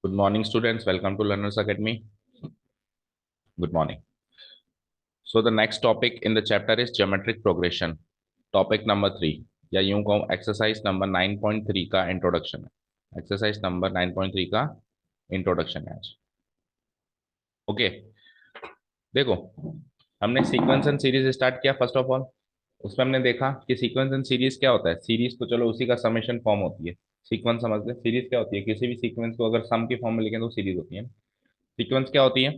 Good morning, students. Welcome to Learners Academy. Good morning. So the next topic in the chapter is geometric progression. Topic number 3 या यूं कहूं exercise number 9.3 का introduction है। Exercise number 9.3 का introduction है आज। Okay, देखो, हमने सीक्वेंस एंड सीरीज स्टार्ट किया। फर्स्ट ऑफ ऑल उसमें हमने देखा कि सीक्वेंस एंड सीरीज क्या होता है। सीरीज तो चलो उसी का समेशन फॉर्म होती है, सीक्वेंस समझ ले। सीरीज क्या होती है? किसी भी सीक्वेंस को अगर सम की फॉर्म में लिखें तो सीरीज होती है। सीक्वेंस क्या होती है?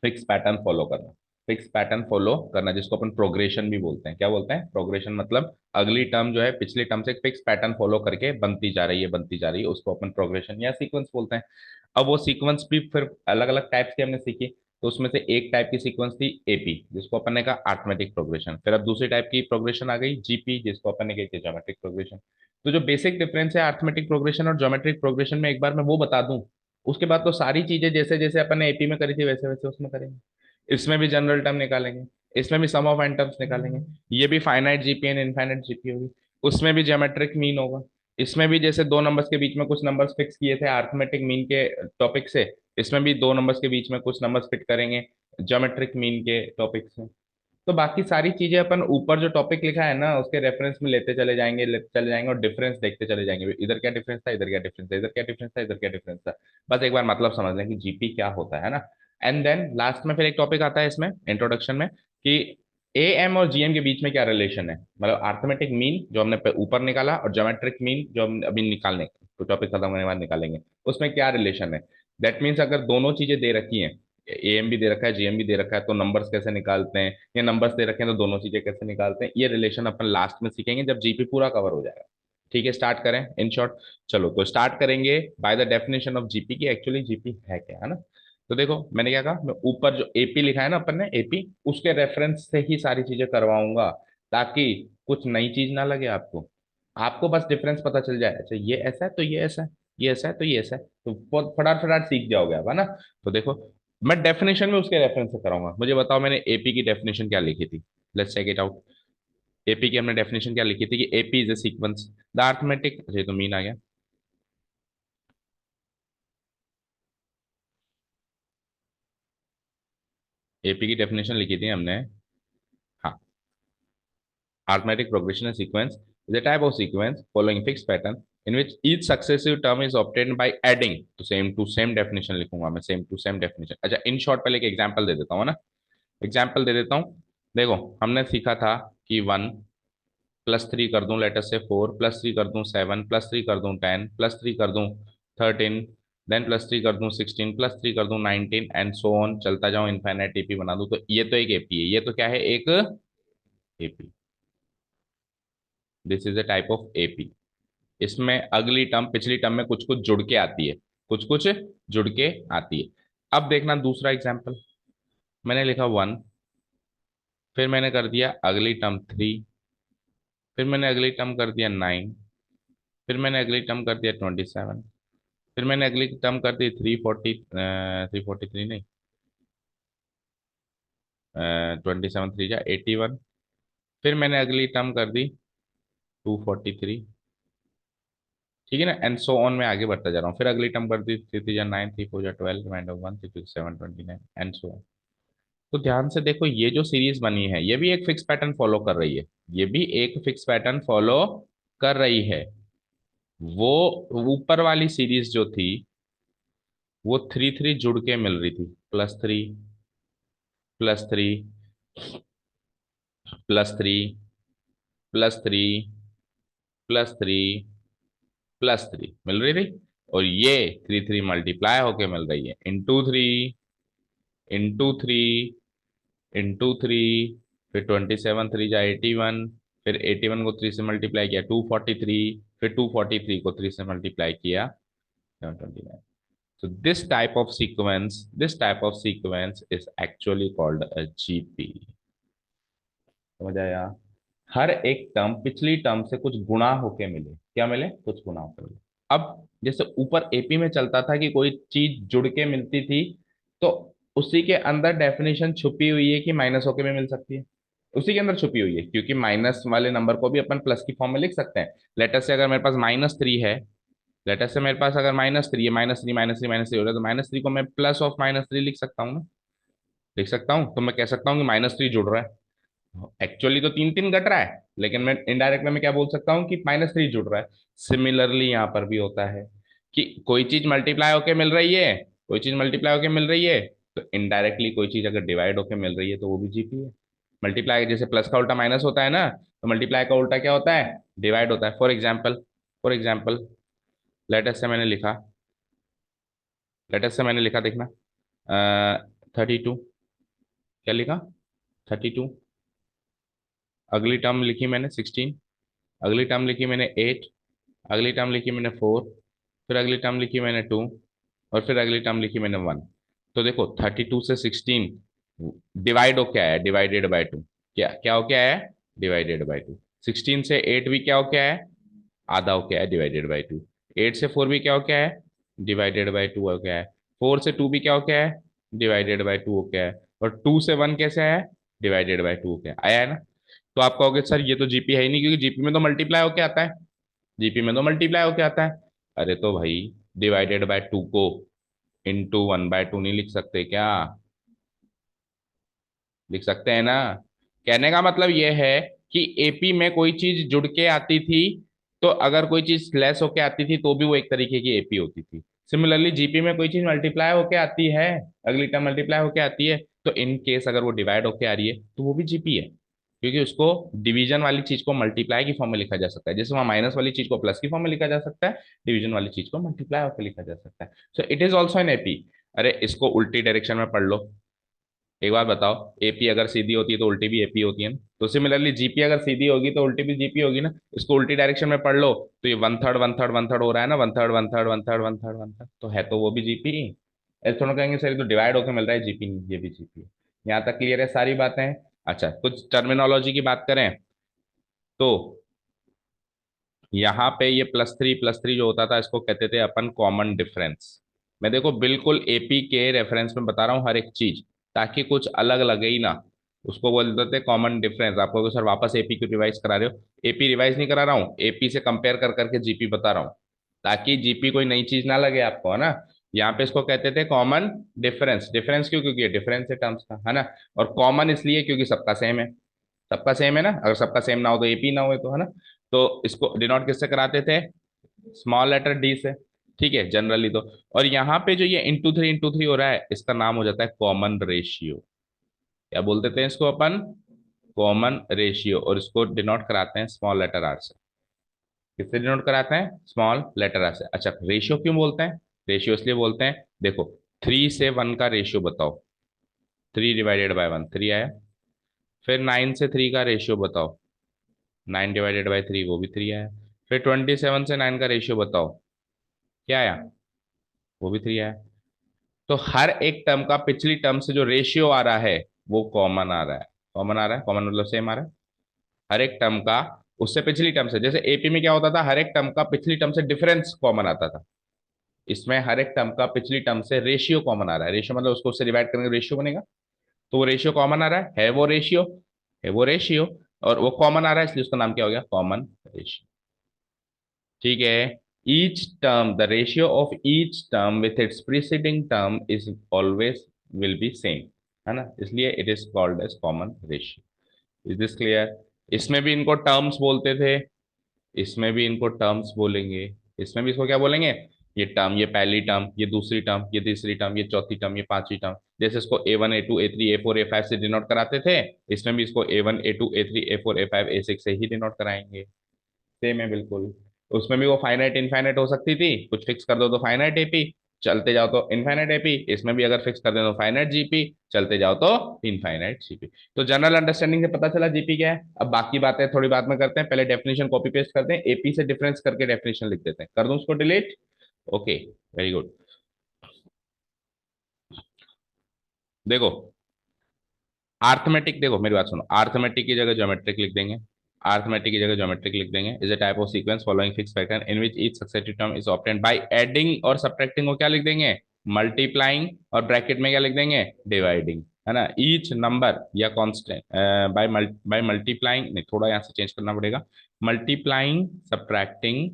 फिक्स पैटर्न फॉलो करना। फिक्स पैटर्न फॉलो करना जिसको अपन प्रोग्रेशन भी बोलते हैं। क्या बोलते हैं? प्रोग्रेशन मतलब अगली टर्म जो है पिछली टर्म से एक फिक्स पैटर्न फॉलो करके बनती जा रही है, बनती जा रही है, उसको अपन प्रोग्रेशन या सीक्वेंस बोलते हैं। अब वो सीक्वेंस भी फिर अलग अलग टाइप्स की हमने सीखी। तो उसमें से एक टाइप की सीक्वेंस थी एपी, जिसको अपन ने कहा अरिथमेटिक प्रोग्रेशन। फिर अब दूसरी टाइप की प्रोग्रेशन आ गई जीपी, जिसको अपन ने कही ज्योमेट्रिक प्रोग्रेशन। तो जो बेसिक डिफरेंस है अरिथमेटिक प्रोग्रेशन और ज्योमेट्रिक प्रोग्रेशन में एक बार मैं वो बता दूं, उसके बाद तो सारी चीजें जैसे जैसे अपन ने एपी में करी थी वैसे वैसे उसमें करेंगे। इसमें भी जनरल टर्म निकालेंगे, इसमें भी सम ऑफ एन टर्म्स निकालेंगे। ये भी finite GP and infinite GP होगी। उसमें भी ज्योमेट्रिक मीन होगा। इसमें भी जैसे दो नंबर्स के बीच में कुछ नंबर्स फिक्स किए थे अरिथमेटिक मीन के टॉपिक से, इसमें भी दो नंबर्स के बीच में कुछ नंबर्स फिट करेंगे ज्योमेट्रिक मीन के टॉपिक से। तो बाकी सारी चीजें अपन ऊपर जो टॉपिक लिखा है ना उसके रेफरेंस में लेते चले जाएंगे और डिफरेंस देखते चले जाएंगे। इधर क्या डिफरेंस था, इधर क्या डिफरेंस था, इधर क्या डिफरेंस था, इधर क्या डिफरेंस था। बस एक बार मतलब समझ लें कि जीपी क्या होता है ना। एंड देन लास्ट में फिर एक टॉपिक आता है इसमें इंट्रोडक्शन में कि ए एम और जीएम के बीच में क्या रिलेशन है। मतलब अर्थमेटिक मीन जो हमने ऊपर निकाला और ज्योमेट्रिक मीन जो हम अभी निकालने तो टॉपिक खत्म होने के बाद निकालेंगे, उसमें क्या रिलेशन है। दैट मीन्स अगर दोनों चीजें दे रखी हैं, ए एम भी दे रखा है जीएम भी दे रखा है, तो नंबर्स कैसे निकालते हैं, या नंबर्स दे रखे हैं तो दोनों चीजें कैसे निकालते हैं, ये रिलेशन अपन लास्ट में सीखेंगे जब जीपी पूरा कवर हो जाएगा। ठीक है, स्टार्ट करें इन शॉर्ट। चलो तो स्टार्ट करेंगे by the definition of GP की एक्चुअली जीपी है क्या, है ना। तो देखो मैंने क्या कहा, मैं ऊपर जो एपी लिखा है ना अपन ने एपी, उसके रेफरेंस से ही सारी चीजें करवाऊंगा, ताकि कुछ नई चीज ना लगे आपको। आपको बस डिफरेंस पता चल जाए, अच्छा ये ऐसा है तो ये ऐसा है, ये ऐसा है तो ये ऐसा है, तो बहुत फटाफट फटाफट सीख जाओगे आप, है ना। तो देखो मैं डेफिनेशन में उसके रेफरेंस से कराऊंगा। मुझे बताओ मैंने एपी की डेफिनेशन क्या लिखी थी। Let's check it out. AP की हमने डेफिनेशन क्या लिखी थी कि AP is a sequence the arithmetic, अच्छा ये तो मीन आ गया। एपी की डेफिनेशन लिखी थी हमने, हाँ। Arithmetic progression sequence is a type of sequence following fixed pattern in which each successive term is obtained by adding, तो सेम टू सेम डेफिनेशन लिखूंगा मैं, सेम टू सेम डेफिनेशन। अच्छा इन शॉर्ट पहले एक एग्जांपल दे देता हूँ ना, example दे देता हूँ। देखो हमने सीखा था कि 1 + 3 कर दूं, लेटर से 4 + 3 कर दूं 7 + 3 कर दूं 10 + 3 कर दूं 13, देन +3 कर दूं 16 + 3 कर दूं 19 एंड सो ऑन, चलता जाऊं इनफाइनाइट एपी बना दूं। तो ये तो एक एपी है, ये तो क्या है, एक AP. This is a type of AP. इसमें अगली टर्म पिछली टर्म में कुछ कुछ जुड़ के आती है, कुछ कुछ जुड़ के आती है। अब देखना दूसरा एग्जाम्पल। मैंने लिखा 1, फिर मैंने कर दिया अगली टर्म 3, फिर मैंने अगली टर्म कर दिया 9, फिर मैंने अगली टर्म कर दिया 27, फिर मैंने अगली टर्म कर दी 343 नहीं, 27 3 जा 81, फिर मैंने अगली टर्म कर दी 243। ठीक है ना, एंड सो ऑन मैं आगे बढ़ता जा रहा हूँ। फिर अगली टर्म कर दी 3 3 जा 9, 3 4 जा 12, रिमाइंडर 1 3 6 7 29 एंड सो ऑन। तो ध्यान से देखो ये जो सीरीज बनी है ये भी एक फिक्स पैटर्न फॉलो कर रही है, ये भी एक फिक्स पैटर्न फॉलो कर रही है। वो ऊपर वाली सीरीज जो थी वो 3 3 जुड़ के मिल रही थी, +3 +3 +3 +3 +3 +3 मिल रही थी। और ये 3 3 मल्टीप्लाई होके मिल रही है, इंटू 3 इंटू 3, फिर 27 3 जा 81, फिर 81 को 3 से मल्टीप्लाई किया 243, फिर 243 को 3 से मल्टीप्लाई किया 729। So this type of sequence is actually called a GP। समझ आया? हर एक टर्म पिछली टर्म से कुछ गुणा होके मिले, क्या मिले, कुछ गुणा होके मिले। अब जैसे ऊपर एपी में चलता था कि कोई चीज जुड़ के मिलती थी, तो उसी के अंदर डेफिनेशन छुपी हुई है कि माइनस होके भी मिल सकती है। उसी के अंदर छुपी हुई है, क्योंकि माइनस वाले नंबर को भी अपन प्लस की फॉर्म में लिख सकते हैं। लेटर से अगर मेरे पास -3 है, लेट अस से मेरे पास अगर -3 है, -3 हो रहा है, तो -3 को मैं प्लस ऑफ -3 लिख सकता हूँ ना, लिख सकता हूँ। तो मैं कह सकता हूँ कि -3 जुड़ रहा है। एक्चुअली तो 3 3 घट रहा है, लेकिन मैं इनडायरेक्ट में क्या बोल सकता हूँ कि -3 जुड़ रहा है। सिमिलरली यहाँ पर भी होता है कि कोई चीज मल्टीप्लाई होके मिल रही है, कोई चीज मल्टीप्लाई होके मिल रही है, तो इनडायरेक्टली कोई चीज अगर डिवाइड होके मिल रही है तो वो भी जीपी है। मल्टीप्लाई जैसे प्लस का उल्टा माइनस होता है ना, तो मल्टीप्लाई का उल्टा क्या होता है, डिवाइड होता है। फॉर एग्जाम्पल लेटेस्ट से मैंने लिखा, देखना, 32, क्या लिखा, 32। अगली टर्म लिखी मैंने 16, अगली टर्म लिखी मैंने 8, अगली टर्म लिखी मैंने 4, फिर अगली टर्म लिखी मैंने 2, और फिर अगली टर्म लिखी मैंने 1। तो देखो 32 से 16 डिवाइड हो क्या है, डिवाइडेड बाय 2। क्या क्या हो क्या है, डिवाइडेड बाय 2। 16 से 8 भी क्या हो क्या है, आधा हो क्या है, डिवाइडेड बाय 2। 8 से 4 भी क्या हो क्या है, डिवाइडेड बाय 2 हो क्या है। 4 से 2 भी क्या हो क्या है, डिवाइडेड बाय 2 हो क्या है। और 2 से 1 कैसे है, डिवाइडेड बाय 2 हो क्या है, आया है ना। तो आप कहोगे सर ये तो जीपी है ही नहीं, क्योंकि जीपी में तो मल्टीप्लाई होके आता है, जीपी में तो मल्टीप्लाई होके आता है। अरे तो भाई डिवाइडेड बाय 2 को इंटू 1/2 नहीं लिख सकते क्या, लिख सकते हैं ना। कहने का मतलब यह है कि एपी में कोई चीज जुड़ के आती थी, तो अगर कोई चीज लेस होके आती थी तो भी वो एक तरीके की एपी होती थी। सिमिलरली जीपी में कोई चीज मल्टीप्लाई होके आती है, अगली टर्म मल्टीप्लाई होके आती है, तो इन केस अगर वो डिवाइड होके आ रही है तो वो भी जीपी है, क्योंकि उसको डिवीजन वाली चीज को मल्टीप्लाई की फॉर्म में लिखा जा सकता है, जैसे वहां माइनस वाली चीज को प्लस की फॉर्म में लिखा जा सकता है, डिवीजन वाली चीज को मल्टीप्लाई होकर लिखा जा सकता है। So it is also an AP. अरे इसको उल्टी डायरेक्शन में पढ़ लो। एक बार बताओ, एपी अगर सीधी होती है तो उल्टी भी एपी होती है ना, तो सिमिलरली जीपी अगर सीधी होगी तो उल्टी भी जीपी होगी ना। इसको उल्टी डायरेक्शन में पढ़ लो, तो ये 1/3 1/3 1/3 हो रहा है ना, 1/3 1/3 1/3 1/3 1/3, तो है तो वो भी जीपी ही। ऐसे थोड़ा कहेंगे सर ये तो डिवाइड होकर मिल रहा है, जीपी नहीं, ये भी जीपी है। यहाँ तक क्लियर है सारी बातें। अच्छा, कुछ टर्मिनोलॉजी की बात करें तो यहाँ पे ये +3 जो होता था इसको कहते थे अपन कॉमन डिफरेंस। मैं देखो बिल्कुल एपी के रेफरेंस में बता रहा हूँ हर एक चीज, ताकि कुछ अलग लगे ही ना। उसको बोल देते थे कॉमन डिफरेंस। आपको तो सर वापस एपी क्यों रिवाइज करा रहे हो, एपी रिवाइज नहीं करा रहा हूँ, एपी से कंपेयर कर करके जीपी बता रहा हूँ, ताकि जीपी कोई नई चीज ना लगे आपको, है ना। यहाँ पे इसको कहते थे कॉमन डिफरेंस। डिफरेंस क्यों, क्योंकि डिफरेंस है टर्म्स का, है ना। और कॉमन इसलिए क्योंकि सबका सेम है, सबका सेम है ना, अगर सबका सेम ना हो तो एपी ना हो, तो है ना। तो इसको डिनोट किससे कराते थे, स्मॉल लेटर डी से, ठीक है जनरली तो। और यहाँ पे जो ये इंटू थ्री हो रहा है, इसका नाम हो जाता है कॉमन रेशियो। क्या बोल देते हैं इसको अपन, कॉमन रेशियो। और इसको डिनोट कराते हैं स्मॉल लेटर आर से। किससे डिनोट कराते हैं, स्मॉल लेटर आर से। अच्छा रेशियो क्यों बोलते हैं, रेशियो इसलिए बोलते हैं, देखो 3 से 1 का रेशियो बताओ, 3/1 3 आया। फिर 9 से 3 का रेशियो बताओ, 9/3 वो भी 3 आया। फिर 27 से 9 का रेशियो बताओ, क्या आया, वो भी 3 आया। तो हर एक टर्म का पिछली टर्म से जो रेशियो आ रहा है वो कॉमन आ रहा है, कॉमन आ रहा है, कॉमन मतलब सेम आ रहा है। हर एक टर्म का उससे पिछली टर्म से, जैसे एपी में क्या होता था, हर एक टर्म का पिछली टर्म से डिफरेंस कॉमन आता था। इसमें हर एक टर्म का पिछली टर्म से रेशियो कॉमन आ रहा है, रेशियो मतलब उसको उससे डिवाइड करेंगे रेशियो बनेगा। तो वो रेशियो कॉमन आ रहा है वो रेशियो, है वो रेशियो, और वो कॉमन आ रहा है इसलिए उसका नाम क्या हो गया, कॉमन रेशियो। ठीक है। Each term, the ratio of each term with its preceding term is always will be same, है ना, इसलिए it is called as common ratio. Is this clear. इसमें भी इनको टर्म्स बोलते थे, इसमें भी इनको टर्म्स बोलेंगे, इसमें भी इसको क्या बोलेंगे, ये टर्म, ये पहली टर्म, ये दूसरी टर्म, ये तीसरी टर्म, ये चौथी टर्म, ये पांचवी टर्म। जैसे इसको A1 A2 A3 A4 A5 से डिनोट कराते थे, इसमें भी इसको A1 A2 A3 A4 A5 A6 से ही डिनोट कराएंगे। सेम है बिल्कुल। उसमें भी वो फाइनाइट इनफाइनाइट हो सकती थी, कुछ फिक्स कर दो तो फाइनाइट एपी, चलते जाओ तो इनफाइनाइट एपी। इसमें भी अगर फिक्स कर दे तो फाइनाइट जीपी, चलते जाओ तो इनफाइनाइट जीपी। तो जनरल अंडरस्टैंडिंग से पता चला जीपी क्या है। अब बाकी बातें थोड़ी बाद में करते हैं, पहले डेफिनेशन कॉपी पेस्ट करते हैं, एपी से डिफरेंस करके डेफिनेशन लिख देते हैं, कर दूं उसको डिलीट। Okay, very good. देखो आर्थमेटिक, देखो मेरी बात सुनो, आर्थमेटिक की जगह ज्योमेट्रिक लिख देंगे, आर्थमेटिक की जगह ज्योमेट्रिक लिख देंगे। Is a type of sequence following fix pattern in which each successive term is obtained by adding और सब्ट्रैक्टिंग को क्या लिख देंगे, मल्टीप्लाइंग, और ब्रैकेट में क्या लिख देंगे, डिवाइडिंग, है ना। ईच नंबर या कांस्टेंट बाय मल्टीप्लाइंग, नहीं थोड़ा यहाँ से चेंज करना पड़ेगा, multiplying, subtracting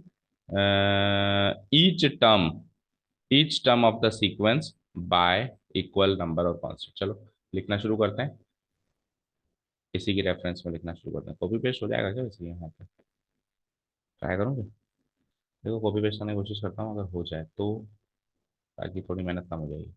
each term of the sequence by equal number और कॉन्स्टेंट। चलो लिखना शुरू करते हैं, इसी की रेफरेंस में लिखना शुरू करते हैं। कॉपी पेस्ट हो जाएगा क्या वैसे यहाँ पे? ट्राई करूँगी, देखो कॉपी पेस्ट करने की कोशिश करता हूँ, अगर हो जाए तो, ताकि थोड़ी मेहनत कम हो जाएगी।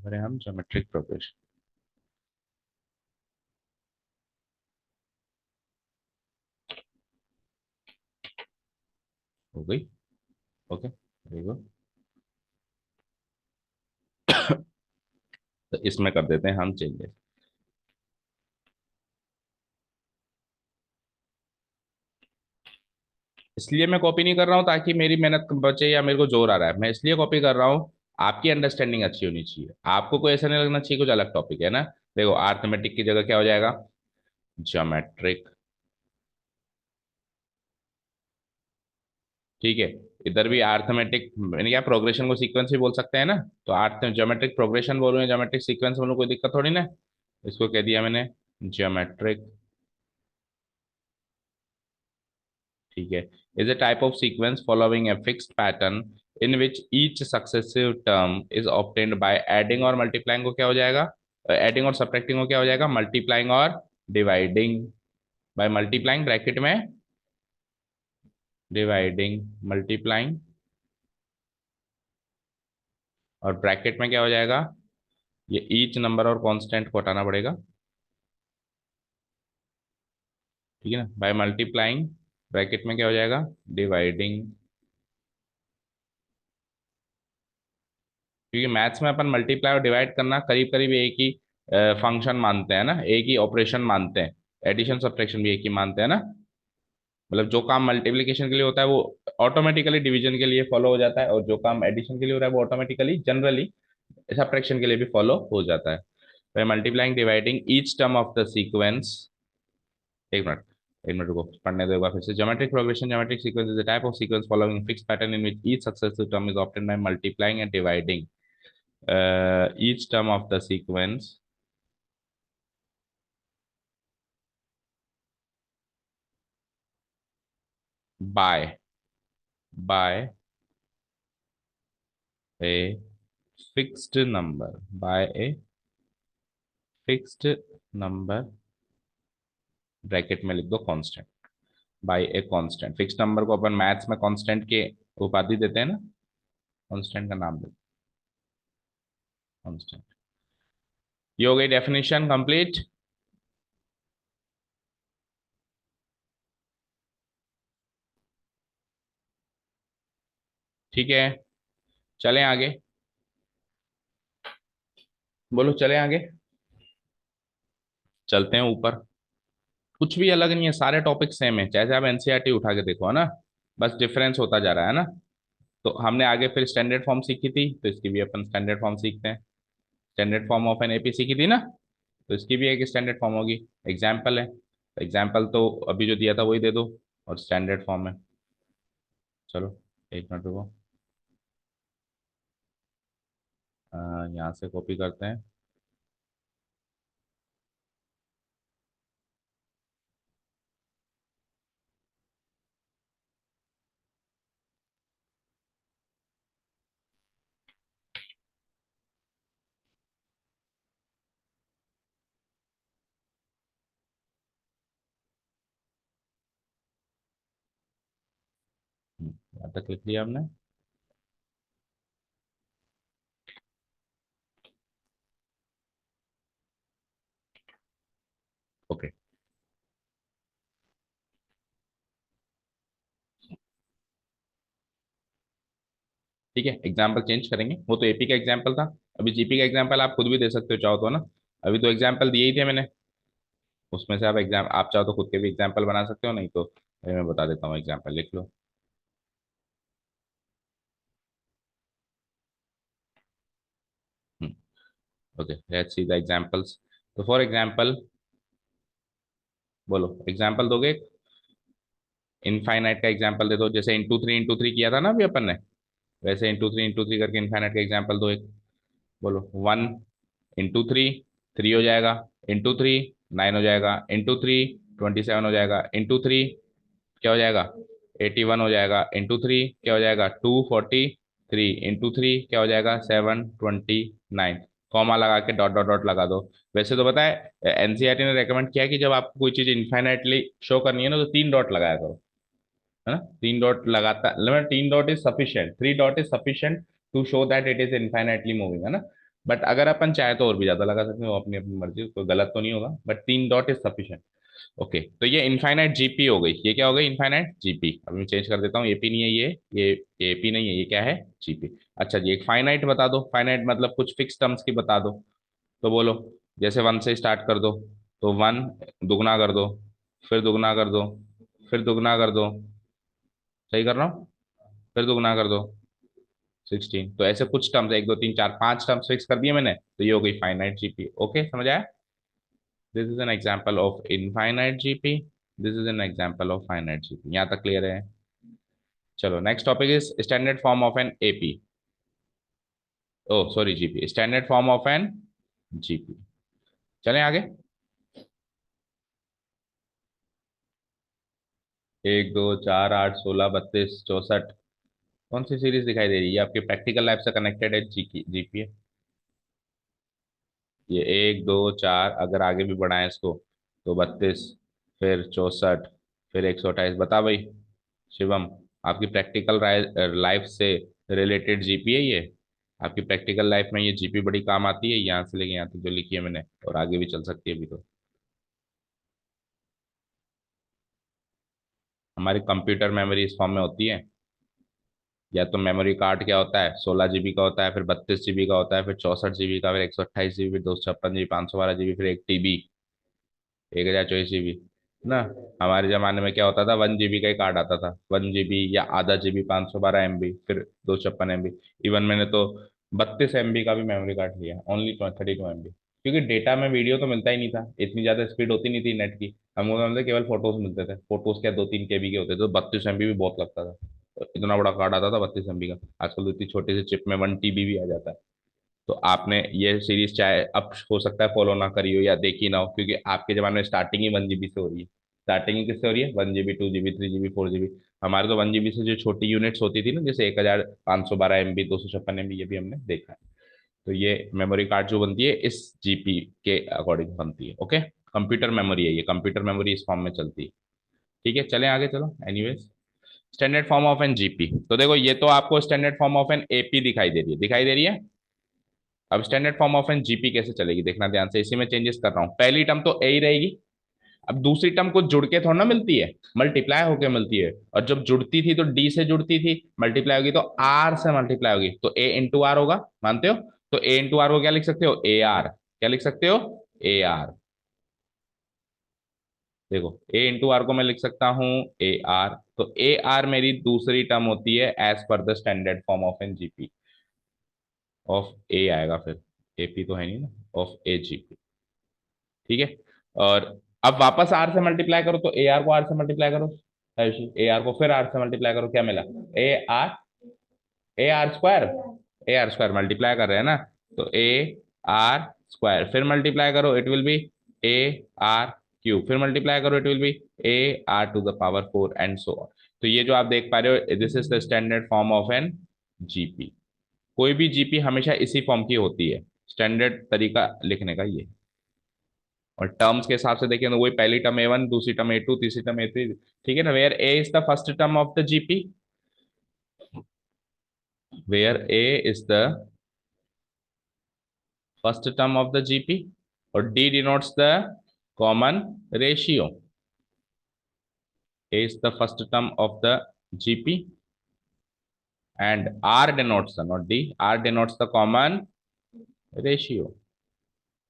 अरे हम ज्योमेट्रिक प्रोग्रेशन हो गई। Okay, very good. तो इसमें कर देते हैं हम चेंजेस। इसलिए मैं कॉपी नहीं कर रहा हूँ ताकि मेरी मेहनत बचे या मेरे को जोर आ रहा है, मैं इसलिए कॉपी कर रहा हूँ, आपकी अंडरस्टैंडिंग अच्छी होनी चाहिए, आपको कोई ऐसा नहीं लगना चाहिए कुछ अलग टॉपिक है ना। देखो आर्थमेटिक की जगह क्या हो जाएगा, ज्योमेट्रिक। ठीक है, इधर भी अर्थमेटिक, यानी क्या प्रोग्रेशन को सीक्वेंस भी बोल सकते हैं ना। तो आर्थ ज्योमेट्रिक प्रोग्रेशन बोलूँ या ज्योमेट्रिक सीक्वेंस बोलूँ, कोई दिक्कत थोड़ी ना। इसको कह दिया मैंने ज्योमेट्रिक। ठीक है, is a type of sequence following a fixed pattern in which each successive term is obtained by adding और मल्टीप्लाइंग को क्या हो जाएगा, एडिंग और सब्ट्रैक्टिंग को क्या हो जाएगा, मल्टीप्लाइंग और डिवाइडिंग। बाय मल्टीप्लाइंग ब्रैकेट में, डिवाइडिंग, मल्टीप्लाइंग, और ब्रैकेट में क्या हो जाएगा, ये ईच नंबर और कांस्टेंट को हटाना पड़ेगा। ठीक है ना, बाय मल्टीप्लाइंग ब्रैकेट में क्या हो जाएगा, डिवाइडिंग। क्योंकि मैथ्स में अपन मल्टीप्लाई और डिवाइड करना करीब करीब एक ही फंक्शन मानते हैं ना, एक ही ऑपरेशन मानते हैं। एडिशन सब्ट्रैक्शन भी एक ही मानते हैं ना। मतलब जो काम मल्टीप्लिकेशन के लिए होता है वो ऑटोमेटिकली डिवीजन के लिए फॉलो हो जाता है, और जो काम एडिशन के लिए हो रहा है वो ऑटोमेटिकली जनरली सब्ट्रैक्शन के लिए भी फॉलो हो जाता है। By multiplying dividing each term of the sequence, एक मिनट, एक मिनट रुको, पढ़ने दो एक बार फिर से। Geometric progression, geometric sequence is the type of sequence following fixed pattern in which each successive term is obtained by multiplying and dividing each term of the sequence by a fixed number, by a fixed number, bracket में लिख दो constant, by a constant. Fix number को अपन maths में constant के उपाधि देते हैं ना, कांस्टेंट का नाम देते हैं कांस्टेंट। ये हो गई डेफिनेशन कंप्लीट। ठीक है, चलें आगे, बोलो चलें आगे, चलते हैं ऊपर। कुछ भी अलग नहीं है, सारे टॉपिक सेम है, जैसे आप एनसीईआरटी उठा के देखो है ना, बस डिफरेंस होता जा रहा है ना। तो हमने आगे फिर स्टैंडर्ड फॉर्म सीखी थी, तो इसकी भी अपन स्टैंडर्ड फॉर्म सीखते हैं। Standard form of an AP सीखी थी ना, तो इसकी भी एक स्टैंडर्ड फॉर्म होगी। एग्जाम्पल है, एग्जाम्पल तो अभी जो दिया था वही दे दो, और स्टैंडर्ड फॉर्म है। चलो एक मिनट रुको, यहाँ से कॉपी करते हैं। यहाँ तक लिख लिया हमने। ओके, ठीक है, एग्जाम्पल चेंज करेंगे, वो तो एपी का एग्जाम्पल था, अभी जीपी का एग्जाम्पल आप खुद भी दे सकते हो चाहो तो ना। अभी तो एग्जाम्पल दिए ही थे मैंने, उसमें से आप एग्जाम, आप चाहो तो खुद के भी एग्जाम्पल बना सकते हो, नहीं तो मैं बता देता हूँ, एग्जाम्पल लिख लो। Hmm, okay, let's see the examples. तो फॉर एग्जांपल, बोलो एग्जांपल दोगे? इनफाइनाइट का एग्जांपल दे दो, जैसे इंटू थ्री किया था ना अभी अपन ने, वैसे इंटू थ्री करके इनफाइनाइट का एग्जांपल दो एक। बोलो, 1 इंटू 3 3 हो जाएगा, इंटू 3 9 हो जाएगा, इंटू 3 27 हो जाएगा, इंटू 3 क्या हो जाएगा, 81 हो जाएगा, इंटू 3 क्या हो जाएगा, 243, इंटू 3 क्या हो जाएगा, 729। कॉमा लगा के डॉट डॉट डॉट लगा दो। वैसे तो पता है, एनसीईआरटी ने रेकमेंड किया है कि जब आपको कोई चीज इनफाइनाइटली शो करनी है ना, तो 3 डॉट लगाया करो, है ना। 3 डॉट लगाता, मतलब 3 dot is sufficient, 3 dot is sufficient to show that it is infinitely moving, है ना। बट अगर अपन चाहे तो और भी ज्यादा लगा सकते हैं, वो अपनी अपनी मर्जी, कोई गलत तो नहीं होगा, but 3 dot is sufficient. Okay, तो ये इनफाइनाइट जीपी हो गई। ये क्या हो गई, इनफाइनाइट जीपी। अब मैं चेंज कर देता हूँ, एपी नहीं है ये एपी नहीं है, ये क्या है, जीपी। अच्छा जी, एक फाइनाइट बता दो। फाइनाइट मतलब कुछ फिक्स टर्म्स की बता दो। तो बोलो, जैसे 1 से स्टार्ट कर दो, तो 1 दुगना कर दो, फिर दुगना कर दो, फिर दुगना कर दो, सही कर रहा हूँ, फिर दुगना कर दो, 16। तो ऐसे कुछ टर्म्स, 1 2 3 4 5 टर्म्स फिक्स कर दिए मैंने, तो ये हो गई फाइनाइट जीपी। ओके, समझ आया? This is an example of infinite GP, this is an example of finite GP. यहाँ तक क्लियर है? चलो, next topic is standard form of an AP. Oh sorry, GP, standard form of an GP. चलें आगे। 1 2 4 8 16 32 64, कौन सी series दिखाई दे रही है? ये आपके प्रैक्टिकल लाइफ से कनेक्टेड है, जी जीपी है ये। 1 2 4, अगर आगे भी बढ़ाएं इसको, तो 32, फिर 64, फिर 128। बता भाई शिवम, आपकी प्रैक्टिकल लाइफ से रिलेटेड जीपी है ये? आपकी प्रैक्टिकल लाइफ में ये जीपी बड़ी काम आती है, यहाँ से लेके यहाँ तक जो लिखी है मैंने, और आगे भी चल सकती है अभी तो। हमारी कंप्यूटर मेमोरी इस फॉर्म में होती है। या तो मेमोरी कार्ड क्या होता है, 16 जीबी का होता है, फिर 32 जीबी का होता है, फिर 64 जीबी का, फिर 128 जीबी, फिर 256 जीबी, 512 जीबी, फिर 1 टीबी, 1024 जीबी ना। हमारे जमाने में क्या होता था, 1 जीबी का ही कार्ड आता था, 1 जीबी या आधा जीबी, 512 MB, फिर 256 MB। इवन मैंने तो 32 MB का भी मेमोरी कार्ड लिया, ओनली 32 MB। क्योंकि डेटा में वीडियो तो मिलता ही नहीं था, इतनी ज्यादा स्पीड होती नहीं थी नेट की। हमको तो मतलब केवल फोटोज मिलते थे, फोटोज क्या 2 3 KB के होते थे, तो 32 MB भी बहुत लगता था। तो इतना बड़ा कार्ड आता था 32 MB का। आजकल तो इतनी छोटी सी चिप में 1 TB भी आ जाता है। तो आपने ये सीरीज चाहे अब हो सकता है फॉलो ना करी हो या देखी ना हो, क्योंकि आपके जमाने में स्टार्टिंग ही 1 GB से हो रही है। स्टार्टिंग ही किससे हो रही है, 1 GB, 2 GB, 3 GB, 4 GB। हमारे तो 1 GB से जो छोटी यूनिट्स होती थी ना, जैसे 1512 MB, 256 MB, ये भी हमने देखा है। तो ये मेमोरी कार्ड जो बनती है इस जीपी के अकॉर्डिंग बनती है। ओके, कंप्यूटर मेमोरी है ये, कंप्यूटर मेमोरी इस फॉर्म में चलती है। ठीक है, चलें आगे, चलो। Anyways, standard form of an GP. तो देखो, ये तो आपको standard form of an AP दिखाई दे रही है, दिखाई दे रही है। अब standard form of an GP कैसे चलेगी, देखना ध्यान से, इसी में चेंजेस कर रहा हूं। पहली टर्म तो ए ही रहेगी। अब दूसरी टर्म कुछ जुड़ के थोड़ा ना मिलती है, मल्टीप्लाई होके मिलती है। और जब जुड़ती थी तो डी से जुड़ती थी, मल्टीप्लाई होगी तो आर से मल्टीप्लाई होगी, तो ए इंटू आर होगा, मानते हो? तो ए इंटू आर को क्या लिख सकते हो, ए आर। क्या लिख सकते हो, ए आर। देखो, ए इंटू आर को मैं लिख सकता हूं ए आर। तो ए आर मेरी दूसरी टर्म होती है as per the standard form of an GP. Of a आएगा फिर, एपी तो है नहीं ना, ऑफ ए जीपी। ठीक है। और अब वापस आर से मल्टीप्लाई करो, तो ए आर को आर से मल्टीप्लाई करो, ए आर को फिर आर से मल्टीप्लाई करो, क्या मिला, A are, A are square. A R square multiply कर रहे हैं ना, तो ए आर स्क्वायर, फिर मल्टीप्लाई करो, it will be A are cube, फिर मल्टीप्लाई करो, it will be A are to the power 4 and so on. तो ये जो आप देख पा रहे हो, this is the standard form of an GP. कोई भी जीपी हमेशा इसी फॉर्म की होती है, स्टैंडर्ड तरीका लिखने का ये। और टर्म्स के हिसाब से देखें तो वही, पहली टर्म ए 1, दूसरी टर्म ए 2, तीसरी टर्म ए 3। ठीक है ना, where a is the first term of the GP, where a is the first term of the GP, और d denotes the common ratio. A is the first term of the GP and r denotes the, not d, r denotes the common ratio.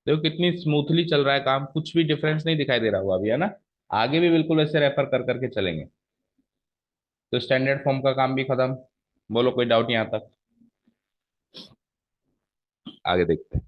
देखो कितनी smoothly चल रहा है काम, कुछ भी difference नहीं दिखाई दे रहा हुआ अभी, है ना। आगे भी बिल्कुल ऐसे रेफर कर करके चलेंगे। तो स्टैंडर्ड फॉर्म का काम भी खत्म। बोलो, कोई डाउट यहाँ तक? आगे देखते हैं।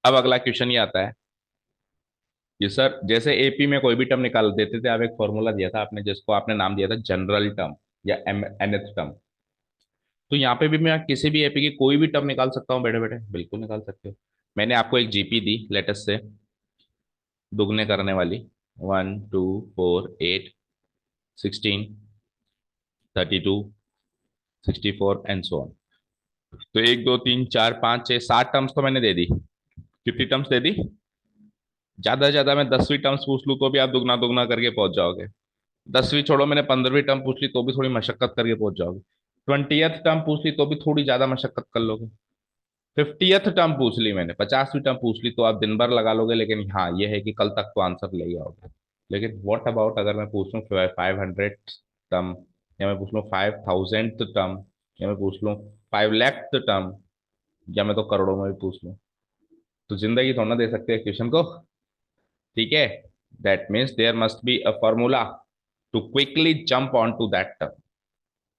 अब अगला क्वेश्चन ये आता है कि सर जैसे एपी में कोई भी टर्म निकाल देते थे, आप एक फॉर्मूला दिया था आपने जिसको आपने नाम दिया था जनरल टर्म या एनएथ टर्म। तो यहाँ पे भी मैं किसी भी एपी की कोई भी टर्म निकाल सकता हूँ बैठे बैठे, बिल्कुल निकाल सकते हो। मैंने आपको एक जीपी दी लेटेस्ट से दुगने करने वाली, 1 2 4 8 16 32 64 एंड सो ऑन। तो 1 2 3 4 5 6 7 टर्म्स तो मैंने दे दी। कितनी टर्म्स दे दी? ज्यादा से ज्यादा मैं 10वीं टर्म्स पूछ लूँ तो भी आप दुगना दुगना करके पहुंच जाओगे। 10वीं छोड़ो, मैंने 15वीं टर्म पूछ ली तो भी थोड़ी मशक्कत करके पहुंच जाओगे। 20th टर्म पूछ ली तो भी थोड़ी ज्यादा मशक्कत कर लोगे। 50th टर्म पूछ ली मैंने, 50वीं टर्म पूछ ली तो आप दिन भर लगा लोगे, लेकिन हाँ ये है कि कल तक तो आंसर ले ही आओगे। लेकिन व्हाट अबाउट अगर मैं पूछ लूँ 500 टर्म, या मैं पूछ लूँ 5000 टर्म, या मैं पूछ लूँ 5 लाख टर्म, या मैं तो करोड़ों में भी पूछ लूँ, तो जिंदगी थोड़ा ना दे सकते हैं क्वेश्चन को। ठीक है, that means there must be a formula to quickly jump on to that term.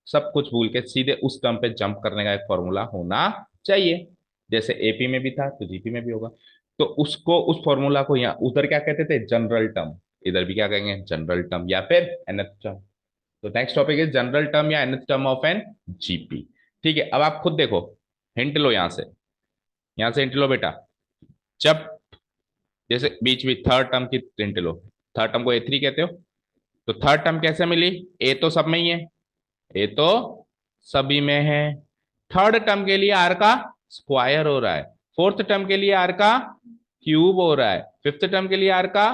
सब कुछ भूल के सीधे उस टर्म पे जंप करने का एक फॉर्मूला होना चाहिए। जैसे एपी में भी था तो जीपी में भी होगा। तो उसको, उस फॉर्मूला को यहाँ उधर क्या कहते थे? General term. इधर भी क्या कहेंगे? जनरल टर्म या फिर एनएथ टर्म। तो next topic is general term या nth term of an GP. ठीक है, अब आप खुद देखो, हिंट लो यहां से, यहां से हिंट लो बेटा। जब जैसे बीच में थर्ड टर्म की हिंट लो, थर्ड टर्म को ए थ्री कहते हो, तो थर्ड टर्म कैसे मिली? ए तो सब में ही है, ए तो सभी में है। थर्ड टर्म के लिए आर का स्क्वायर हो रहा है, फोर्थ टर्म के लिए आर का क्यूब हो रहा है, फिफ्थ टर्म के लिए आर का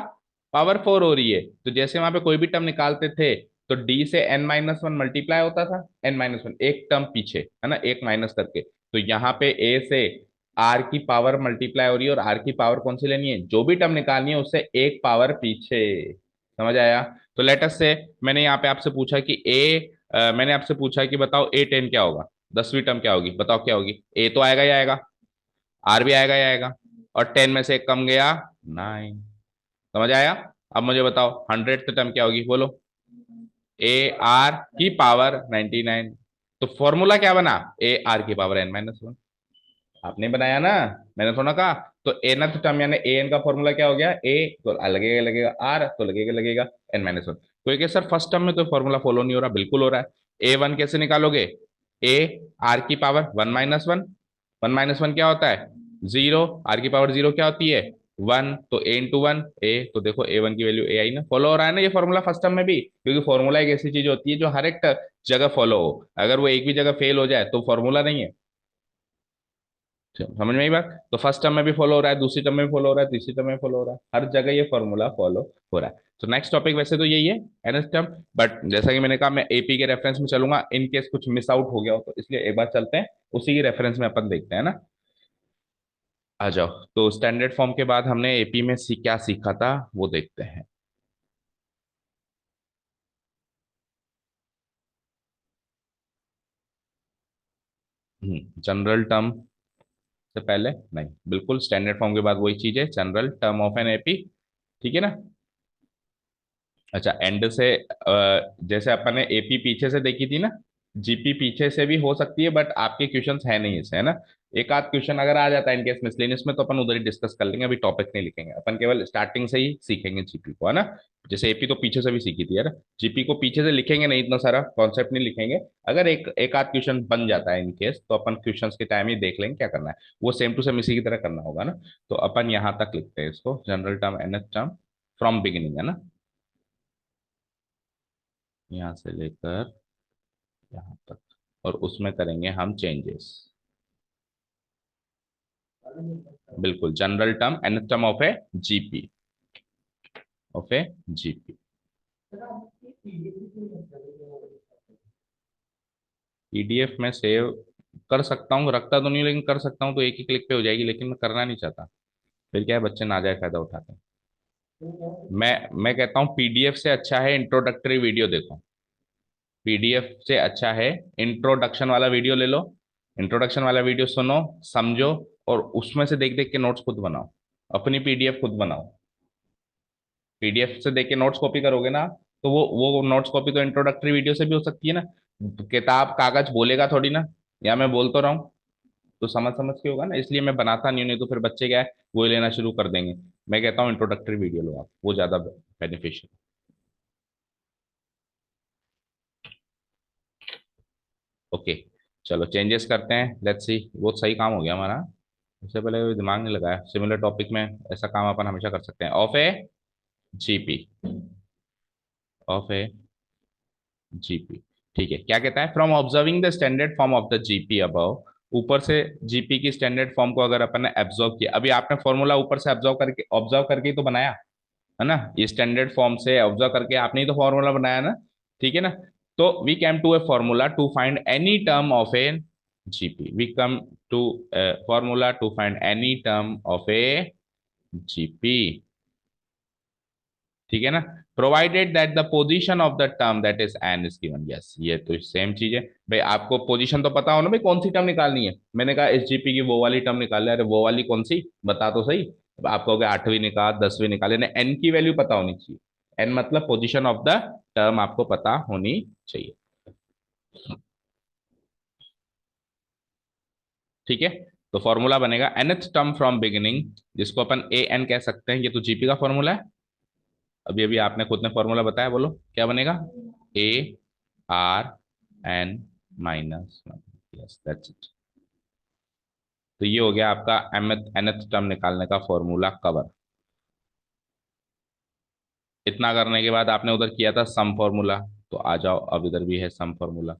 पावर 4 हो रही है। तो जैसे वहां पे कोई भी टर्म निकालते थे तो डी से n-1 मल्टीप्लाई होता था, n-1 एक टर्म पीछे है ना, एक माइनस करके। तो यहाँ पे ए से आर की पावर मल्टीप्लाई हो रही है, और आर की पावर कौन सी लेनी है? जो भी टर्म निकालनी है उससे एक पावर पीछे। समझ आया? तो लेटस से मैंने यहाँ पे आपसे पूछा कि मैंने आपसे पूछा कि बताओ A10 क्या होगा, 10वीं टर्म क्या होगी, बताओ क्या होगी? ए तो आएगा ही आएगा, आर भी आएगा ही आएगा, और 10 में से एक कम गया 9। समझ आया? अब मुझे बताओ 100th टर्म क्या होगी, बोलो? ए आर की पावर 99। तो फॉर्मूला क्या बना? ए आर की पावर n-1। आपने बनाया ना, मैंने थोड़ा कहा। तो nth टर्म यानी ए एन का फॉर्मूला क्या हो गया? ए तो लगेगा लगेगा, आर तो लगेगा लगेगा n-1। तो ये सर फर्स्ट टर्म में तो फॉर्मूला फॉलो नहीं हो रहा, बिल्कुल हो रहा है। ए वन कैसे निकालोगे? ए आर की पावर 1-1, 1-1 क्या होता है? 0। आर की पावर 0 क्या होती है? 1। तो ए इंटू वन ए, तो देखो ए वन की वैल्यू ए आई ना। फॉलो हो रहा है ना ये फॉर्मूला फर्स्ट टर्म में भी? क्योंकि फॉर्मूला एक ऐसी चीज होती है जो हर एक जगह फॉलो हो, अगर वो एक भी जगह फेल हो जाए तो फॉर्मूला नहीं है। समझ में आई बात? तो फर्स्ट टर्म में भी फॉलो हो रहा है, दूसरी टर्म में भी फॉलो हो रहा है, तीसरी टर्म में फॉलो हो रहा है, हर जगह ये फॉर्मूला फॉलो हो रहा है। तो नेक्स्ट टॉपिक वैसे तो यही है, एनएस टर्म। बट जैसा कि मैंने कहा मैं एपी के रेफरेंस में चलूंगा, इन केस कुछ मिस आउट हो गया हो तो इसलिए एक बार चलते हैं उसी के रेफरेंस में अपन देखते हैं ना। आ जाओ, तो स्टैंडर्ड फॉर्म के बाद हमने एपी में क्या सीखा था वो देखते हैं। जनरल टर्म से पहले नहीं, बिल्कुल स्टैंडर्ड फॉर्म के बाद वही चीज है, general term of an AP. ठीक है ना? अच्छा, एंड से जैसे अपन ने एपी पीछे से देखी थी ना, जीपी पीछे से भी हो सकती है, बट आपके क्वेश्चंस है नहीं इससे, है ना। एक आध क्वेश्चन अगर आ जाता है इनकेस मिसलेनियस में तो अपन उधर ही डिस्कस कर लेंगे, अभी टॉपिक नहीं लिखेंगे अपन, केवल स्टार्टिंग से ही सीखेंगे जीपी को, है ना। जैसे एपी तो पीछे से भी सीखी थी यार, जीपी को पीछे से लिखेंगे नहीं, इतना सारा कॉन्सेप्ट नहीं लिखेंगे। अगर एक आध क्वेश्चन बन जाता है इनकेस तो अपन क्वेश्चन के टाइम ही देख लेंगे क्या करना है, वो सेम टू सेम इसी की तरह करना होगा ना। तो अपन यहाँ तक लिखते हैं इसको, general term nth term from beginning, है ना, यहाँ से लेकर यहाँ तक, और उसमें करेंगे हम चेंजेस। बिल्कुल, general term N term of a GP, of a GP. PDF में सेव कर सकता हूँ, रखता तो नहीं लेकिन कर सकता हूँ, तो एक ही क्लिक पे हो जाएगी, लेकिन मैं करना नहीं चाहता। फिर क्या है, बच्चे नाजायज फायदा उठाते हैं। मैं कहता हूँ पीडीएफ से अच्छा है इंट्रोडक्टरी वीडियो देखो, पीडीएफ से अच्छा है इंट्रोडक्शन वाला वीडियो ले लो, इंट्रोडक्शन वाला वीडियो सुनो, समझो, और उसमें से देख देख के नोट्स खुद बनाओ, अपनी पीडीएफ खुद बनाओ। पीडीएफ से देख के नोट्स कॉपी करोगे ना, तो वो नोट्स कॉपी तो इंट्रोडक्टरी वीडियो से भी हो सकती है ना। किताब कागज बोलेगा थोड़ी ना, या मैं बोल तो रहा हूँ, तो समझ समझ के होगा ना, इसलिए मैं बनाता नहीं हूं, नहीं तो फिर बच्चे क्या है वो लेना शुरू कर देंगे। मैं कहता हूँ इंट्रोडक्टरी वीडियो लो आप, वो ज्यादा बेनिफिशियल। ओके, चलो चेंजेस करते हैं, लेट्स सी। वो सही काम हो गया हमारा, इससे पहले दिमाग नहीं लगाया। सिमिलर टॉपिक में ऐसा काम अपन हमेशा कर सकते हैं। Of a GP, of a GP, ठीक है। क्या कहता है, from observing the standard form of the GP above, ऊपर से जीपी की स्टैंडर्ड फॉर्म को अगर अपन ने एब्जॉर्व किया, अभी आपने फॉर्मूला ऊपर से ऑब्जर्व करके ही तो बनाया है ना, ये स्टैंडर्ड फॉर्म से ऑब्जर्व करके आपने ही तो फॉर्मूला बनाया ना, ठीक है ना। तो we came to a formula to find any term of a GP, we come to formula to find any term of a GP, ठीक है ना। Provided that the position of the term that is N is given, yes ये तो same चीज है। भाई आपको position तो पता हो ना भाई, कौन सी टर्म निकालनी है। मैंने कहा एसजीपी की वो वाली टर्म निकाल ले, अरे वो वाली कौन सी, बता तो सही। अब आप कहोगे 8वीं निकाल 10वीं निकाल, यानी एन की वैल्यू पता होनी चाहिए। एन मतलब पोजीशन ऑफ द टर्म आपको पता होनी चाहिए, ठीक है। तो फॉर्मूला बनेगा nth टर्म फ्रॉम बिगिनिंग, जिसको अपन ए एन कह सकते हैं, ये तो जीपी का फॉर्मूला है। अभी अभी आपने खुद ने फॉर्मूला बताया, बोलो क्या बनेगा। A R N minus, yes that's it. तो ये हो गया आपका nth टर्म निकालने का फॉर्मूला कवर। इतना करने के बाद आपने उधर किया था सम फॉर्मूला, तो आ जाओ अब इधर भी है सम फॉर्मूला।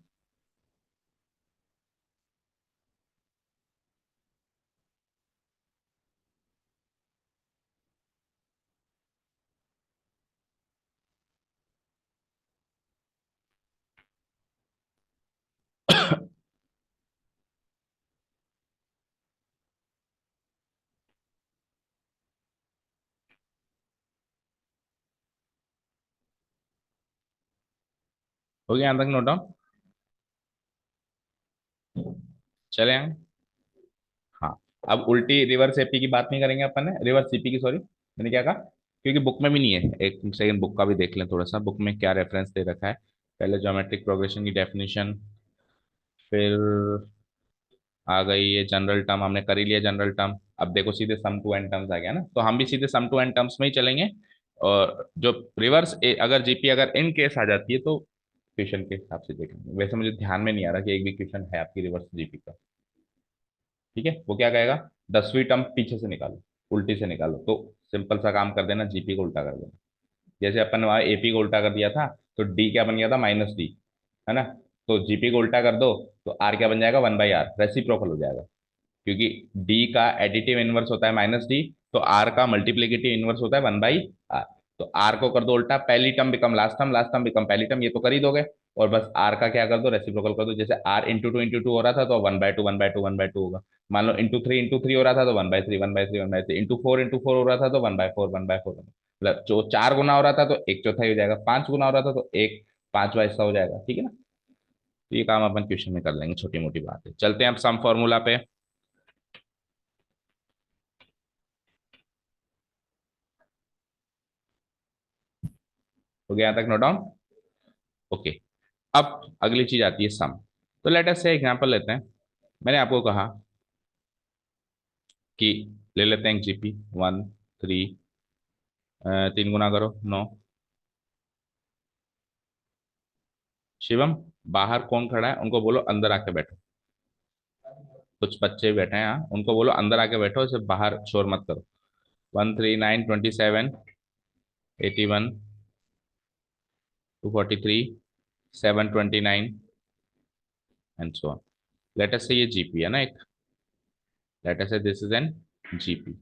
हो गया यहाँ तक नोट डाउन, चले आए। हाँ, अब उल्टी रिवर्स एपी की बात नहीं करेंगे अपन ने, रिवर्स सीपी की, सॉरी मैंने क्या कहा, क्योंकि बुक में भी नहीं है। एक सेकंड बुक का भी देख लें थोड़ा सा, बुक में क्या रेफरेंस दे रखा है। पहले ज्योमेट्रिक प्रोग्रेशन की डेफिनेशन, फिर आ गई ये जनरल टर्म, हमने कर ही लिया जनरल टर्म। अब देखो सीधे सम टू एन टर्म्स आ गया ना, तो हम भी सीधे सम टू एन टर्म्स में ही चलेंगे। और जो रिवर्स अगर जीपी अगर इन केस आ जाती है तो क्वेश्चन के हिसाब से देखेंगे। वैसे मुझे ध्यान में नहीं आ रहा कि एक भी क्वेश्चन है आपकी रिवर्स जीपी का, ठीक है। वो क्या कहेगा, 10वीं टर्म पीछे से निकालो, उल्टी से निकालो, तो सिंपल सा काम कर देना, जीपी को उल्टा कर देना। जैसे अपन ने वहाँ एपी को उल्टा कर दिया था, तो डी क्या बन गया था, माइनस डी, है ना। तो जीपी को उल्टा कर दो, तो आर क्या बन जाएगा, 1/r, रेसिप्रोकल हो जाएगा। क्योंकि डी का एडिटिव इनवर्स होता है माइनस डी, तो आर का मल्टीप्लिकेटिव इनवर्स होता है 1/r। तो आर को कर दो उल्टा, पहली term become last term become पहली टर्म, ये तो कर ही दोगे। और बस आर का क्या कर दो, रेसिप्रोकल कर दो। जैसे आर इंटू टू हो रहा था तो 1/2 1/2 1/2 होगा। मान लो इंटू थ्री हो रहा था तो 1/3 1/3 1/3, इंटू फोर हो रहा था तो 1/4 1/4, मतलब जो 4 गुना हो रहा था तो एक चौथाई हो जाएगा, 5 गुना हो रहा था तो एक पांचवा हिस्सा हो जाएगा, ठीक है ना। तो ये काम अपन क्वेश्चन में कर लेंगे, छोटी मोटी बात है। चलते हैं अब सम फॉर्मूला पे। हो गया यहाँ तक नोट डाउन, ओके। अब अगली चीज आती है सम। तो लेट अस से एग्जांपल लेते हैं। मैंने आपको कहा कि ले लेते हैं जीपी 1 3, 3 गुना करो 9। शिवम, बाहर कौन खड़ा है, उनको बोलो अंदर आके बैठो। कुछ बच्चे बैठे हैं यहाँ, उनको बोलो अंदर आके बैठो, सिर्फ बाहर शोर मत करो। 139 27 81 243 729 and so on. Let us से ये जीपी है ना एक, लेट अस से दिस इज एन जीपी।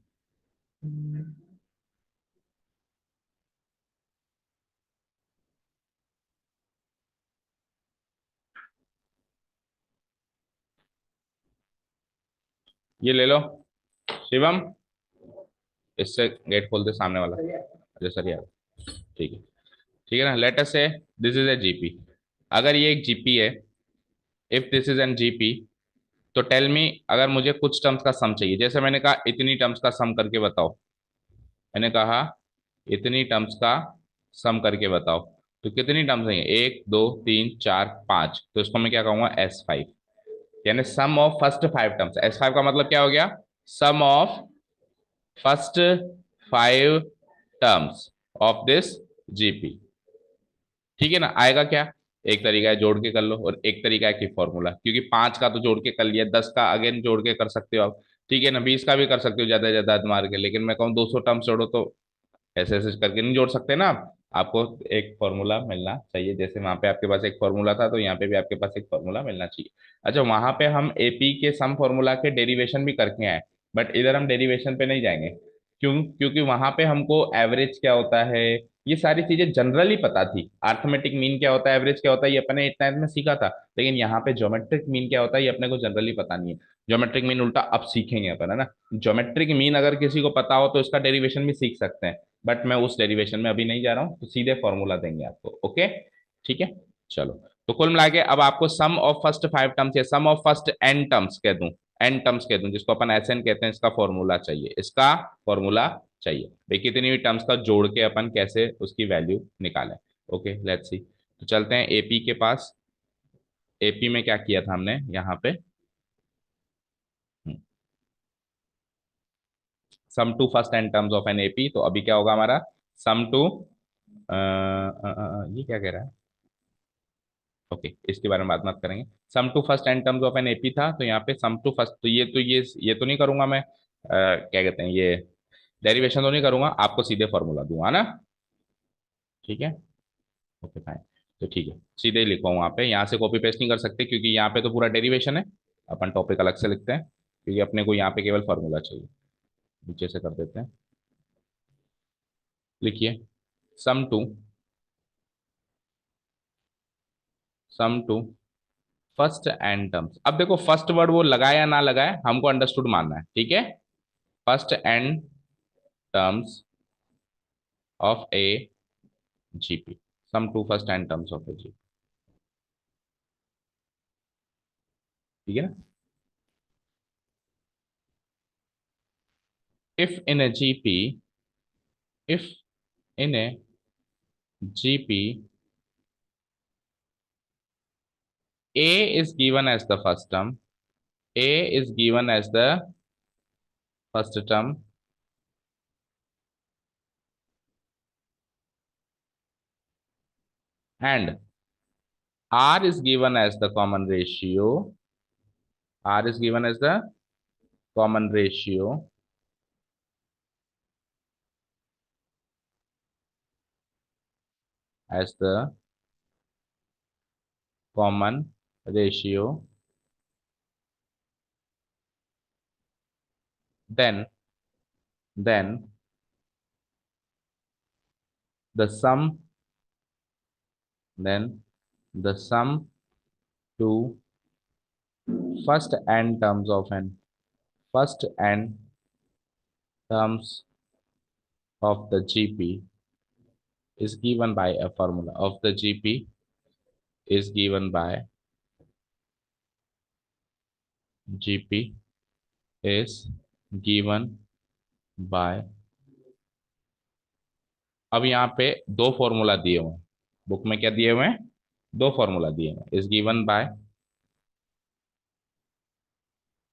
ये ले लो शिवम, इससे गेट खोल दे सामने वाला। अच्छा सर यार, ठीक है, ठीक है ना। लेट अस से दिस इज ए जीपी। अगर ये एक जीपी है, if this is N GP, तो टेल मी, अगर मुझे कुछ टर्म्स का सम चाहिए, जैसे मैंने कहा इतनी टर्म्स का सम करके बताओ, मैंने कहा इतनी टर्म्स का सम करके बताओ। तो कितनी टर्म्स हैं? 1 2 3 4 5, तो इसको मैं क्या कहूंगा? S5, यानी सम ऑफ फर्स्ट 5 टर्म्स। S5 का मतलब क्या हो गया? Sum of first 5 terms of this GP. ठीक है ना? आएगा क्या? एक तरीका है जोड़ के कर लो, और एक तरीका है कि फॉर्मूला, क्योंकि 5 का तो जोड़ के कर लिया, 10 का अगेन जोड़ के कर सकते हो आप। ठीक है ना? 20 का भी कर सकते हो ज्यादा से ज्यादा मार के, लेकिन मैं कहूँ 200 टर्म्स जोड़ो तो ऐसे ऐसे करके नहीं जोड़ सकते ना आप। आपको एक फॉर्मूला मिलना चाहिए, जैसे वहां पे आपके पास एक फॉर्मूला था, तो यहाँ पे भी आपके पास एक फॉर्मूला मिलना चाहिए। अच्छा, वहां पे हम एपी के सम फॉर्मूला के डेरिवेशन भी करके आए, बट इधर हम डेरिवेशन पे नहीं जाएंगे। क्यों? क्योंकि वहां पे हमको एवरेज क्या होता है, ये सारी चीजें जनरली पता थी। अर्थमेटिक मीन क्या होता है, एवरेज क्या होता है, ये अपने इतना में सीखा था। लेकिन यहाँ पे ज्योमेट्रिक मीन क्या होता है, ये अपने को जनरली पता नहीं है। ज्योमेट्रिक मीन उल्टा अब सीखेंगे अपन, है ना? ज्योमेट्रिक मीन अगर किसी को पता हो तो इसका डेरिवेशन भी सीख सकते हैं, बट मैं उस डेरिवेशन में अभी नहीं जा रहा हूँ, तो सीधे फॉर्मूला देंगे आपको। ओके, ठीक है। चलो, तो कुल मिला के अब आपको सम ऑफ फर्स्ट 5 टर्म्स या सम ऑफ फर्स्ट एन टर्म्स कह दूं, एन टर्म्स कह दूं, जिसको अपन एस एन कहते हैं, इसका फॉर्मूला चाहिए, इसका फॉर्मूला चाहिए भाई। कितनी भी टर्म्स का जोड़ के अपन कैसे उसकी वैल्यू निकालें। ओके, लेट्स सी। तो चलते हैं एपी के पास। एपी में क्या किया था हमने यहाँ पे? Sum to first N terms of an AP, तो अभी क्या होगा हमारा? सम टू ये क्या कह रहा है? ओके, इसके बारे में बात मत करेंगे। Sum to first N terms of an AP था, तो यहाँ पे सम टू फर्स्ट, तो ये तो नहीं करूंगा मैं, क्या कहते हैं, ये डेरिवेशन तो नहीं करूंगा, आपको सीधे फॉर्मूला दूंगा ना। ठीक है, ओके फाइन। तो ठीक है, सीधे ही लिखो वहां पे, यहाँ से कॉपी पेस्ट नहीं कर सकते, क्योंकि यहाँ पे तो पूरा डेरिवेशन है। अपन टॉपिक अलग से लिखते हैं, क्योंकि अपने को यहाँ पे केवल फॉर्मूला चाहिए। नीचे से कर देते हैं। लिखिए, sum to, sum to first N terms. अब देखो, फर्स्ट वर्ड वो लगाए या ना लगाए, हमको अंडरस्टूड मानना है, ठीक है? First N terms of a GP, sum to first N terms of a GP. ठीक है ना? If in a GP, if in a GP A is given as the first term, A is given as the first term, and R is given as the common ratio, R is given as the common ratio, as the common ratio, then then the sum, then the sum to first n terms of n, first n terms of the GP is given by a formula of the GP is given by GP is given by, अब यहाँ पे दो formula दिए हुए हैं, book में क्या दिए हुए हैं? दो फॉर्मूला दिए हुए हैं। Is given by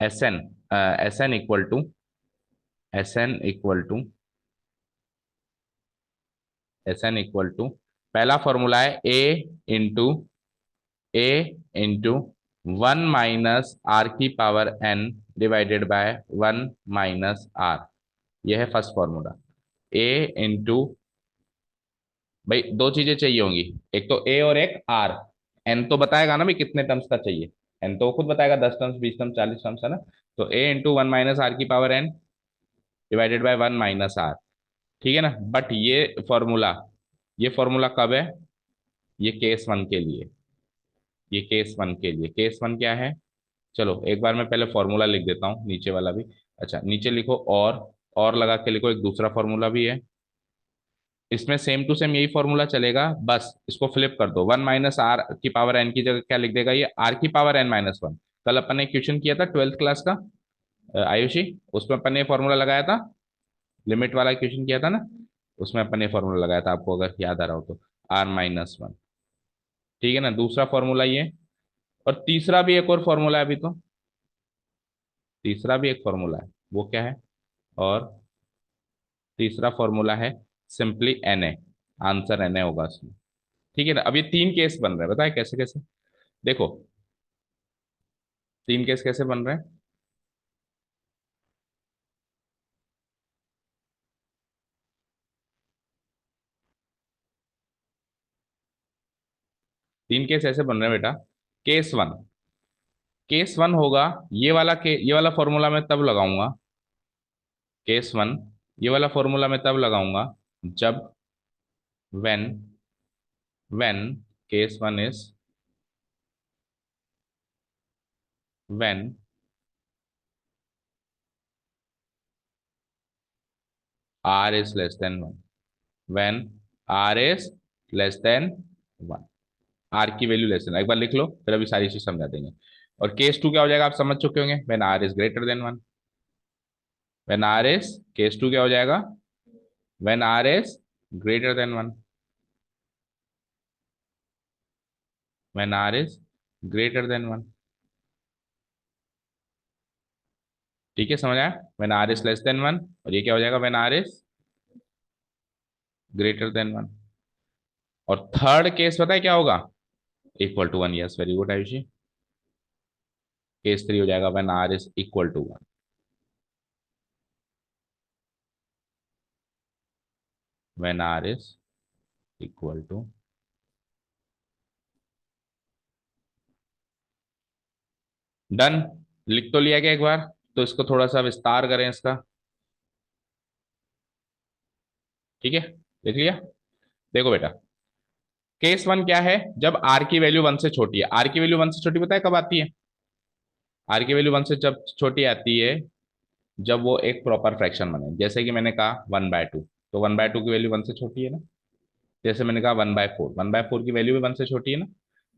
S N, S N equal to, S N equal to, S N equal to, पहला फॉर्मूला है into A into 1 - r⁻n divided by 1 - r। यह है फर्स्ट फॉर्मूला। ए इंटू, भाई दो चीजें चाहिए होंगी, एक तो ए और एक आर। एन तो बताएगा ना भाई कितने टर्म्स का चाहिए, एन तो वो खुद बताएगा, 10 टर्म्स, 20 टर्म्स, 40 टर्म्स, है ना? तो a into 1 - r⁻n divided by 1 - r। ठीक है ना? बट ये फॉर्मूला कब है? ये केस वन के लिए, ये केस वन के लिए। केस वन क्या है? चलो एक बार मैं पहले फॉर्मूला लिख देता हूँ, नीचे वाला भी। अच्छा, नीचे लिखो, और लगा के लिखो, एक दूसरा फॉर्मूला भी है। इसमें सेम टू सेम यही फॉर्मूला चलेगा, बस इसको फ्लिप कर दो। 1 - r⁻n की जगह क्या लिख देगा ये? r⁻n - 1। कल अपन ने क्वेश्चन किया था 12th क्लास का, आयुषी, उसमें अपन ने फॉर्मूला लगाया था, लिमिट वाला क्वेश्चन किया था ना, उसमें अपन ने फॉर्मूला लगाया था, आपको अगर याद आ रहा हो तो। R minus one. ठीक है ना, दूसरा फॉर्मूला ये। और तीसरा भी एक और फॉर्मूला है अभी तो, तीसरा भी एक फॉर्मूला है, वो क्या है? और तीसरा फॉर्मूला है simply N A, answer N A होगा इसमें। ठीक है ना, अब ये तीन केस बन रहे हैं, बताए कैसे कैसे? देखो, तीन केस कैसे बन रहे हैं। तीन केस ऐसे बन रहे हैं बेटा। केस वन, केस वन होगा ये वाला फॉर्मूला मैं तब लगाऊंगा। केस वन, ये वाला फॉर्मूला मैं तब लगाऊंगा जब when when case one is when R is less than one. When R is less than one, R की वैल्यू लेस देन, एक बार लिख लो फिर अभी सारी चीज समझा देंगे। और केस टू क्या हो जाएगा, आप समझ चुके होंगे, when R is greater than one. When R is, case two क्या हो जाएगा, when R is greater than one. When R is greater than one. ठीक है, समझ आया? When R is less than one, और ये क्या हो जाएगा, when R is greater than one. और थर्ड केस पता है क्या होगा, equal to one. Yes, very good Ayushi. Case three हो जाएगा when R is equal to one. When R is equal to, done. लिख तो लिया क्या एक बार? तो इसको थोड़ा सा विस्तार करें इसका। ठीक है, लिख लिया। देखो बेटा, केस वन क्या है, जब आर की वैल्यू वन से छोटी है। आर की वैल्यू वन से छोटी पता है कब आती है? आर की वैल्यू वन से जब छोटी आती है, जब वो एक प्रॉपर फ्रैक्शन बने। जैसे कि मैंने कहा वन बाय टू, तो वन बाय टू की वैल्यू वन से छोटी है ना। जैसे मैंने कहा one by four, one by four की वैल्यू भी वन से छोटी है ना।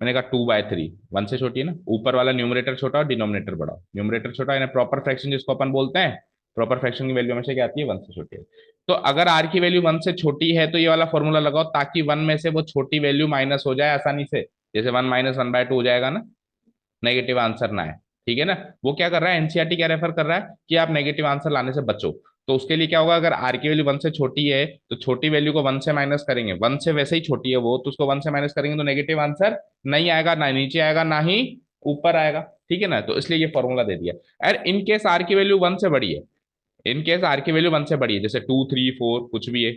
मैंने कहा टू बाय थ्री, वन से छोटी है ना। ऊपर वाला न्यूमरेटर छोटा और डिनोमिनेटर बड़ा। न्यूमरेटर छोटा यानी प्रॉपर फ्रैक्शन जिसको अपन बोलते हैं, प्रॉपर फ्रैक्शन की वैल्यू हमेशा क्या आती है, वन से छोटी है। तो अगर आर की वैल्यू वन से छोटी है तो ये वाला फॉर्मूला लगाओ, ताकि वन में से वो छोटी वैल्यू माइनस हो जाए आसानी से। जैसे one minus one by two हो जाएगा ना, नेगेटिव आंसर ना है। ठीक है ना। वो क्या कर रहा है, एनसीईआरटी क्या रेफर कर रहा है कि आप नेगेटिव आंसर लाने से बचो। तो उसके लिए क्या होगा, अगर आर की वैल्यू वन से छोटी है तो छोटी वैल्यू को वन से माइनस करेंगे। वन से वैसे ही छोटी है वो, तो उसको वन से माइनस करेंगे तो नेगेटिव आंसर नहीं आएगा, ना नीचे आएगा ना ही ऊपर आएगा। ठीक है ना, तो इसलिए ये फॉर्मूला दे दिया। और इन केस आर की वैल्यू वन से बड़ी है, इन केस आर की वैल्यू वन से बड़ी है, जैसे टू थ्री फोर कुछ भी है,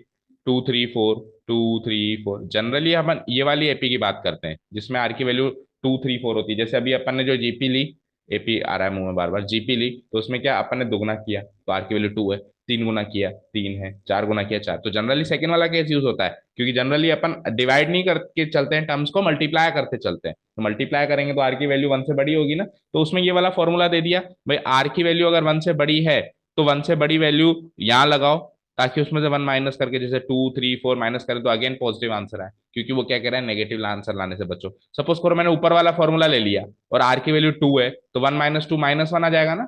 two three four, two three four, generally अपन ये वाली एपी की बात करते हैं जिसमें आर की वैल्यू टू थ्री फोर होती है। जैसे अभी अपन ने जो जीपी ली, एपी आ रहा है मुंह में बार बार, जीपी ली, तो उसमें क्या अपन ने दुगना किया तो आर की वैल्यू टू है, तीन गुना किया तीन है, चार गुना किया चार। तो जनरली सेकंड वाला केस यूज होता है, क्योंकि जनरली अपन डिवाइड नहीं करके चलते हैं टर्म्स को, मल्टीप्लाई करते चलते हैं। तो मल्टीप्लाई करेंगे तो आर की वैल्यू वन से बड़ी होगी ना। तो उसमें ये वाला फॉर्मूला दे दिया भाई, आर की वैल्यू अगर वन से बड़ी है तो वन से बड़ी वैल्यू यहां लगाओ, ताकि उसमें से वन माइनस करके जैसे टू थ्री फोर माइनस करें तो अगेन पॉजिटिव आंसर आए, क्योंकि वो क्या कह रहा है, नेगेटिव आंसर लाने से बचो। सपोज करो मैंने ऊपर वाला फॉर्मूला ले लिया और आर की वैल्यू टू है, तो one minus two minus one आ जाएगा ना,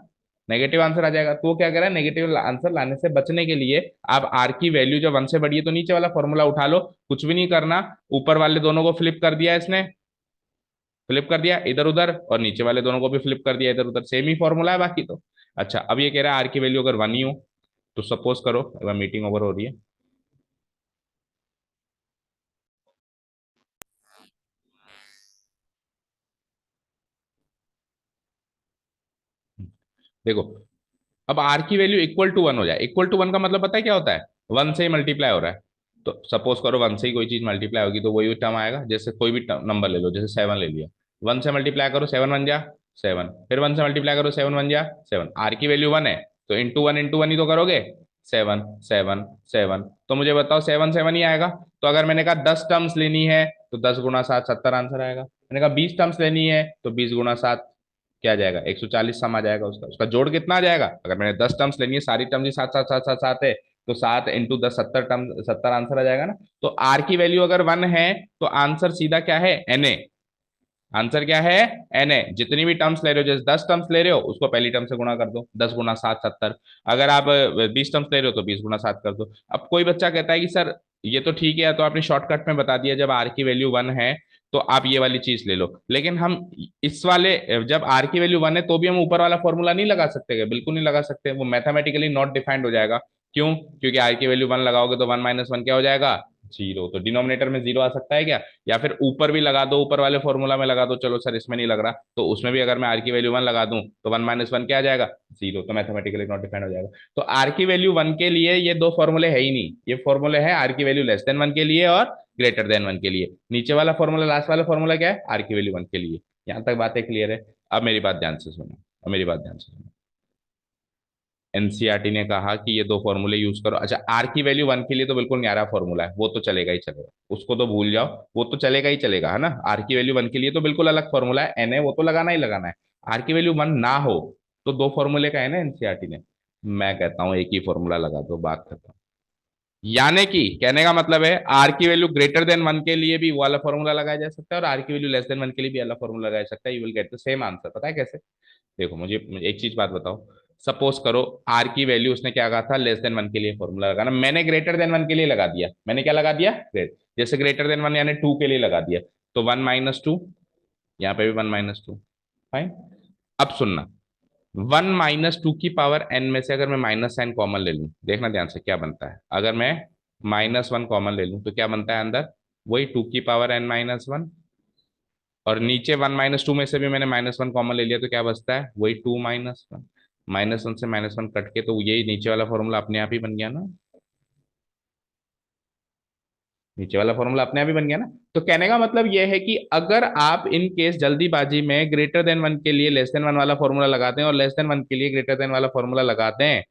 नेगेटिव आंसर आ जाएगा। तो वो क्या कह रहा है, नेगेटिव आंसर लाने से बचने के लिए आप आर की वैल्यू जब वन से बड़ी है तो नीचे वाला फॉर्मूला उठा लो, कुछ भी नहीं करना। ऊपर वाले दोनों को फ्लिप कर दिया इसने, फ्लिप कर दिया इधर उधर, और नीचे वाले दोनों को भी फ्लिप कर दिया इधर उधर, सेम ही फॉर्मूला है बाकी तो। अच्छा, अब ये कह रहा है आर की वैल्यू अगर वन ही हो, तो सपोज करो, अगर मीटिंग ओवर हो रही है, देखो, अब आर की वैल्यू इक्वल टू वन हो जाए। इक्वल टू वन का मतलब पता है क्या होता है, वन से ही मल्टीप्लाई हो रहा है। तो सपोज करो वन से ही कोई चीज मल्टीप्लाई होगी तो वही टर्म आएगा। जैसे कोई भी नंबर ले लो, जैसे सेवन ले लिया, वन से मल्टीप्लाई करो सेवन वन जा सेवन, फिर वन से मल्टीप्लाई करो सेवन वन जा सेवन। आर की वैल्यू वन है तो इंटू वन ही तो करोगे, सेवन सेवन सेवन। तो मुझे बताओ सेवन सेवन ही आएगा। तो अगर मैंने कहा 10 टर्म्स लेनी है तो 10 गुना 7 70 आंसर आएगा। मैंने कहा 20 टर्म्स लेनी है तो 20 गुना 7 क्या आ जाएगा, 140 सम आ जाएगा उसका। उसका जोड़ कितना आ जाएगा, अगर मैंने 10 टर्म्स लेनी है, सारी टर्म्स ही सात सात सात सात सात है, तो 7 इंटू 10 70 टर्म, 70 आंसर आ जाएगा ना। तो आर की वैल्यू अगर वन है तो आंसर सीधा क्या है, एन ए। आंसर क्या है, एन ए। जितनी भी टर्म्स ले रहे हो, जैसे 10 टर्म्स ले रहे हो उसको पहली टर्म से गुणा कर दो, 10 गुना 7 70। अगर आप 20 टर्म्स ले रहे हो तो 20 गुना 7 कर दो। अब कोई बच्चा कहता है कि सर ये तो ठीक है, तो आपने शॉर्टकट में बता दिया जब आर की वैल्यू 1 है तो आप ये वाली चीज ले लो, लेकिन हम इस वाले जब आर की वैल्यू 1 है तो भी हम ऊपर वाला फॉर्मूला नहीं लगा सकते क्या? बिल्कुल नहीं लगा सकते, वो मैथमेटिकली नॉट डिफाइंड हो जाएगा। क्यों? क्योंकि आर की वैल्यू 1 लगाओगे तो 1 - 1 क्या हो जाएगा? जीरो। तो डिनोमिनेटर में जीरो आ सकता है क्या? या फिर ऊपर भी लगा दो, ऊपर वाले फॉर्मूला में लगा दो, चलो सर इसमें नहीं लग रहा तो उसमें भी अगर मैं आर की वैल्यू 1 लगा दूं तो 1 - 1 क्या आ जाएगा? जीरो। तो मैथमेटिकली नॉट डिफाइंड हो जाएगा। तो आर की वैल्यू 1 के लिए ये दो फॉर्मूले है ही नहीं, ये फॉर्मूले है आर की वैल्यू लेस देन 1 के लिए और ग्रेटर देन 1 के लिए। नीचे वाला फॉर्मूला, लास्ट वाला फॉर्मूला क्या है? आर की वैल्यू 1 के लिए। यहां तक बातें क्लियर है? अब मेरी बात ध्यान से सुनो, अब मेरी बात ध्यान से सुनो। एनसीईआरटी ने कहा कि ये दो फॉर्मूले यूज करो। अच्छा, आर की वैल्यू 1 के लिए तो बिल्कुल न्यारा फॉर्मूला है, वो तो चलेगा ही चलेगा, उसको तो भूल जाओ, वो तो चलेगा ही चलेगा, है ना। आर की वैल्यू 1 के लिए तो बिल्कुल अलग फॉर्मूला है, एन है वो तो लगाना ही लगाना है। आर की वैल्यू 1 ना हो तो दो फॉर्मूले का है ना एनसीईआरटी ने। मैं कहता हूँ एक ही फॉर्मूला लगा दो, बात खत्म। यानी कि कहने का मतलब है आर की वैल्यू ग्रेटर देन 1 के लिए भी वो वाला फॉर्मूला लगाया जा सकता है और आर की वैल्यू लेस देन 1 के लिए भी वाला फॉर्मूला लगाया जा सकता है, you will get the same answer. पता है कैसे? देखो, मुझे एक चीज बात बताओ। सपोज करो आर की वैल्यू उसने क्या कहा था? लेस देन 1 के लिए फॉर्मूला लगाना, मैंने ग्रेटर देन 1 के लिए लगा दिया। मैंने क्या लगा दिया? ग्रेट। जैसे ग्रेटर देन 1 यानी 2 के लिए लगा दिया, तो 1 - 2, यहाँ पे भी 1 - 2। फाइन। अब सुनना, 1 - 2 की पावर एन में से अगर मैं माइनस साइन कॉमन ले लूं, देखना ध्यान से क्या बनता है। अगर मैं -1 कॉमन ले लूं तो क्या बनता है अंदर? वही 2 की पावर n - 1। और नीचे 1 - 2 में से भी मैंने -1 कॉमन ले लिया तो क्या बचता है? वही 2 - 1। -1 से -1 कट के तो यही नीचे वाला फॉर्मूला अपने आप ही बन गया ना। नीचे वाला फॉर्मूला अपने आप ही बन गया ना। तो कहने का मतलब यह है कि अगर आप इन केस जल्दीबाजी में ग्रेटर देन 1 के लिए लेस देन 1 वाला फॉर्मूला लगाते हैं और लेस देन 1 के लिए ग्रेटर देन वाला फॉर्मूला लगाते हैं,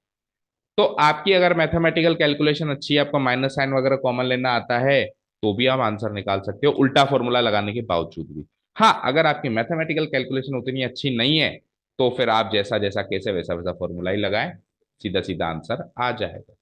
तो आपकी अगर मैथमेटिकल कैलकुलेशन अच्छी है, आपको माइनस साइन वगैरह कॉमन लेना आता है, तो भी आप आंसर निकाल सकते हो उल्टा फॉर्मूला लगाने के बावजूद भी। हाँ, अगर आपकी मैथमेटिकल कैलकुलेशन उतनी अच्छी नहीं है तो फिर आप जैसा जैसा कैसे वैसा वैसा फॉर्मूला ही लगाएं, सीधा सीधा आंसर आ जाएगा।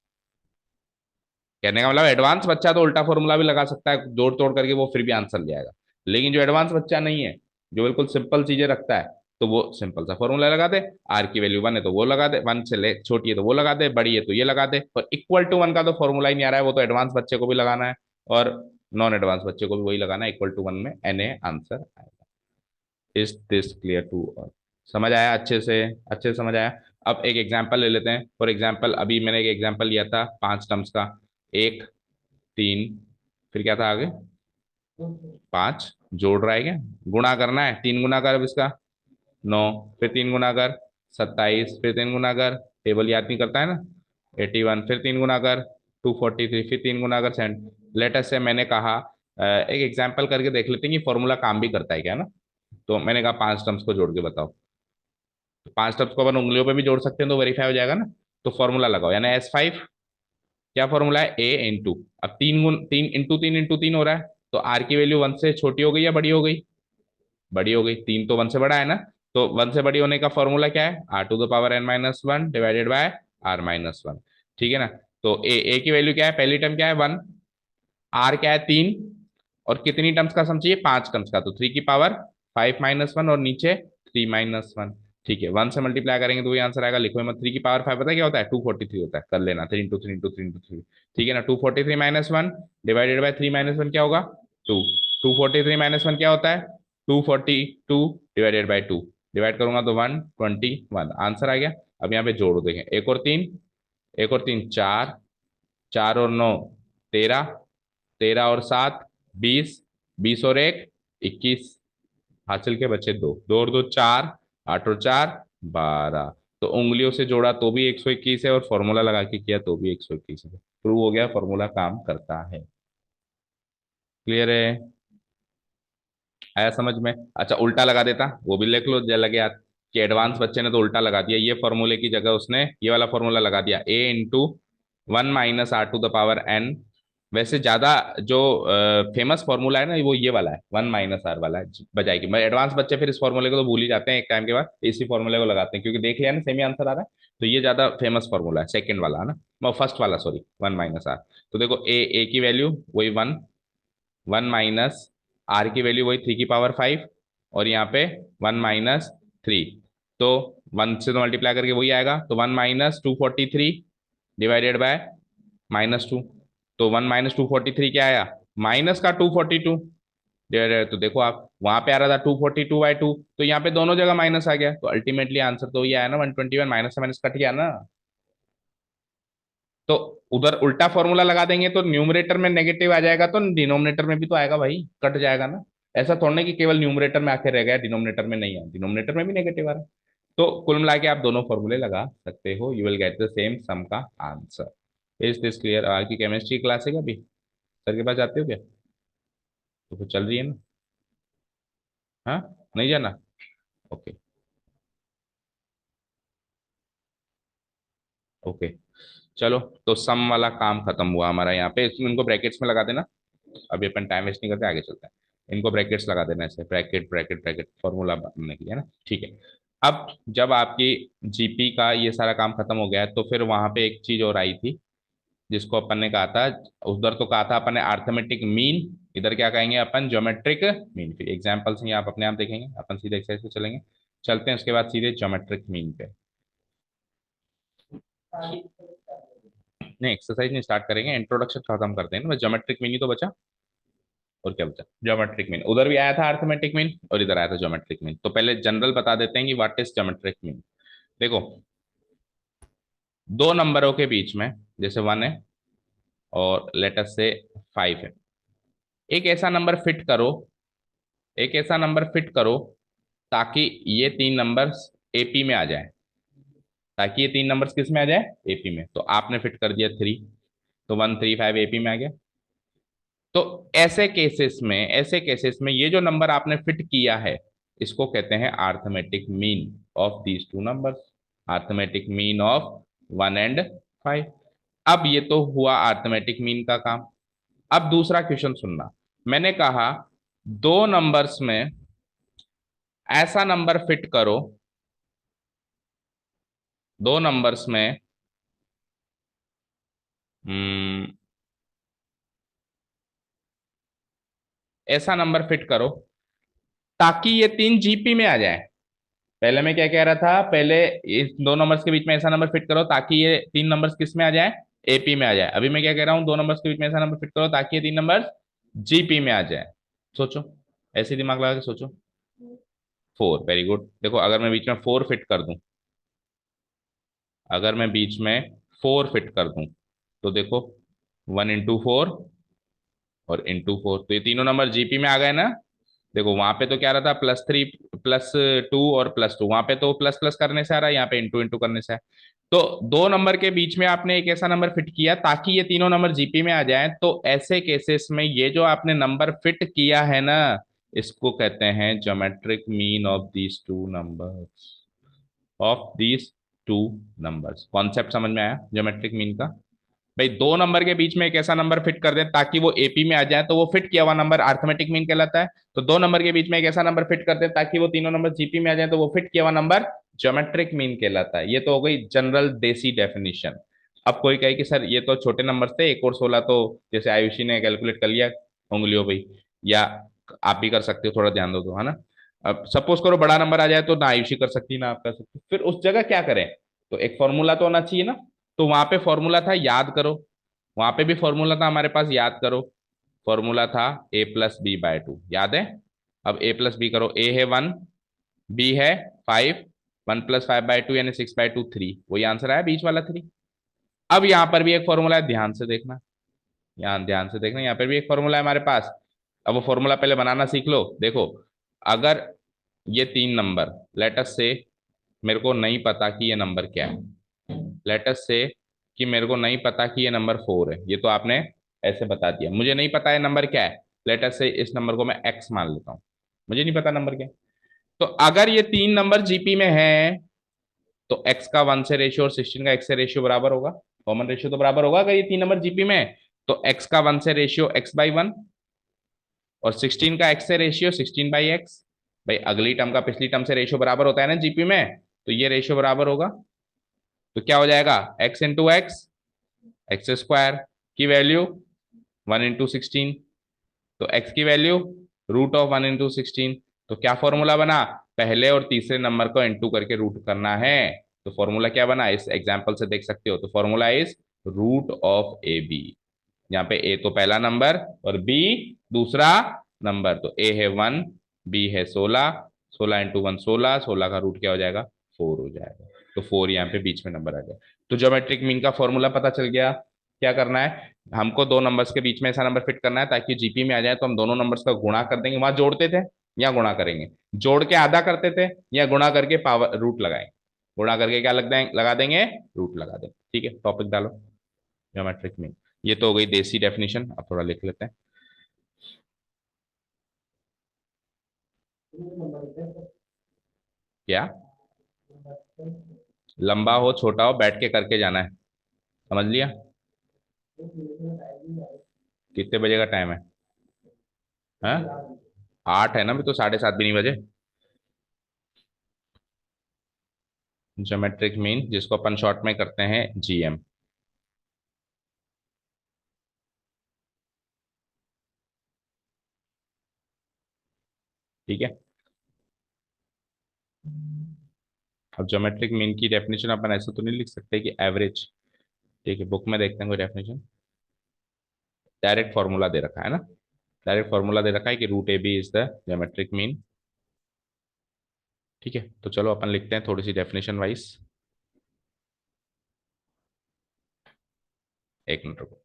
कहने का मतलब एडवांस बच्चा तो उल्टा फॉर्मूला भी लगा सकता है जोड़ तोड़ करके, वो फिर भी आंसर ले आएगा। लेकिन जो एडवांस बच्चा नहीं है, जो बिल्कुल सिंपल चीजें रखता है, तो वो सिंपल सा फॉर्मूला लगा दे। आर की वैल्यू 1 है तो वो लगा दे, 1 से ले छोटी है तो वो लगा दे, बड़ी है तो ये लगा दे। और इक्वल टू 1 का तो फॉर्मूला ही नहीं आ रहा है, वो तो एडवांस बच्चे को भी लगाना है और नॉन एडवांस बच्चे को भी वही लगाना है। इक्वल टू 1 में एन ए आंसर आएगा। Is this clear to all? समझ आया अच्छे से? अच्छे से समझ आया? अब एक एग्जांपल ले लेते हैं। फॉर एग्जांपल अभी मैंने एक एग्जांपल लिया था 5 टर्म्स का। 1 3, फिर क्या था आगे? 5। जोड़ रहा है क्या? गुणा करना है, 3 गुना कर अब इसका। 9, फिर 3 गुना कर। 27, फिर 3 गुना कर। टेबल याद नहीं करता है ना। 81, फिर 3 गुना कर। 243, फिर 3 गुना कर। सेंट। लेटेस्ट से मैंने कहा एक एग्जाम्पल करके देख लेते हैं कि फॉर्मूला काम भी करता है क्या ना। तो मैंने कहा 5 टर्म्स को जोड़ के बताओ। तो 5 टर्म्स को अपन उंगलियों पे भी जोड़ सकते हैं तो वेरीफाई हो जाएगा ना। तो फॉर्मूला लगाओ, यानी S5। क्या फॉर्मूला है? A इंटू, अब 3 इंटू 3 हो रहा है, तो आर की वैल्यू 1 से छोटी हो गई या बड़ी हो गई? बड़ी हो गई। 3 तो 1 से बड़ा है ना। तो 1 से बड़ी होने का फॉर्मूला क्या है? R⁴ divided by R-1। ठीक है ना। तो ए की वैल्यू क्या है? पहली टर्म क्या है? 1। आर क्या है? 3। और कितनी टर्म्स का सम चाहिए? 5 टर्म्स का, तो 3 की पावर 5 - 1 और नीचे 3 - 1। ठीक है, 1 से मल्टीप्लाई करेंगे तो वही आंसर आएगा। लिखो मत। 3 की पावर 5 पता है क्या होता है? 243 होता है। कर लेना, 3 इंटू 3 इंटू 3 इंटू 3। ठीक है ना। 243 - 1 डिवाइडेड बाय 3 - 1 क्या होगा? 2। 243 - 1 क्या होता है? 242 डिवाइडेड बाय 2। डिवाइड करूंगा तो 121 आंसर आ गया। अब यहाँ पे जोड़ो, देखें। एक और तीन, एक और तीन 4, 4 और 9 13, 13 और 7 20, 20 और 1 21। हासिल के बचे 2, 2 और 2 4, 8 और 4 12। तो उंगलियों से जोड़ा तो भी 121 है और फॉर्मूला लगा के किया तो भी 121 है। प्रूव हो गया फॉर्मूला काम करता है। क्लियर है? आया समझ में? अच्छा, उल्टा लगा देता, वो भी लिख लो जल लगे याद। कि एडवांस बच्चे ने तो उल्टा लगा दिया, ये फॉर्मूले की जगह उसने ये वाला फॉर्मूला लगा दिया। A इंटू 1 - R⁴ वैसे ज्यादा जो फेमस फॉर्मूला है ना, वो ये वाला है, 1 - R वाला है बजाय की। एडवांस बच्चे फिर इस फॉर्मूले को तो भूल ही जाते हैं एक टाइम के बाद, इसी फॉर्मूले को लगाते हैं क्योंकि देख लिया ना सेम ही आंसर आ रहा है। तो ये ज्यादा फेमस फॉर्मूला है, सेकंड वाला है ना, फर्स्ट वाला सॉरी, 1 - R। तो देखो ए की वैल्यू वही 1, 1 - R की वैल्यू वही 3 की पावर 5, और यहाँ पे 1 - 3। तो 1 से तो मल्टीप्लाई करके वही आएगा, तो 1 - 243 डिवाइडेड बाय -2। तो 1 माइनस 243 क्या आया, माइनस का 242। तो देखो आप वहां पे आ रहा था 242/2, तो यहाँ पे दोनों जगह माइनस आ गया, तो अल्टीमेटली आंसर तो ये आया ना 121, माइनस से माइनस कट गया ना। तो उधर उल्टा फॉर्मूला लगा देंगे तो न्यूमरेटर में नेगेटिव आ जाएगा, तो डिनोमिनेटर में भी तो आएगा भाई, कट जाएगा ना। ऐसा थोड़ा नहीं कि केवल न्यूमरेटर में आके रह गया, डिनोमिनेटर में नहीं है, डिनोमिनेटर में भी नेगेटिव आ रहा है। तो कुल मिला के आप दोनों फॉर्मूले लगा सकते हो, you will get the same sum का आंसर। Is this clear? आपकी केमिस्ट्री क्लास है क्या अभी? सर के पास जाते हो क्या? तो फिर चल रही है ना? हाँ, नहीं जाना? ओके। ओके, चलो। तो सम वाला काम खत्म हुआ हमारा यहाँ पे, इसमें इनको ब्रैकेट्स में लगा देना। अभी अपन टाइम वेस्ट नहीं करते, आगे चलते हैं। इनको ब्रैकेट्स लगा देना, ऐसे ब्रैकेट ब्रैकेट ब्रैकेट, फॉर्मूला बनने के लिए ना, ठीक है। अब जब आपकी जीपी का ये सारा काम खत्म हो गया है, तो फिर वहां पे एक चीज और आई थी, जिसको अपन ने कहा था, उधर तो कहा था अपन ने अर्थमेटिक मीन, इधर क्या कहेंगे अपन, ज्योमेट्रिक मीन। फिर एग्जाम्पल्स नहीं, आप अपने आप देखेंगे, अपन सीधे एक्सरसाइज पे चलेंगे। चलते हैं उसके बाद सीधे ज्योमेट्रिक मीन पे। नहीं, एक्सरसाइज नहीं स्टार्ट करेंगे, इंट्रोडक्शन खत्म करते हैं ना, बस ज्योमेट्रिक मीन ही तो बचा। और क्या बचा? Geometric mean. उधर भी आया था अर्थमेटिक मीन, और इधर आया था ज्योमेट्रिक मीन। तो पहले जनरल बता देते हैं कि व्हाट इज ज्योमेट्रिक मीन। देखो, दो नंबरों के बीच में, जैसे 1 है और लेट अस से 5 है, एक ऐसा नंबर फिट करो, एक ऐसा नंबर फिट करो ताकि ये तीन नंबर्स एपी में आ जाए, ताकि ये तीन नंबर्स किस में आ जाए, एपी में। तो आपने फिट कर दिया 3, तो 135 एपी में आ गया। तो ऐसे केसेस में ये जो नंबर आपने फिट किया है, इसको कहते हैं arithmetic mean of these two numbers, arithmetic mean of 1 and 5। अब ये तो हुआ अर्थमेटिक मीन का काम। अब दूसरा क्वेश्चन सुनना, मैंने कहा दो नंबर्स में ऐसा नंबर फिट करो, दो नंबर्स में हम्म, ऐसा नंबर फिट करो ताकि ये तीन जीपी में आ जाए। पहले मैं क्या कह रहा था, पहले इस दो नंबर्स के बीच में ऐसा नंबर फिट करो ताकि ये तीन नंबर्स किस में आ जाए, एपी में आ जाए। अभी मैं क्या कह रहा हूँ, दो नंबर्स के बीच में ऐसा नंबर फिट करो ताकि ये तीन नंबर्स जीपी में आ जाए। सोचो, ऐसे दिमाग लगा के सोचो। 4, वेरी गुड। देखो, अगर मैं बीच में 4 फिट कर दूं, अगर मैं बीच में 4 फिट कर दूं, तो देखो 1 into 4 और इंटू 4, तो ये तीनों नंबर जीपी में आ गए ना। देखो वहां पे तो क्या रहा था, +3 +2 और +2, वहां पे तो प्लस प्लस करने से आ रहा है, यहाँ पे इंटू इंटू करने से है। तो दो नंबर के बीच में आपने एक ऐसा नंबर फिट किया ताकि ये तीनों नंबर जीपी में आ जाए। तो ऐसे केसेस में ये जो आपने नंबर फिट किया है ना, इसको कहते हैं geometric mean of these two numbers, of these two numbers. Concept समझ में आया ज्योमेट्रिक मीन का? भाई दो नंबर के बीच में एक ऐसा नंबर फिट कर दें ताकि वो एपी में आ जाए, तो वो फिट किया हुआ नंबर अर्थमेटिक मीन कहलाता है। तो दो नंबर के बीच में एक ऐसा नंबर फिट कर दें ताकि वो तीनों नंबर जीपी में आ जाए, तो वो फिट किया हुआ नंबर ज्योमेट्रिक मीन कहलाता है। ये तो हो गई जनरल देसी डेफिनेशन। अब कोई कहे कि सर ये तो छोटे नंबर थे, एक और 16 तो जैसे आयुषी ने कैलकुलेट कर लिया उंगलियों भाई, या आप भी कर सकते हो, थोड़ा ध्यान दो तो, है ना। अब सपोज करो बड़ा नंबर आ जाए, तो ना आयुषी कर सकती ना आप कर सकते, फिर उस जगह क्या करें? तो एक फॉर्मूला तो होना चाहिए ना। तो वहां पे फॉर्मूला था, याद करो, वहां पे भी फॉर्मूला था हमारे पास, याद करो। फॉर्मूला था a+b/2, याद है? अब a+b करो, a है 1, b है 5, 1 + 5/2 यानी 6/2, 3, वही आंसर आया, बीच वाला 3। अब यहाँ पर भी एक फॉर्मूला है, ध्यान से देखना, यहाँ ध्यान से देखना, यहाँ पर भी एक फॉर्मूला है हमारे पास। अब वो फॉर्मूला पहले बनाना सीख लो। देखो, अगर ये तीन नंबर, लेट अस से, मेरे को नहीं पता कि ये नंबर क्या है, लेट अस से कि मेरे को नहीं पता कि ये नंबर 4 है, ये तो आपने ऐसे बता दिया, मुझे नहीं पता ये नंबर क्या है। लेट अस से इस नंबर को मैं एक्स मान लेता हूँ, मुझे नहीं पता नंबर क्या है। तो अगर ये तीन नंबर जीपी में है, तो एक्स का 1 से रेशियो और 16 का एक्स से रेशियो बराबर होगा, कॉमन रेशियो तो बराबर होगा। अगर ये तीन नंबर जीपी में है, तो एक्स का 1 से रेशियो x/1 और 16 का एक्स से रेशियो 16/x। भाई अगली टर्म का पिछली टर्म से रेशियो बराबर होता है ना जीपी में, तो ये रेशियो बराबर होगा। तो क्या हो जाएगा, x × x² की वैल्यू 1 × 16, तो x की वैल्यू √1 × 16। तो क्या फॉर्मूला बना, पहले और तीसरे नंबर को इंटू करके रूट करना है। तो फॉर्मूला क्या बना, इस एग्जाम्पल से देख सकते हो, तो फॉर्मूला इज √(ab). यहाँ पे ए तो पहला नंबर और बी दूसरा नंबर, तो ए है 1, बी है 16, 16 × 1 16, 16 का रूट क्या हो जाएगा 4 हो जाएगा, तो 4 यहाँ पे बीच में नंबर आ गया। तो ज्योमेट्रिक मीन का फॉर्मूला पता चल गया। क्या करना है, हमको दो नंबर्स के बीच में ऐसा नंबर फिट करना है ताकि जीपी में आ जाए, तो हम दोनों नंबर्स का गुणा कर देंगे, वहां जोड़ते थे या गुणा करेंगे, जोड़ के आधा करते थे या गुणा करके पावर रूट लगाएंगे, गुणा करके क्या लगा देंगे रूट लगा देंगे। ठीक है, टॉपिक डालो ज्योमेट्रिक मीन। ये तो हो गई देसी डेफिनेशन, अब थोड़ा लिख लेते हैं। क्या, लंबा हो छोटा हो बैठ के करके जाना है, समझ लिया। कितने बजे का टाइम है? हाँ 8 है ना, अभी तो 7:30 भी नहीं बजे। ज्योमेट्रिक मीन जिसको अपन शॉर्ट में करते हैं जीएम। ठीक है, अब ज्योमेट्रिक मीन की डेफिनेशन अपन ऐसा तो नहीं लिख सकते कि एवरेज। ठीक है, बुक में देखते हैं कोई डेफिनेशन। डायरेक्ट फॉर्मूला दे रखा है ना, डायरेक्ट फॉर्मूला दे रखा है कि root A B is the geometric mean. ठीक है, तो चलो अपन लिखते हैं थोड़ी सी डेफिनेशन वाइज। एक मिनट रुको।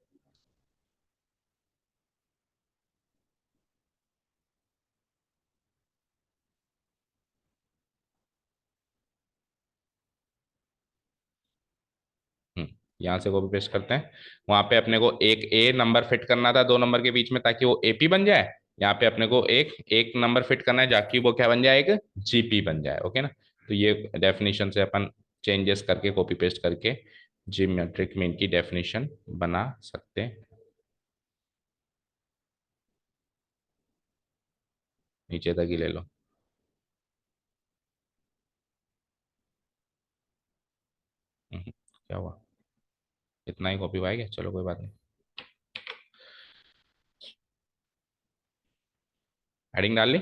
हम्म, यहाँ से कॉपी पेस्ट करते हैं। वहां पे अपने को एक ए नंबर फिट करना था दो नंबर के बीच में ताकि वो एपी बन जाए। यहाँ पे अपने को एक एक नंबर फिट करना है जाकि वो क्या बन जाए, एक जीपी बन जाए। ओके ना, तो ये डेफिनेशन से अपन चेंजेस करके कॉपी पेस्ट करके जियोमेट्रिक मीन की डेफिनेशन बना सकते हैं। नीचे तक ही ले लो। क्या हुआ, इतना ही कॉपी पाएगा, चलो कोई बात नहीं। हेडिंग डाल ली।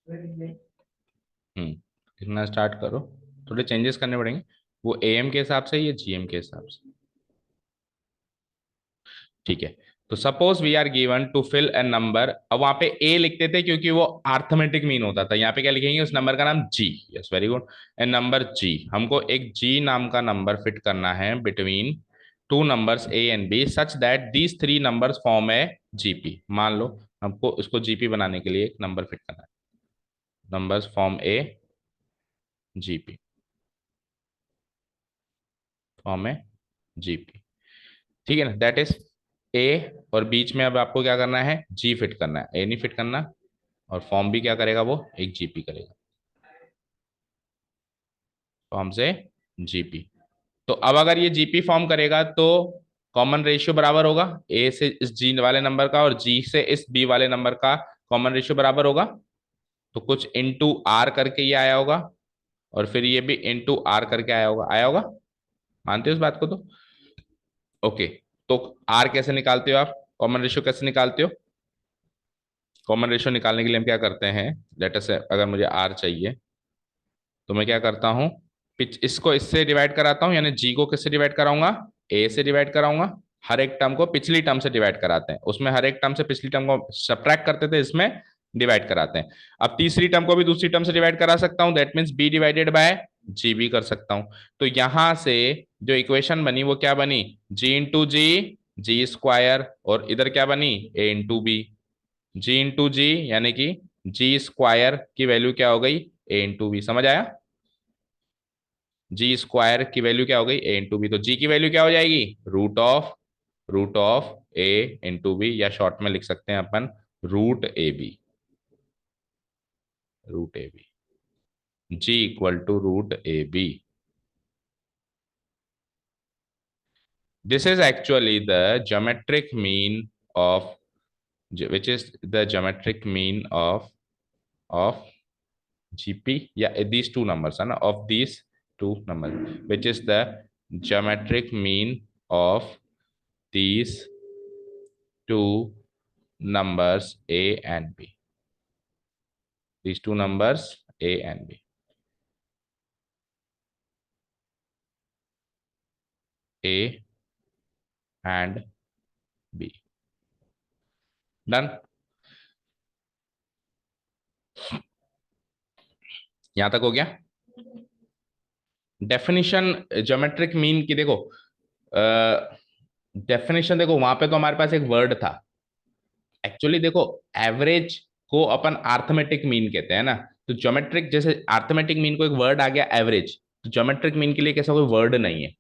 हम्म लिखना स्टार्ट करो। थोड़े चेंजेस करने पड़ेंगे, वो एएम के हिसाब से, ये जीएम के हिसाब से। ठीक है, तो suppose we are given to fill a number. अब वहां पे ए लिखते थे क्योंकि वो अर्थमेटिक मीन होता था, यहाँ पे क्या लिखेंगे उस नंबर का नाम G. Yes very good, a number G. हमको एक जी नाम का नंबर फिट करना है between two numbers A and B such that these three numbers form a GP. मान लो हमको इसको जीपी बनाने के लिए एक नंबर फिट करना है, numbers form a GP, form a GP. ठीक है ना, दैट इज ए। और बीच में अब आपको क्या करना है, जी फिट करना है, ए नहीं फिट करना। और फॉर्म भी क्या करेगा, वो एक जीपी करेगा, फॉर्म से जीपी। तो अब अगर ये जीपी फॉर्म करेगा तो कॉमन रेशियो बराबर होगा ए से इस जी वाले नंबर का और जी से इस बी वाले नंबर का, कॉमन रेशियो बराबर होगा। तो कुछ इनटू आर करके ये आया होगा और फिर ये भी इनटू आर करके आया होगा। मानते हो इस बात को? तो ओके, तो आर कैसे निकालते हो आप, कॉमन रेशियो कैसे निकालते हो? कॉमन रेशियो निकालने के लिए हम क्या करते हैं, लेट अस से अगर मुझे आर चाहिए तो मैं क्या करता हूँ, पिच इसको इससे डिवाइड कराता हूँ, यानी जी को किससे डिवाइड कराऊंगा, ए से डिवाइड कराऊंगा। हर एक टर्म को पिछली टर्म से डिवाइड कराते हैं, उसमें हर एक टर्म से पिछली टर्म को सब्ट्रैक्ट करते थे, इसमें डिवाइड कराते हैं। अब तीसरी टर्म को भी दूसरी टर्म से डिवाइड करा सकता हूँ, that means b divided by g भी कर सकता हूं। तो यहां से जो इक्वेशन बनी वो क्या बनी, जी इंटू जी, जी स्क्वायर, और इधर क्या बनी, ए इंटू बी। जी इंटू जी यानी कि जी स्क्वायर की वैल्यू क्या हो गई, ए इंटू बी। समझ आया, जी स्क्वायर की वैल्यू क्या हो गई, ए इंटू बी। तो जी की वैल्यू क्या हो जाएगी, root of A into B, या शॉर्ट में लिख सकते हैं अपन root A B, root A B, G equal to root A B. This is actually the geometric mean of, which is the geometric mean of GP. Yeah, these two numbers, and of these two numbers, which is the geometric mean of these two numbers A and B. These two numbers A and B. A and B. Done. यहां तक हो गया। Definition geometric mean की देखो, definition देखो, वहां पे तो हमारे पास एक वर्ड था। एक्चुअली देखो, एवरेज को अपन अर्थमेटिक मीन कहते हैं ना। तो ज्योमेट्रिक, जैसे अर्थमेटिक मीन को एक वर्ड आ गया एवरेज, तो ज्योमेट्रिक मीन के लिए कैसा कोई वर्ड नहीं है,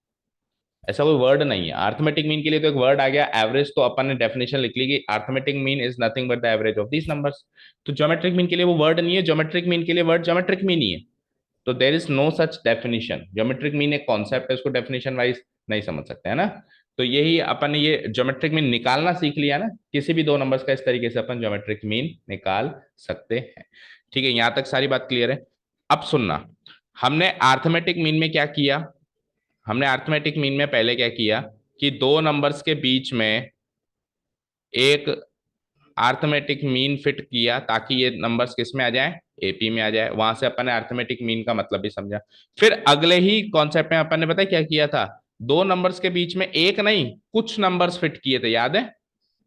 ऐसा कोई वर्ड नहीं है। अर्थमेटिक मीन के लिए तो एक वर्ड आ गया एवरेज, तो अपन ने डेफिनेशन लिख ली कि arithmetic mean is nothing but the average of these numbers. तो ज्योमेट्रिक मीन के लिए वो वर्ड नहीं है, ज्योमेट्रिक मीन के लिए वर्ड ज्योमेट्रिक मीन ही है। तो there is no such definition. Geometric mean एक कॉन्सेप्ट है, उसको डेफिनेशन वाइज नहीं समझ सकते है ना। तो यही अपन ने ये ज्योमेट्रिक मीन निकालना सीख लिया ना, किसी भी दो नंबर्स का इस तरीके से अपन ज्योमेट्रिक मीन निकाल सकते हैं। ठीक है, यहां तक सारी बात क्लियर है। अब सुनना, हमने अर्थमेटिक मीन में क्या किया, हमने अर्थमेटिक मीन में पहले क्या किया कि दो नंबर्स के बीच में एक अर्थमेटिक मीन फिट किया, ताकि ये नंबर्स किस में आ जाए, एपी में आ जाए। वहां से अपन ने अर्थमेटिक मीन का मतलब भी समझा। फिर अगले ही कॉन्सेप्ट में अपन ने पता है क्या किया था, दो नंबर्स के बीच में एक नहीं कुछ नंबर्स फिट किए थे, याद है,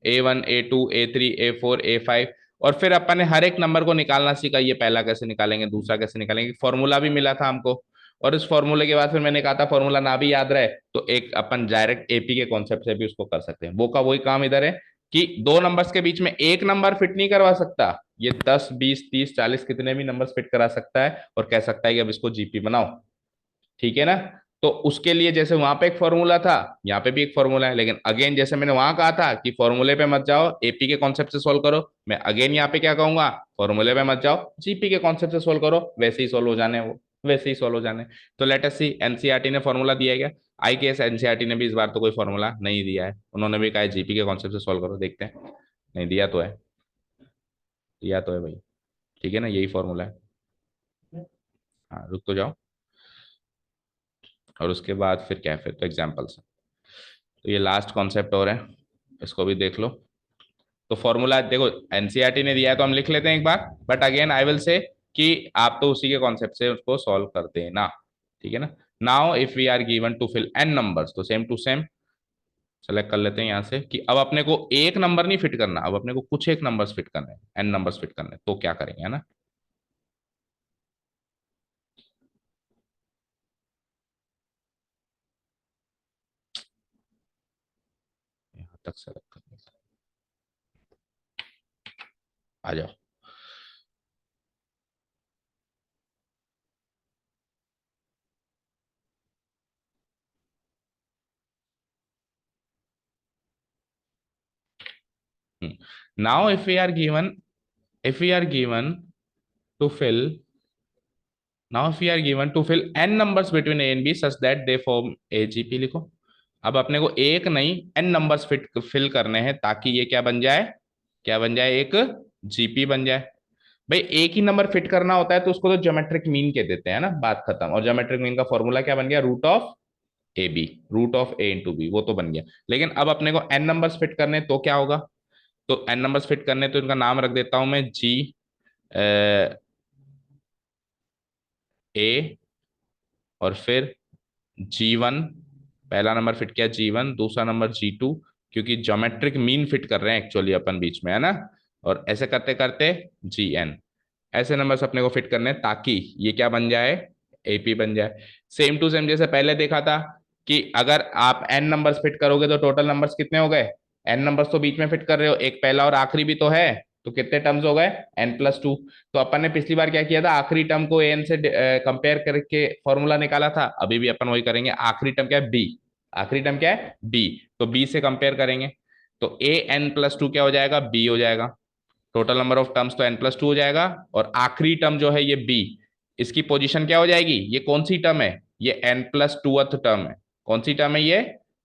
A1 A2 A3 A4 A5। और फिर अपन ने हर एक नंबर को निकालना सीखा, ये पहला कैसे निकालेंगे, दूसरा कैसे निकालेंगे, फॉर्मूला भी मिला था हमको। और इस फॉर्मूले के बाद फिर मैंने कहा था फॉर्मूला ना भी याद रहे तो एक अपन डायरेक्ट एपी के कॉन्सेप्ट से भी उसको कर सकते हैं। वो का वही काम इधर है कि दो नंबर्स के बीच में एक नंबर फिट नहीं करवा सकता, ये 10 20 30 40 कितने भी नंबर्स फिट करा सकता है और कह सकता है कि अब इसको जीपी बनाओ। ठीक है ना। तो उसके लिए जैसे वहां पे एक फॉर्मूला था, यहाँ पे भी एक फॉर्मूला है, लेकिन अगेन जैसे मैंने वहां कहा था कि फॉर्मूले पे मत जाओ, एपी के कॉन्सेप्ट से सोल्व करो, मैं अगेन यहाँ पे क्या कहूंगा, फॉर्मूले पे मत जाओ, जीपी के कॉन्सेप्ट से सोल्व करो, वैसे ही सोल्व हो जाने वो, वैसे ही सोल्व हो जाने। तो लेट अस सी, एनसीईआरटी ने फॉर्मूला दिया है क्या, आई के एस एनसीईआरटी ने भी इस बार तो कोई फॉर्मूला नहीं दिया है, उन्होंने भी कहा है जीपी के कॉन्सेप्ट से सोल्व करो, देखते हैं। नहीं दिया तो है, दिया तो है भाई। ठीक है ना, यही फॉर्मूला है। हाँ रुक तो जाओ, और उसके बाद फिर क्या है, फिर तो एग्जाम्पल्स। तो ये लास्ट कॉन्सेप्ट और है, इसको भी देख लो। तो फॉर्मूला देखो, एनसीईआरटी ने दिया है तो हम लिख लेते हैं एक बार, but again I will say कि आप तो उसी के कॉन्सेप्ट से उसको सॉल्व कर देना। ठीक है ना। Now if we are given to fill N numbers, तो सेम टू सेम सेलेक्ट कर लेते हैं यहाँ से कि अब अपने को एक नंबर नहीं फिट करना, अब अपने को कुछ एक नंबर्स फिट करने हैं, एन नंबर्स फिट करने हैं, तो क्या करेंगे, है ना। यहाँ तक सेलेक्ट करने, आ जाओ। Now if we are given, if we are given to fill, now if we are given to fill n numbers between a and b such that they form a gp, लिखो। अब अपने को एक नहीं n numbers fill करने हैं ताकि ये क्या बन जाए, क्या बन जाए, एक जीपी बन जाए। भाई एक ही नंबर फिट करना होता है तो उसको तो ज्योमेट्रिक मीन कह देते हैं ना, बात खत्म। और ज्योमेट्रिक मीन का फॉर्मूला क्या बन गया, root of A B, root of A into B, वो तो बन गया। लेकिन अब अपने को एन नंबर्स फिट करने तो क्या होगा, तो एन नंबर्स फिट करने तो इनका नाम रख देता हूं मैं जी ए, और फिर G1, पहला नंबर फिट किया G1, दूसरा नंबर G2, क्योंकि ज्योमेट्रिक मीन फिट कर रहे हैं एक्चुअली अपन बीच में, है ना। और ऐसे करते करते GN, ऐसे नंबर्स अपने को फिट करने हैं ताकि ये क्या बन जाए, एपी बन जाए। सेम टू सेम जैसे पहले देखा था कि अगर आप एन नंबर्स फिट करोगे तो टोटल नंबर्स कितने हो गए, एन नंबर्स तो बीच में फिट कर रहे हो, एक पहला और आखिरी भी तो है, तो कितने टर्म्स हो गए, n+2। तो अपन ने पिछली बार क्या किया था, आखिरी टर्म को एन से कंपेयर करके फॉर्मूला निकाला था, अभी भी अपन वही करेंगे। आखिरी टर्म क्या है, बी, आखिरी टर्म क्या है, बी, तो बी से कंपेयर करेंगे तो an+2 क्या हो जाएगा, बी हो जाएगा। टोटल नंबर ऑफ टर्म्स तो n+2 हो जाएगा, और आखिरी टर्म जो है ये बी, इसकी पोजीशन क्या हो जाएगी, ये कौन सी टर्म है, ये n+2th टर्म है। कौन सी टर्म है ये,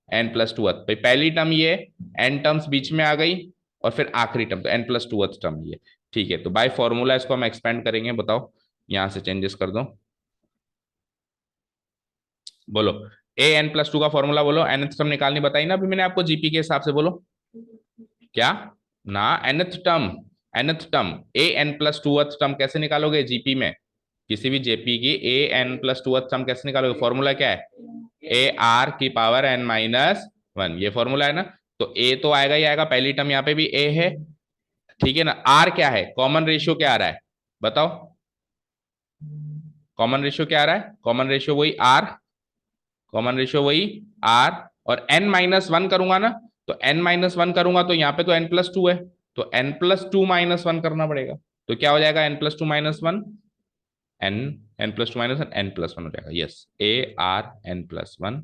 n+2th। भाई पहली टर्म ये, n टर्म्स बीच में आ गई, और फिर आखिरी टर्म तो n+2th टर्म ये। ठीक है, तो बाय फॉर्मूला इसको हम एक्सपेंड करेंगे, बताओ, यहां से चेंजेस कर दो, बोलो। an+2 का फॉर्मूला बोलो, nth टर्म निकालनी बताई ना अभी मैंने आपको जीपी के हिसाब से, बोलो क्या, ना nth term, nth term, an+2th term कैसे निकालोगे जीपी में, किसी भी जेपी की an+2th टर्म कैसे निकालोगे, फॉर्मूला क्या है, ar⁻n−1, ये फॉर्मूला है ना। तो a तो आएगा ही आएगा, पहली टर्म यहाँ पे भी a है, ठीक है ना। r क्या है, कॉमन रेशियो क्या आ रहा है, बताओ, कॉमन रेशियो क्या आ रहा है, कॉमन रेशियो वही r, कॉमन रेशियो वही r, और n-1 करूंगा ना, तो n-1 करूंगा तो यहाँ पे तो n+2 है, तो n+2-1 करना पड़ेगा, तो क्या हो जाएगा n+2-1, n, n+2-1 n+1 हो जाएगा, yes, ar(n+1)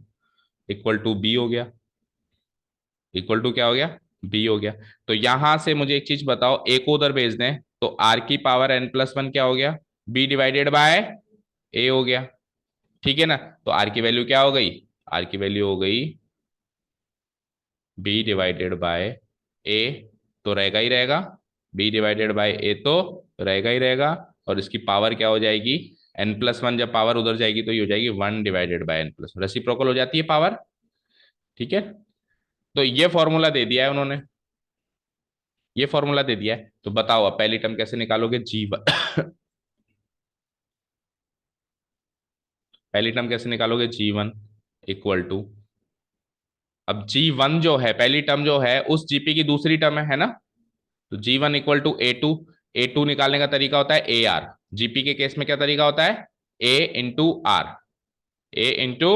equal to B हो गया, इक्वल टू क्या हो गया, बी हो गया। तो यहां से मुझे एक चीज बताओ, ए को उधर भेज दें तो r⁻n+1 क्या हो गया, b डिवाइडेड बाय ए हो गया, ठीक है ना। तो r की वैल्यू क्या हो गई, r की वैल्यू हो गई b डिवाइडेड बाय ए, तो रहेगा ही रहेगा, b डिवाइडेड बाय ए तो रहेगा ही रहेगा, और इसकी पावर क्या हो जाएगी, n+1, जब पावर उधर जाएगी तो ये हो जाएगी 1 डिवाइडेड बाय n+1, रेसिप्रोकल हो जाती है पावर, ठीक है। तो ये फॉर्मूला दे दिया है उन्होंने, ये फॉर्मूला दे दिया है, तो बताओ अब पहली टर्म कैसे निकालोगे, g1 पहली टर्म कैसे निकालोगे, g1 इक्वल टू, अब g1 जो है पहली टर्म जो है उस जीपी की दूसरी टर्म है ना, तो g1 equal to a2, a2 निकालने का तरीका होता है ए आर, जीपी के केस में क्या तरीका होता है, a into R, A into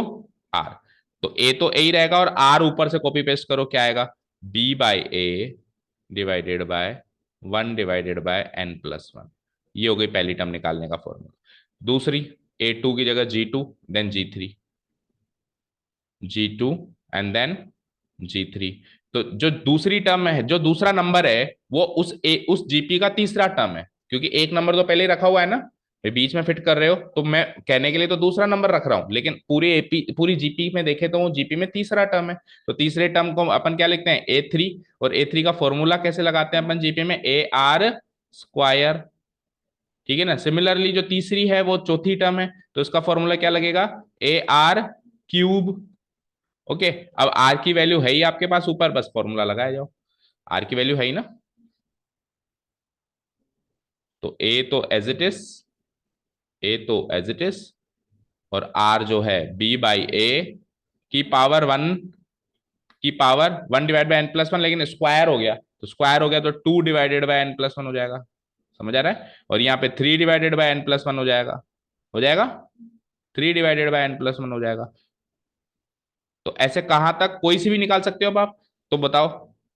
R, तो ए तो ए ही रहेगा, और आर ऊपर से कॉपी पेस्ट करो, क्या आएगा, B by A divided by 1/n+1, ये हो गई पहली टर्म निकालने का फॉर्मूला। दूसरी, a2 की जगह g2, then g3, g2 and then g3, तो जो दूसरी टर्म है, जो दूसरा नंबर है, वो उस जीपी का तीसरा टर्म है, क्योंकि एक नंबर तो पहले ही रखा हुआ है ना, बीच में फिट कर रहे हो, तो मैं कहने के लिए तो दूसरा नंबर रख रहा हूं, लेकिन पूरी जीपी में देखे तो वो जीपी में तीसरा टर्म है, तो तीसरे टर्म को अपन क्या लिखते हैं, a3, और a3 का फॉर्मूला कैसे लगाते हैं अपन जीपी में, ar², ठीक है ना। सिमिलरली जो तीसरी है वो चौथी टर्म है, तो इसका फॉर्मूला क्या लगेगा, ar³ ओके। अब आर की वैल्यू है ही आपके पास ऊपर, बस फॉर्मूला लगाया जाओ, आर की वैल्यू है ही ना, तो ए तो एज इट इज, ए तो एज इट इज, और आर जो है बी बाई ए की पावर 1, की पावर 1/n+1, लेकिन स्क्वायर हो गया, तो स्क्वायर हो गया तो 2/n+1 हो जाएगा, समझ आ रहा है, और यहाँ पे 3/n+1 हो जाएगा, हो जाएगा, 3/n+1 हो जाएगा। तो ऐसे कहां तक कोई सी भी निकाल सकते हो आप, तो बताओ,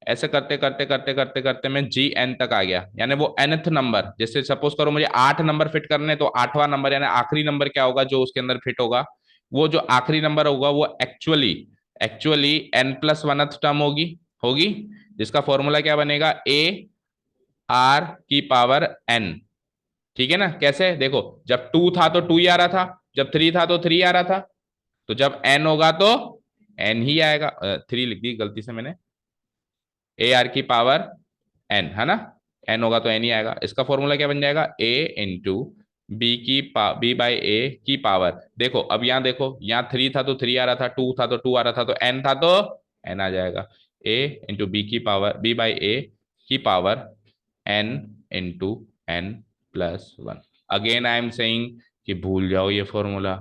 ऐसे करते करते करते करते करते मैं gn तक आ गया, यानी वो nth नंबर, जैसे सपोज करो मुझे 8 नंबर फिट करने, तो 8वां नंबर यानी आखिरी नंबर क्या होगा जो उसके अंदर फिट होगा, वो जो आखिरी नंबर होगा वो एक्चुअली एक्चुअली n+1th टर्म होगी, होगी, जिसका फॉर्मूला क्या बनेगा, ar⁻n, ठीक है ना। कैसे देखो, जब 2 था तो 2 ही आ रहा था, जब 3 था तो 3 आ रहा था, तो जब n होगा तो n ही आएगा, 3 लिख दी गलती से मैंने, ar⁻n है ना, n होगा तो n ही आएगा, इसका फॉर्मूला क्या बन जाएगा, a इंटू बी बाई ए की पावर, देखो अब यहाँ देखो, यहाँ 3 था तो 3 आ रहा था, 2 था तो 2 आ रहा था, तो n था तो n आ जाएगा, a इंटू बी की पावर, बी बाई ए की power n into n+1। Again I am saying कि भूल जाओ ये फॉर्मूला,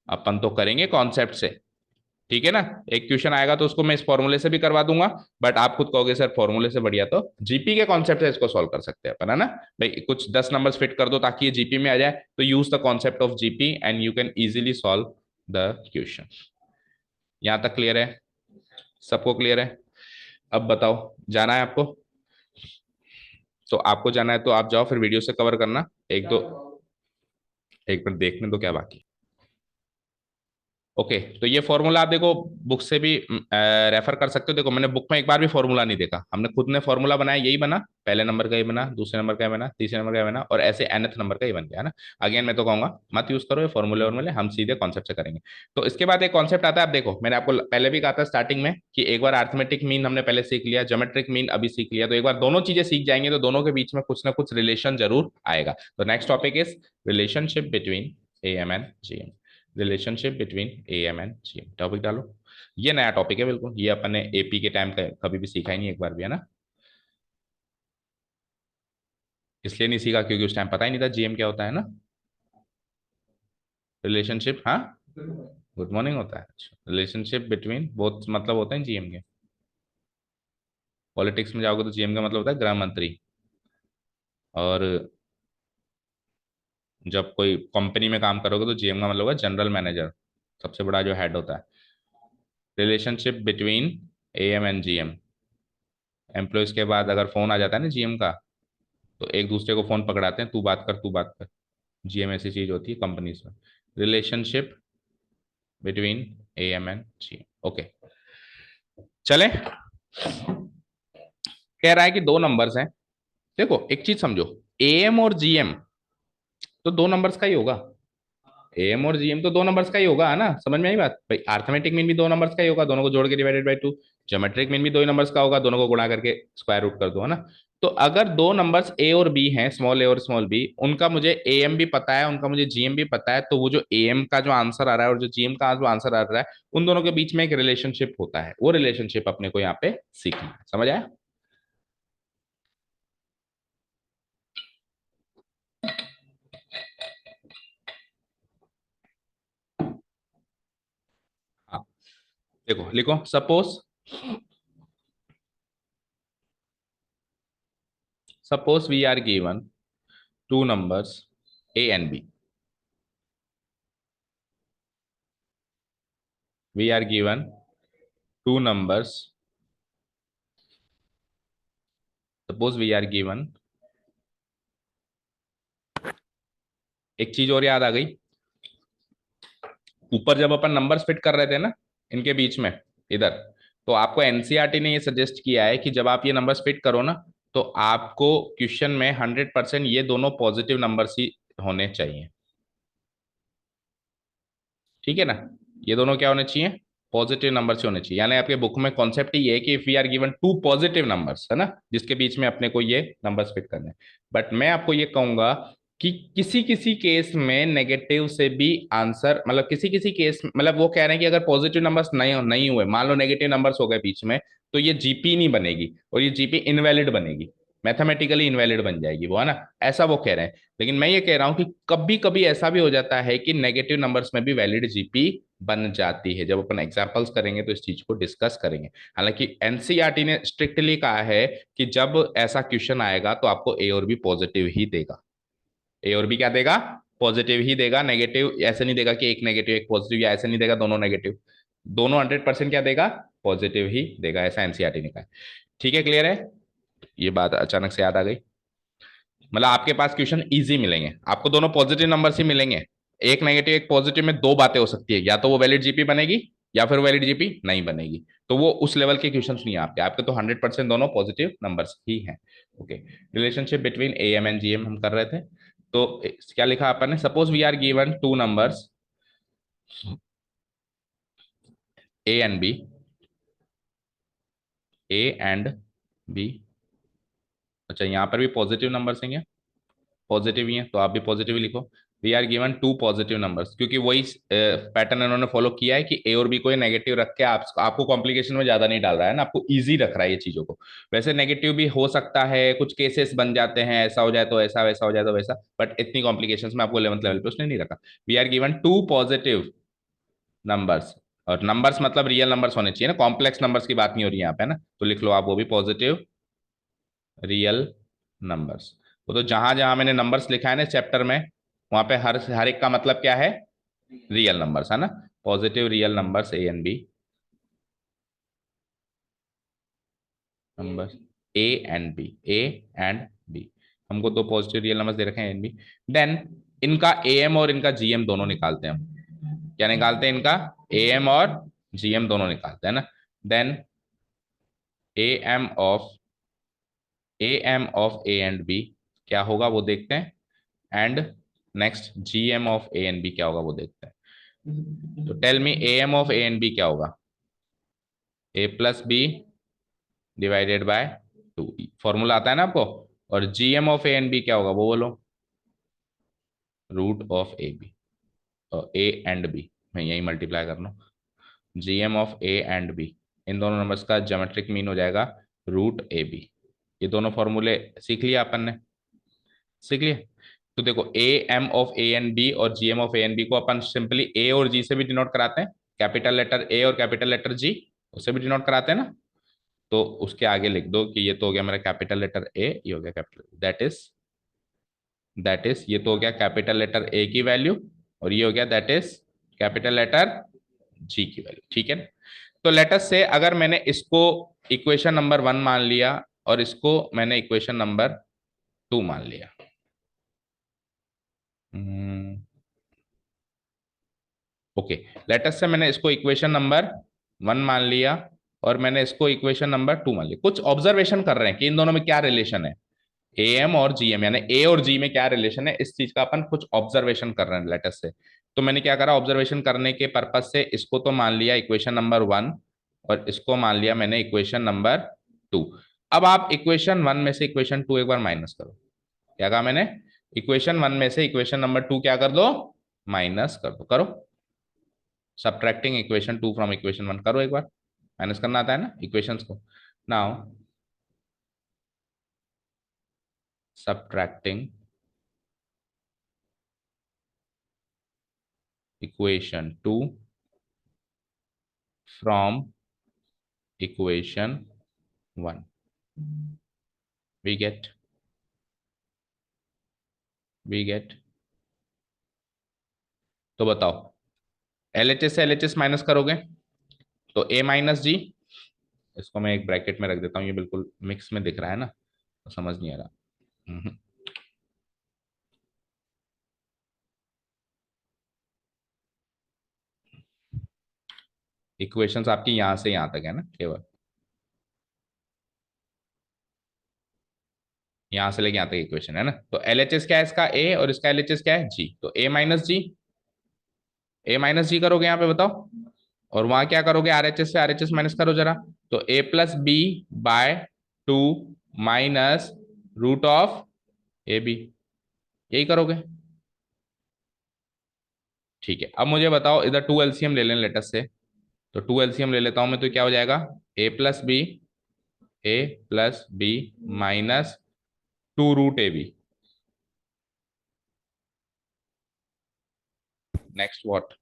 अपन तो करेंगे कॉन्सेप्ट से, ठीक है ना। एक क्वेश्चन आएगा तो उसको मैं इस फॉर्मूले से भी करवा दूंगा, बट आप खुद कहोगे सर फॉर्मूले से बढ़िया तो जीपी के कॉन्सेप्ट से इसको सॉल्व कर सकते हैं अपन, है ना। भाई कुछ 10 नंबर्स फिट कर दो ताकि ये जीपी में आ जाए, तो use the concept of GP and you can easily solve the question. यहां तक क्लियर है? सबको क्लियर है? अब बताओ, जाना है आपको? तो आपको जाना है तो आप जाओ, फिर वीडियो से कवर करना। एक दो, एक मिनट देखने दो क्या बाकी। ओके तो ये फॉर्मूला आप देखो बुक से भी रेफर कर सकते हो। देखो मैंने बुक में एक बार भी फॉर्मूला नहीं देखा, हमने खुद ने फॉर्मूला बनाया, यही बना, पहले नंबर का ही बना, दूसरे नंबर का ही बना, तीसरे नंबर का ही बना, और ऐसे nth नंबर का ही बन गया, है ना। अगेन मैं तो कहूंगा मत यूज करो ये फॉर्मूले वॉर्मूले, हम सीधे कॉन्सेप्ट से करेंगे। तो इसके बाद एक कॉन्सेप्ट आता है, आप देखो मैंने आपको पहले भी कहा था स्टार्टिंग में कि एक बार अर्थमेटिक मीन हमने पहले सीख लिया, ज्योमेट्रिक मीन अभी सीख लिया, तो एक बार दोनों चीजें सीख जाएंगे तो दोनों के बीच में कुछ ना कुछ रिलेशन जरूर आएगा। तो next topic is relationship between A M and G M. Relationship between A M and G M topic डालो। ये नया टॉपिक है बिल्कुल, ये अपन ने एपी के टाइम का कभी भी सीखा ही नहीं, एक बार भी, है ना। इसलिए नहीं सीखा क्योंकि उस टाइम पता ही नहीं था जीएम क्या होता है ना। रिलेशनशिप, हाँ, गुड मॉर्निंग होता है। रिलेशनशिप बिटवीन बोथ मतलब होते हैं जीएम के। पॉलिटिक्स में जाओगे तो जीएम का मतलब होता है गृह मंत्री, और जब कोई कंपनी में काम करोगे तो जीएम का मतलब होगा जनरल मैनेजर, सबसे बड़ा जो हेड होता है। Relationship between am and GM, employees के बाद अगर फोन आ जाता है ना जीएम का, तो एक दूसरे को फोन पकड़ाते हैं, तू बात कर तू बात कर। जीएम ऐसी चीज होती है कंपनीज में। Relationship between am and GM. Okay चलें। कह रहा है कि दो नंबर्स हैं, देखो एक चीज समझो, एएम और जीएम तो दो नंबर्स का ही होगा। एएम और जीएम तो दो नंबर्स का ही होगा, है ना, समझ में आई बात। भाई अर्थमेटिक मीन भी दो नंबर्स का ही होगा, दोनों को जोड़ के divided by two. Geometric mean भी दो ही नंबर्स का होगा, दोनों को गुणा करके स्क्वायर रूट कर दो, है ना। तो अगर दो नंबर्स ए और बी हैं, स्मॉल ए और स्मॉल बी, उनका मुझे एएम भी पता है, उनका मुझे जीएम भी पता है, तो वो जो एएम का जो आंसर आ रहा है और जो जीएम का जो आंसर आ रहा है, उन दोनों के बीच में एक रिलेशनशिप होता है, वो रिलेशनशिप अपने को यहाँ पे सीखना है। समझ आया? हाँ देखो लिखो, suppose we are given two numbers a and b. We are given two numbers. Suppose we are given, एक चीज और याद आ गई, ऊपर जब अपन नंबर्स फिट कर रहे थे ना इनके बीच में इधर, तो आपको एनसीईआरटी ने ये सजेस्ट किया है कि जब आप ये नंबर्स फिट करो ना, तो आपको क्वेश्चन में 100% ये दोनों पॉजिटिव नंबर्स ही होने चाहिए। ठीक है ना, ये दोनों क्या होने चाहिए? पॉजिटिव नंबर से होने चाहिए। यानी आपके बुक में कॉन्सेप्ट ही है कि if we are given two positive numbers, है ना, जिसके बीच में अपने को ये नंबर्स फिट करने हैं। बट मैं आपको ये कहूंगा कि किसी किसी केस में नेगेटिव से भी आंसर, मतलब किसी किसी केस, मतलब वो कह रहे हैं कि अगर पॉजिटिव नंबर्स नहीं हुए, मान लो नेगेटिव नंबर्स हो गए बीच में, तो ये जीपी नहीं बनेगी और ये जीपी इनवैलिड बनेगी, मैथमेटिकली इनवैलिड बन जाएगी वो, है ना, ऐसा वो कह रहे हैं। लेकिन मैं ये कह रहा हूं कि कभी कभी ऐसा भी हो जाता है कि नेगेटिव नंबर्स में भी वैलिड जीपी बन जाती है। जब अपन एग्जांपल्स करेंगे तो इस चीज को डिस्कस करेंगे। हालांकि एनसीईआरटी ने स्ट्रिक्टली कहा है कि जब ऐसा क्वेश्चन आएगा तो आपको ए और बी पॉजिटिव ही देगा। ए और बी क्या देगा? पॉजिटिव ही देगा, नेगेटिव ऐसे नहीं देगा कि एक नेगेटिव एक पॉजिटिव, या ऐसे नहीं देगा दोनों नेगेटिव, दोनों 100% क्या देगा? पॉजिटिव ही देगा, ऐसा एनसीईआरटी ने कहा है। ठीक है, क्लियर है? ये बात अचानक से याद आ गई। मतलब आपके पास क्वेश्चन इजी मिलेंगे, आपको दोनों पॉजिटिव नंबर ही मिलेंगे, एक नेगेटिव एक पॉजिटिव में दो बातें हो सकती है, या तो वो वैलिड जीपी बनेगी या फिर वैलिड जीपी नहीं बनेगी। तो वो उस लेवल के क्वेश्चंस नहीं है आपके, आपके तो 100% दोनों पॉजिटिव नंबर्स ही हैं। Okay, relationship between A M and G M हम कर रहे थे। तो क्या लिखा अपन ने? Suppose we are given two numbers A and B, A and B. अच्छा यहाँ पर भी पॉजिटिव नंबर्स हैं, पॉजिटिव ही है तो आप भी पॉजिटिव ही लिखो। We are given two positive numbers, क्योंकि वही पैटर्न इन्होंने फॉलो किया है कि ए और बी को ये नेगेटिव रख के आपको कॉम्प्लिकेशन में ज्यादा नहीं डाल रहा है ना, आपको इजी रख रहा है ये चीजों को। वैसे नेगेटिव भी हो सकता है, कुछ केसेस बन जाते हैं, ऐसा हो जाए तो ऐसा, वैसा हो जाए तो वैसा, बट इतनी कॉम्प्लिकेशन में आपको 11th लेवल पे उसने नहीं रखा। We are given two positive numbers, और नंबर्स मतलब रियल नंबर्स होने चाहिए ना, कॉम्प्लेक्स नंबर्स की बात नहीं हो रही है यहाँ पे ना, तो लिख लो आप वो भी पॉजिटिव रियल नंबर्स। वो तो जहां जहां मैंने नंबर्स लिखा है ना चैप्टर में, वहां पे हर एक का मतलब क्या है, रियल नंबर्स है ना। Positive real numbers A and b, numbers A and B, A and b. हमको दो पॉजिटिव रियल नंबर्स दे रखे हैं ए एंड बी। देन इनका ए एम और इनका जी एम दोनों निकालते हैं हम। क्या निकालते हैं, इनका ए एम और जी एम दोनों निकालते हैं ना। Then A M of a and b क्या होगा वो देखते हैं, and next G M of a and b क्या होगा वो देखते हैं। तो tell me A M of a and b क्या होगा, a plus b divided by 2, formula आता है ना आपको। और G M of a and b क्या होगा वो बोलो, रूट ऑफ ए बी, और ए एंड बी मैं यही मल्टीप्लाई कर लूँ, G M of a and b, इन दोनों नंबर्स का ज्योमेट्रिक मीन हो जाएगा रूट ए बी। ये दोनों फॉर्मूले सीख लिया अपन ने, सीख लिया। तो देखो A M of a and b और G M of a and b को अपन सिंपली ए और जी से भी डिनोट कराते हैं, कैपिटल लेटर ए और कैपिटल लेटर जी, उससे भी डिनोट कराते हैं ना। तो उसके आगे लिख दो कि ये तो हो गया मेरा कैपिटल लेटर ए, ये हो गया कैपिटल, दैट इज ये तो हो गया कैपिटल लेटर ए की वैल्यू, और ये हो गया दैट इज कैपिटल लेटर जी की वैल्यू, ठीक है। तो लेटस से अगर मैंने इसको इक्वेशन नंबर 1 मान लिया और इसको मैंने इक्वेशन नंबर 2 मान लिया, ओके, लेटस से मैंने इसको इक्वेशन नंबर 1 मान लिया और मैंने इसको इक्वेशन नंबर 2 मान लिया। कुछ ऑब्जर्वेशन कर रहे हैं कि इन दोनों में क्या रिलेशन है, ए एम और जी एम, यानी ए और जी में क्या रिलेशन है, इस चीज का अपन कुछ ऑब्जर्वेशन कर रहे हैं लेटस से। तो मैंने क्या करा, ऑब्जर्वेशन करने के पर्पज से इसको तो मान लिया इक्वेशन नंबर 1 और इसको मान लिया मैंने इक्वेशन नंबर 2। अब आप इक्वेशन 1 में से इक्वेशन 2 एक बार माइनस करो। क्या कहा मैंने, इक्वेशन 1 में से इक्वेशन नंबर 2 क्या कर दो, माइनस कर दो, करो। सब्ट्रैक्टिंग इक्वेशन 2 फ्रॉम इक्वेशन 1, करो एक बार, माइनस करना आता है ना इक्वेशंस को। Now subtracting equation 2 from equation 1, we get तो बताओ, एलएचएस से एलएचएस माइनस करोगे तो ए माइनस जी, इसको मैं एक ब्रैकेट में रख देता हूँ, ये बिल्कुल मिक्स में दिख रहा है ना, तो समझ नहीं आ रहा। इक्वेशंस आपकी यहां से यहां तक है ना, केवल यहां से लेके यहां तक इक्वेशन है ना। तो एलएचएस क्या है इसका, ए, और इसका एलएचएस क्या है, जी। तो ए माइनस जी, ए माइनस जी करोगे यहाँ पे बताओ, और वहां क्या करोगे, आरएचएस से आरएचएस माइनस करो जरा। तो a plus b by 2 minus root of A b, यही करोगे, ठीक है। अब मुझे बताओ, इधर 2 एलसीएम ले लें लेटस से, तो 2 एलसीएम ले लेता हूं मैं, तो क्या हो जाएगा, a plus b, a plus b minus 2 root A b, next what,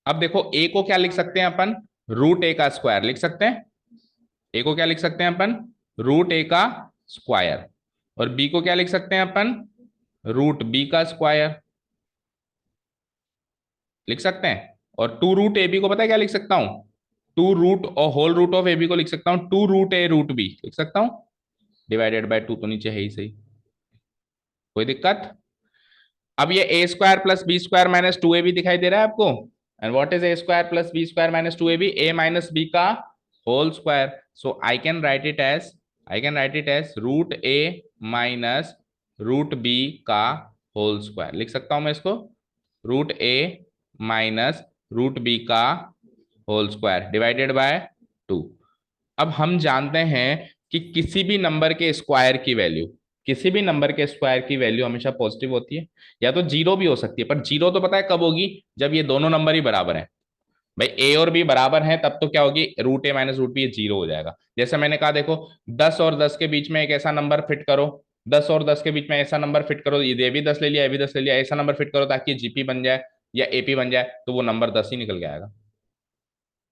अब देखो ए को क्या लिख सकते हैं अपन, रूट ए का स्क्वायर लिख सकते हैं। ए को क्या लिख सकते हैं अपन, रूट ए का स्क्वायर। और बी को क्या लिख सकते हैं अपन, रूट बी का स्क्वायर लिख सकते हैं। और 2 रूट ए बी को पता है क्या लिख सकता हूं, 2 रूट और whole root of A b को लिख सकता हूं 2 रूट ए रूट बी लिख सकता हूं, डिवाइडेड बाय 2, तो नीचे है ही सही, कोई दिक्कत। अब ये a square plus b square minus 2 a b दिखाई दे रहा है आपको, and what is a square plus b square minus 2 a b, a minus b का whole square. So I can write it as root a minus root b का whole square लिख सकता हूं मैं इसको, root a minus root b का whole square divided by 2। अब हम जानते हैं कि किसी भी नंबर के स्क्वायर की वैल्यू, किसी भी नंबर के स्क्वायर की वैल्यू हमेशा पॉजिटिव होती है, या तो जीरो भी हो सकती है, पर जीरो तो पता है कब होगी, जब ये दोनों नंबर ही बराबर हैं। भाई ए और बी बराबर हैं तब तो क्या होगी, root a minus root B, ये जीरो हो जाएगा। जैसे मैंने कहा देखो, 10 और 10 के बीच में एक ऐसा नंबर फिट करो, 10 और 10 के बीच में ऐसा नंबर फिट करो, ये भी 10 ले लिया, ये भी 10 ले लिया, ऐसा नंबर फिट करो ताकि जीपी बन जाए या एपी बन जाए, तो वो नंबर 10 ही निकल के आएगा।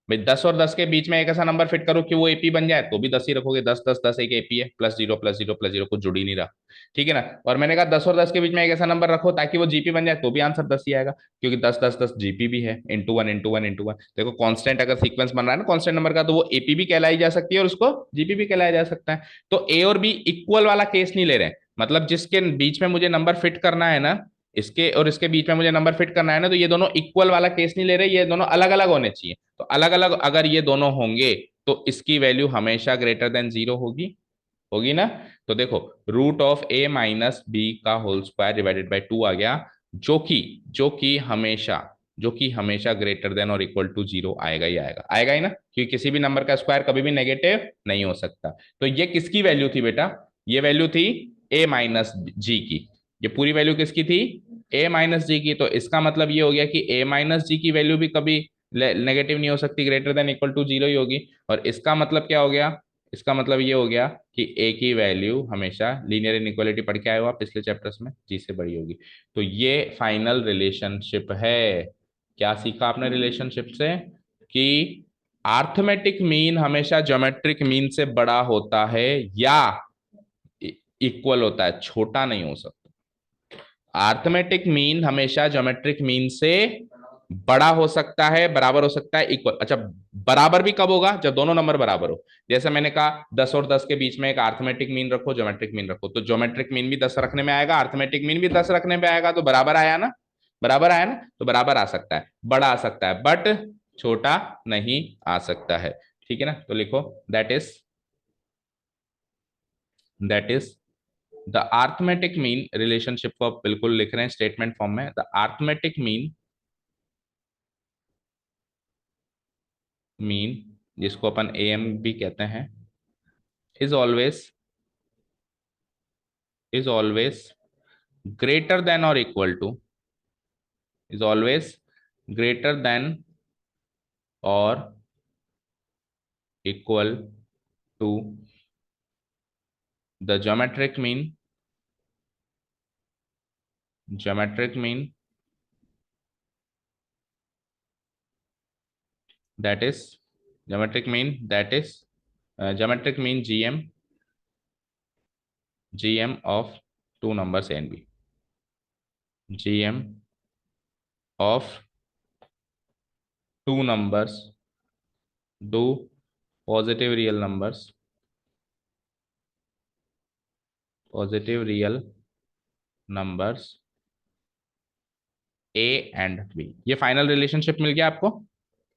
भाई 10 और 10 के बीच में एक ऐसा नंबर फिट करो कि वो एपी बन जाए, तो भी 10 ही रखोगे, 10 10 10 एक एपी है, plus zero plus zero plus zero, कुछ जुड़ ही नहीं रहा। ठीक है ना। और मैंने कहा 10 और 10 के बीच में एक ऐसा नंबर रखो ताकि वो जीपी बन जाए, तो भी आंसर 10 ही आएगा, क्योंकि 10 10 10 जीपी भी है, into one into one into one. देखो कांस्टेंट अगर सीक्वेंस बन रहा है ना कांस्टेंट नंबर का, तो वो एपी भी कहलाई जा सकती है और उसको जीपी भी कहलाया जा सकता है। तो ए और बी इक्वल वाला केस नहीं ले रहे हैं, मतलब जिसके बीच में मुझे नंबर फिट करना है ना, इसके और इसके बीच में मुझे नंबर फिट करना है ना, तो ये दोनों इक्वल वाला केस नहीं ले रहे, ये दोनों अलग अलग होने चाहिए। तो अलग अलग अगर ये दोनों होंगे तो इसकी वैल्यू हमेशा ग्रेटर देन जीरो होगी, होगी ना। तो देखो root of a minus b का होल स्क्वायर डिवाइडेड बाई 2 आ गया, जो कि हमेशा ग्रेटर देन और इक्वल टू जीरो आएगा ही आएगा, आएगा ही ना, क्योंकि किसी भी नंबर का स्क्वायर कभी भी नेगेटिव नहीं हो सकता। तो ये किसकी वैल्यू थी बेटा, ये वैल्यू थी ए माइनस जी की। ये पूरी वैल्यू किसकी थी, ए माइनस जी की। तो इसका मतलब ये हो गया कि ए माइनस जी की वैल्यू भी कभी नेगेटिव नहीं हो सकती, greater than equal to zero ही होगी। और इसका मतलब क्या हो गया, इसका मतलब ये हो गया कि ए की वैल्यू हमेशा, लीनियर इनइक्वालिटी पढ़ के आए हो आप पिछले चैप्टर्स में, जी से बड़ी होगी। तो ये फाइनल रिलेशनशिप है। क्या सीखा आपने रिलेशनशिप से, कि आर्थमेटिक मीन हमेशा ज्योमेट्रिक मीन से बड़ा होता है या इक्वल होता है, छोटा नहीं हो सकता। आर्थमेटिक मीन हमेशा ज्योमेट्रिक मीन से बड़ा हो सकता है, बराबर हो सकता है, इक्वल। अच्छा, बराबर भी कब होगा, जब दोनों नंबर बराबर हो। जैसे मैंने कहा 10 और 10 के बीच में एक आर्थमेटिक मीन रखो, ज्योमेट्रिक मीन रखो, तो ज्योमेट्रिक मीन भी 10 रखने में आएगा, आर्थमेटिक मीन भी 10 रखने में आएगा, तो बराबर आया ना, बराबर आया ना। तो बराबर आ सकता है, बड़ा आ सकता है, बट छोटा नहीं आ सकता है। ठीक है ना। तो लिखो that is the arithmetic mean, relationship को आप बिल्कुल लिख रहे हैं स्टेटमेंट फॉर्म में, द आर्थमेटिक मीन जिसको अपन एम भी कहते हैं, इज ऑलवेज ग्रेटर देन और equal to, is always greater than और equal to the geometric mean that is geometric mean gm of two numbers a and b, gm of two numbers, do positive real numbers a and b। ये final relationship मिल गया आपको।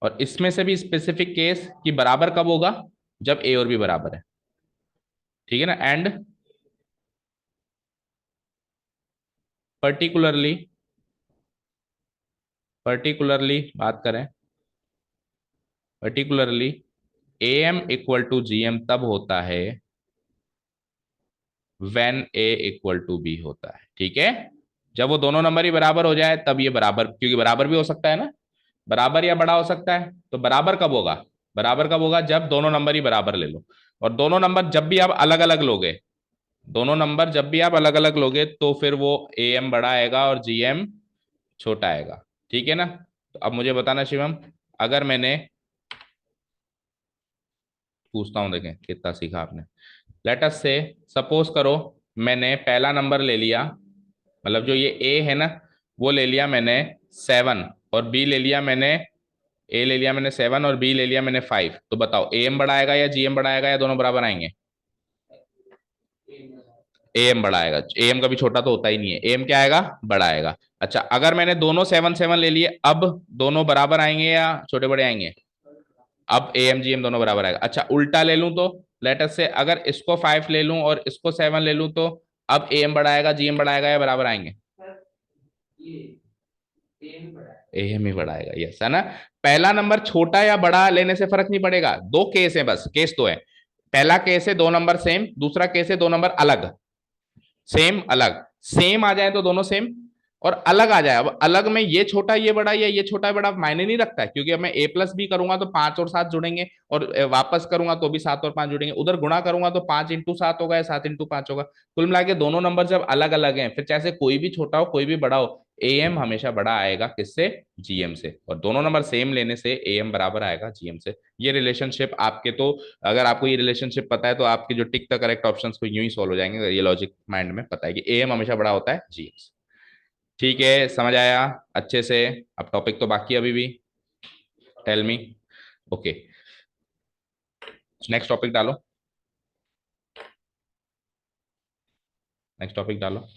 और इसमें से भी specific case कि बराबर कब होगा, जब ए और बी बराबर है। ठीक है ना। एंड पर्टिकुलरली बात करें, particularly A M equal to G M तब होता है when a equal to b होता है। ठीक है। जब वो दोनों नंबर ही बराबर हो जाए तब ये बराबर, क्योंकि बराबर भी हो सकता है ना, बराबर या बड़ा हो सकता है। तो बराबर कब होगा, जब दोनों नंबर ही बराबर ले लो। और दोनों नंबर जब भी आप अलग अलग लोगे, तो फिर वो ए एम बड़ा आएगा और जी एम छोटा आएगा। ठीक है ना। तो अब मुझे बताना शिवम, अगर मैंने, पूछता हूं देखें कितना सीखा आपने। लेट अस से, सपोज करो मैंने पहला नंबर ले लिया, मतलब जो ये ए है ना, वो ले लिया मैंने 7, और बी ले लिया मैंने, ए ले लिया मैंने 7 और बी ले लिया मैंने 5। तो बताओ ए एम बड़ा आएगा या जी एम बड़ा आएगा या दोनों बराबर आएंगे। ए एम बड़ा आएगा, ए एम कभी छोटा तो होता ही नहीं है, ए एम क्या आएगा, बड़ा आएगा। अच्छा, अगर मैंने दोनों 7 7 ले लिए, अब दोनों बराबर आएंगे या छोटे बड़े आएंगे, अब ए एम जी एम दोनों बराबर आएगा। अच्छा, उल्टा ले लूं तो, लेट अस से अगर इसको 5 ले लूं और इसको 7 ले लूं, तो अब ए एम बड़ा आएगा, जी एम बड़ा आएगा या बराबर आएंगे, ए एम ही बड़ा आएगा। यस, है ना। पहला नंबर छोटा या बड़ा लेने से फर्क नहीं पड़ेगा, दो केस है बस, केस दो है। पहला केस है दो नंबर सेम, दूसरा केस है दो नंबर अलग। सेम अलग, सेम आ जाए तो दोनों सेम, और अलग आ जाए। अब अलग में ये छोटा ये बड़ा या ये छोटा बड़ा मायने नहीं रखता है, क्योंकि अब मैं ए प्लस बी करूंगा तो 5 और 7 जुड़ेंगे, और वापस करूंगा तो भी 7 और 5 जुड़ेंगे, उधर गुणा करूंगा तो 5 × 7 होगा या 7 × 5 होगा। कुल मिला के दोनों नंबर जब अलग अलग हैं, फिर चाहे कोई भी छोटा हो कोई भी बड़ा हो, ए एम हमेशा बड़ा आएगा किससे, जीएम से, और दोनों नंबर सेम लेने से ए एम बराबर आएगा जीएम से। ये रिलेशनशिप आपके तो, अगर आपको ये रिलेशनशिप पता है तो आपके जो टिक द करेक्ट ऑप्शंस को यूं ही सॉल्व हो जाएंगे। ये लॉजिक माइंड में पता है कि ए एम हमेशा बड़ा होता है जीएम से। ठीक है, समझ आया अच्छे से। अब टॉपिक तो बाकी अभी भी, tell me. Okay, next topic डालो, नेक्स्ट टॉपिक डालो।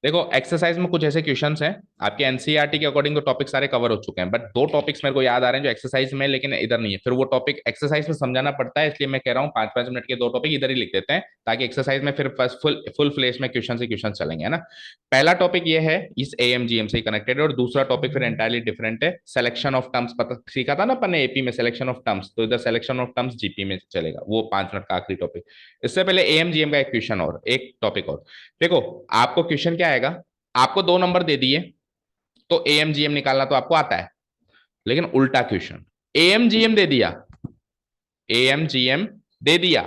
देखो एक्सरसाइज में कुछ ऐसे क्वेश्चंस हैं, आपके एनसीईआरटी के अकॉर्डिंग तो टॉपिक सारे कवर हो चुके हैं, बट दो टॉपिक्स मेरे को याद आ रहे हैं जो एक्सरसाइज में लेकिन इधर नहीं है, फिर वो टॉपिक एक्सरसाइज में समझाना पड़ता है, इसलिए मैं कह रहा हूँ 5 5 मिनट के दो टॉपिक इधर ही लिख देते हैं, ताकि एक्सरसाइज में फिर फुल फुल फ्लेश में क्वेश्चन से क्वेश्चन चलेंगे, है ना। पहला टॉपिक ये है इस एएमजीएम से कनेक्टेड है, और दूसरा टॉपिक फिर एंटायरली डिफरेंट है, सिलेक्शन ऑफ टर्म्स। पता सीखा था ना अपन ने एपी में सिलेक्शन ऑफ टर्म्स, तो इधर सिलेक्शन ऑफ टर्म्स जीपी में चलेगा, वो 5 मिनट का आखिरी टॉपिक। इससे पहले एएमजीएम का एक क्वेश्चन और एक टॉपिक और देखो। आपको क्वेश्चन क्या आएगा, आपको दो नंबर दे दिए तो एएमजीएम निकालना तो आपको आता है, लेकिन उल्टा क्वेश्चन, एएमजीएम दे दिया, एएमजीएम दे दिया,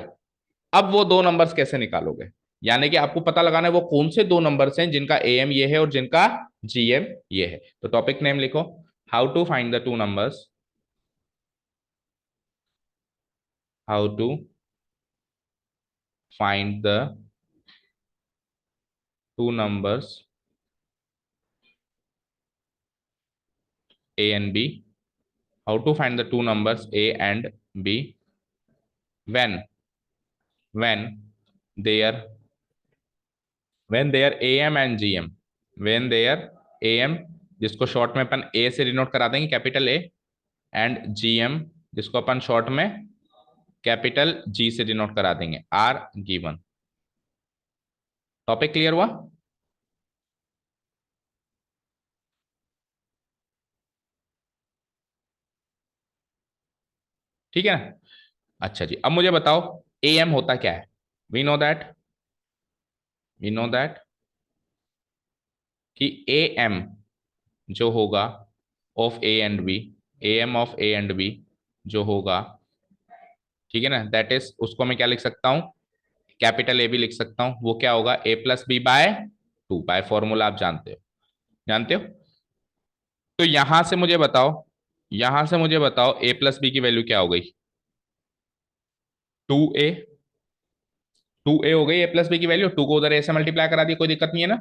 अब वो दो नंबर्स कैसे निकालोगे, यानी कि आपको पता लगाना है वो कौन से दो नंबर्स हैं जिनका एएम ये है और जिनका जीएम ये है। तो टॉपिक नेम लिखो, how to find the two numbers, how to find the two numbers a and b, how to find the two numbers a and b when their am and gm, when their am जिसको short में अपन ए से denote करा देंगे capital A, and GM जिसको अपन short में capital G से denote करा देंगे, आर गिवन। टॉपिक क्लियर हुआ? ठीक है ना। अच्छा जी, अब मुझे बताओ ए एम होता क्या है। We know that, we know that कि ए एम जो होगा of a and B, A M of a and b जो होगा, ठीक है ना, दैट इज, उसको मैं क्या लिख सकता हूं, कैपिटल ए भी लिख सकता हूं, वो क्या होगा a plus b by two, by formula आप जानते हो, जानते हो। तो यहां से मुझे बताओ, यहां से मुझे बताओ ए प्लस बी की वैल्यू क्या हो गई, 2a, 2a हो गई ए प्लस बी की वैल्यू, टू को उधर ए से मल्टीप्लाई करा दिया, कोई दिक्कत नहीं है ना।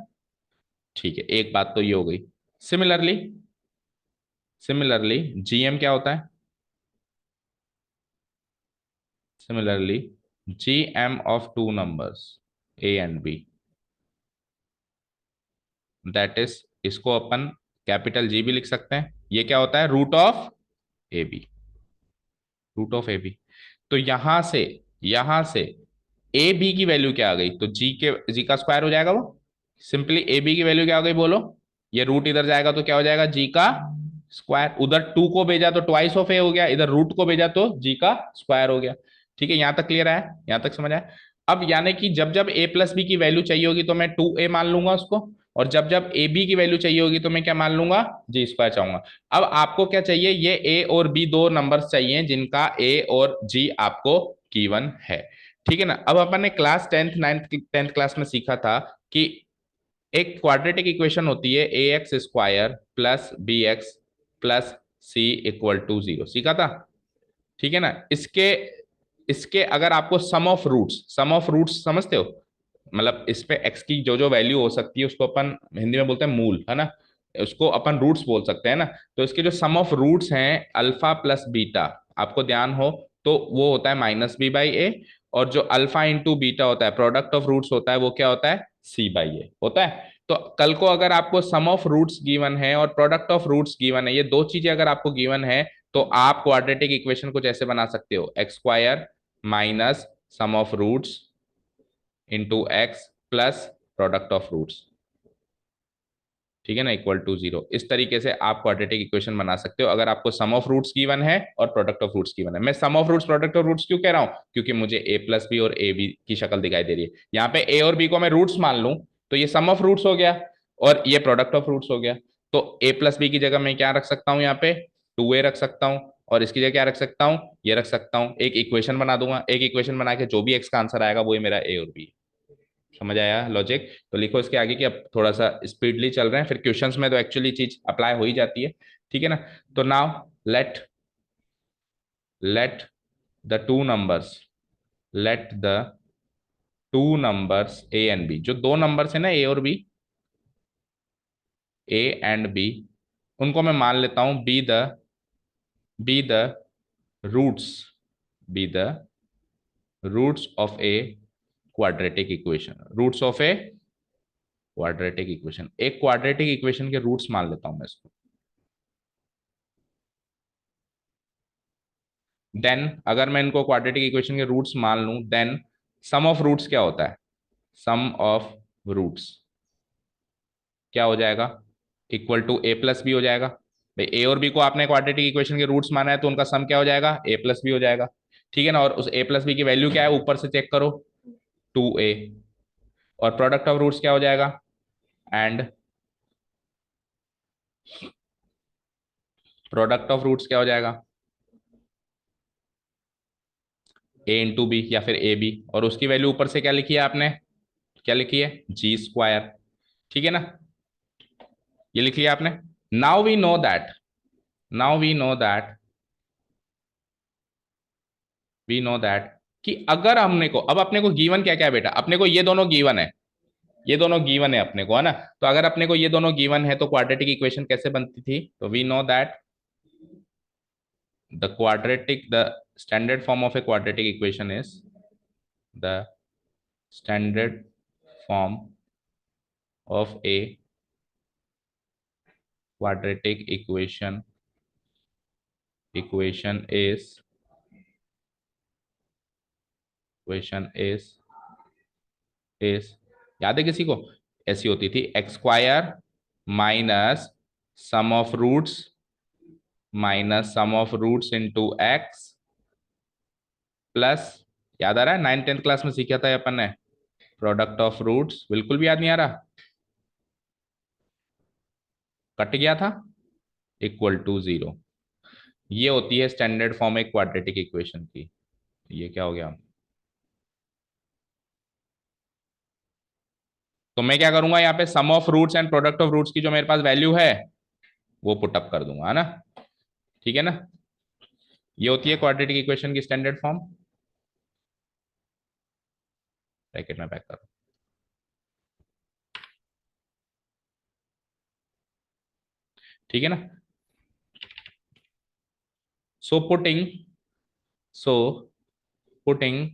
ठीक है, एक बात तो ये हो गई। सिमिलरली, सिमिलरली जीएम क्या होता है, similarly GM of two numbers A and b, that is, इसको अपन कैपिटल जी भी लिख सकते हैं, ये क्या होता है root of A B, root of A b. तो यहां से ए बी की वैल्यू क्या आ गई, तो जी का स्क्वायर हो जाएगा वो, सिंपली ए बी की वैल्यू क्या हो गई बोलो, ये रूट इधर जाएगा तो क्या हो जाएगा जी का स्क्वायर, उधर टू को भेजा तो ट्वाइस ऑफ ए हो गया, इधर रूट को भेजा तो जी का स्क्वायर हो गया। ठीक है, यहां तक क्लियर है, यहां तक समझ आया। अब यानी कि जब जब ए प्लस बी की वैल्यू चाहिए होगी तो मैं 2a मान लूंगा उसको, और जब जब ए बी की वैल्यू चाहिए होगी तो मैं क्या मान लूंगा, जी स्क्वायर चाहूंगा। अब आपको क्या चाहिए, ये ए और बी दो नंबर्स चाहिए जिनका ए और जी आपको गिवन है। ठीक है ना। अब अपन ने क्लास 10th 9th क्लास में सीखा था कि एक क्वाड्रेटिक इक्वेशन होती है a x square plus b x plus c equal to 0, सीखा था। ठीक है ना। इसके इसके अगर आपको सम ऑफ रूट्स समझते हो, मतलब इस पे एक्स की जो जो वैल्यू हो सकती है उसको अपन हिंदी में बोलते हैं मूल, है ना, उसको अपन रूट्स बोल सकते हैं ना। तो इसके जो सम ऑफ रूट्स हैं अल्फा प्लस बीटा, आपको ध्यान हो तो वो होता है माइनस बी बाई ए, और जो अल्फा इंटू बीटा होता है प्रोडक्ट ऑफ रूट्स होता है वो क्या होता है सी बाई ए होता है। तो कल को अगर आपको सम ऑफ रूट्स गिवन है और प्रोडक्ट ऑफ रूट्स गिवन है, ये दो चीजें अगर आपको गिवन है, तो आप क्वाड्रेटिक इक्वेशन कुछ ऐसे बना सकते हो, x square minus sum of roots into x plus product of roots. ठीक है ना, इक्वल टू 0। इस तरीके से आप क्वाड्रेटिक इक्वेशन बना सकते हो अगर आपको सम ऑफ रूट्स गिवन है और प्रोडक्ट ऑफ रूट्स गिवन है। मैं sum of roots product of roots क्यों कह रहा हूं, क्योंकि मुझे ए प्लस बी और ए बी की शक्ल दिखाई दे रही है। यहाँ पे ए और बी को मैं रूट्स मान लूं तो ये सम ऑफ रूट्स हो गया और ये प्रोडक्ट ऑफ रूट्स हो गया। तो ए प्लस बी की जगह मैं क्या रख सकता हूँ, यहाँ पे 2a रख सकता हूँ, और इसकी जगह क्या रख सकता हूँ, ये रख सकता हूँ। एक इक्वेशन बना दूंगा, एक इक्वेशन बना के जो भी एक्स का आंसर आएगा वो मेरा ए और बी। समझ आया लॉजिक? तो लिखो इसके आगे कि अब थोड़ा सा स्पीडली चल रहे हैं, फिर क्वेश्चंस में तो एक्चुअली चीज अप्लाई हो ही जाती है। ठीक है ना। तो now let let the two numbers let the two numbers A and b, जो दो नंबर्स है ना ए और बी, ए एंड बी, उनको मैं मान लेता हूं be the roots be the roots of a quadratic equation. Roots of a quadratic equation, एक क्वाड्रेटिक इक्वेशन के रूट्स मान लेता हूं मैं इसको। देन अगर मैं इनको क्वाड्रेटिक इक्वेशन के रूट्स मान लूं, देन सम ऑफ रूट्स क्या होता है, सम ऑफ रूट्स क्या हो जाएगा, equal to a plus b हो जाएगा। भाई ए और बी को आपने क्वाड्रेटिक इक्वेशन के रूट्स माना है तो उनका सम क्या हो जाएगा, ए प्लस बी हो जाएगा। ठीक है ना। और उस ए प्लस बी की वैल्यू क्या है ऊपर से चेक करो, 2a। और प्रोडक्ट ऑफ रूट्स क्या हो जाएगा, एंड प्रोडक्ट ऑफ रूट्स क्या हो जाएगा, ए इंटू बी या फिर ए बी, और उसकी वैल्यू ऊपर से क्या लिखी है आपने, क्या लिखी है, जी स्क्वायर। ठीक है ना, ये लिख लिया आपने। Now we know that now we know that कि अगर हमने को, अब अपने को गिवन क्या क्या है बेटा, अपने को ये दोनों गिवन है, ये दोनों गिवन है अपने को, है ना। तो अगर अपने को ये दोनों गिवन है तो क्वाड्रेटिक इक्वेशन कैसे बनती थी, तो we know that the standard form of a quadratic equation is the standard form of a quadratic equation is याद है किसी को, ऐसी होती थी, x square minus sum of roots into x plus, याद आ रहा है 9th 10th क्लास में सीखा था ये अपन ने, प्रोडक्ट ऑफ रूट्स, बिल्कुल भी याद नहीं आ रहा, कट गया था, इक्वल टू 0। ये होती है स्टैंडर्ड फॉर्म एक क्वाड्रेटिक इक्वेशन की। ये क्या हो गया, तो मैं क्या करूंगा यहाँ पे sum of roots and product of roots की जो मेरे पास वैल्यू है वो पुटअप कर दूंगा, है ना। ठीक है ना, ये होती है क्वाड्रेटिक इक्वेशन की स्टैंडर्ड फॉर्म। ब्रैकेट में पैक करो। ठीक है ना। So putting so putting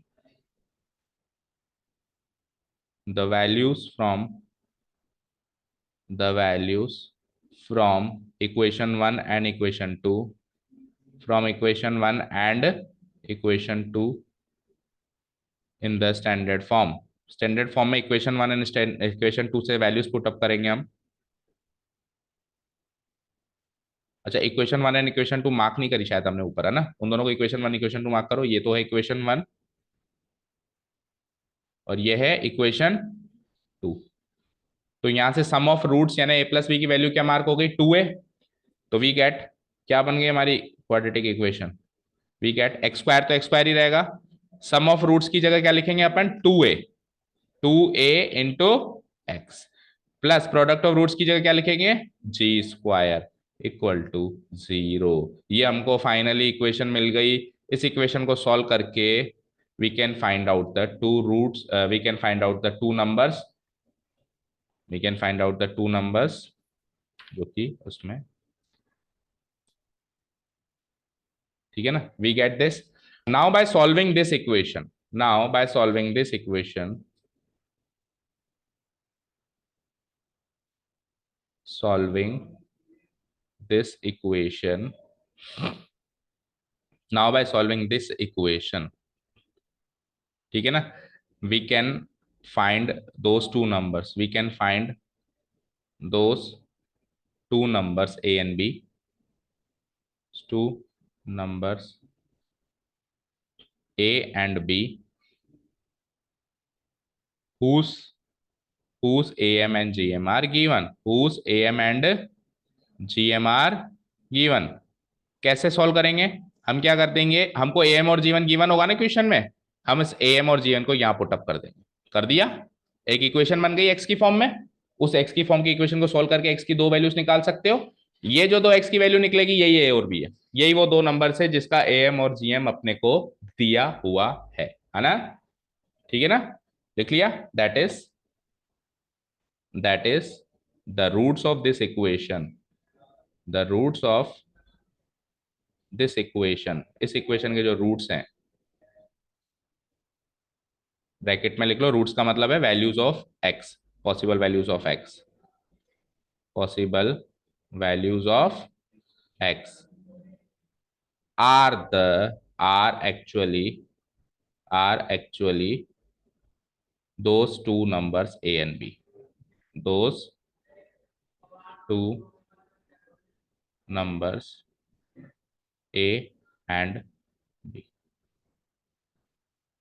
the values from equation 1 and equation 2 from equation 2 in the standard form में इक्वेशन 1 एंड इक्वेशन 2 से वैल्यूज पुटअप करेंगे हम। अच्छा, इक्वेशन 1 एंड इक्वेशन 2 मार्क नहीं करी शायद हमने ऊपर, है ना, उन दोनों को इक्वेशन 1 इक्वेशन 2 मार्क करो। ये तो है इक्वेशन 1 और ये है इक्वेशन 2। तो यहां से सम ऑफ रूट्स यानी ए प्लस बी की वैल्यू क्या मार्क हो गई, 2a। तो वी गेट, क्या बन गई हमारी quadratic equation, we get x square, तो एक्स स्क्वायर ही रहेगा। सम ऑफ रूट्स की जगह क्या लिखेंगे अपन, 2a into x, plus product of roots की जगह क्या लिखेंगे, जी स्क्वायर इक्वल टू 0। ये हमको फाइनली इक्वेशन मिल गई। इस इक्वेशन को सॉल्व करके we can find out the two roots, we can find out the two numbers जो कि उसमें, ठीक है ना, we get this. Now by solving this equation now by solving this equation solving this equation now by solving this equation, ठीक है ना, we can find those two numbers, we can find those two numbers A and B, two numbers A and B, whose AM and GM are given, whose AM and GM are given. कैसे solve करेंगे? हम क्या कर देंगे, हमको AM और G1 given होगा ना क्वेश्चन में, हम इस AM और G1 को यहाँ पुट अप कर देंगे। कर दिया, एक इक्वेशन बन गई x की फॉर्म में। उस x की फॉर्म की इक्वेशन को सॉल्व करके x की दो वैल्यूज निकाल सकते हो। ये जो दो x की वैल्यू निकलेगी यही A और B है, यही वो दो नंबर है जिसका AM और GM अपने को दिया हुआ है ना? ठीक है ना? देख लिया? That is the roots of this equation, the roots of this equation, इस इक्वेशन के जो रूट्स हैं, ब्रैकेट में लिख लो, रूट्स का मतलब है values of x, possible values of x, possible values of x are the are actually those two numbers A and B, those two numbers A and B।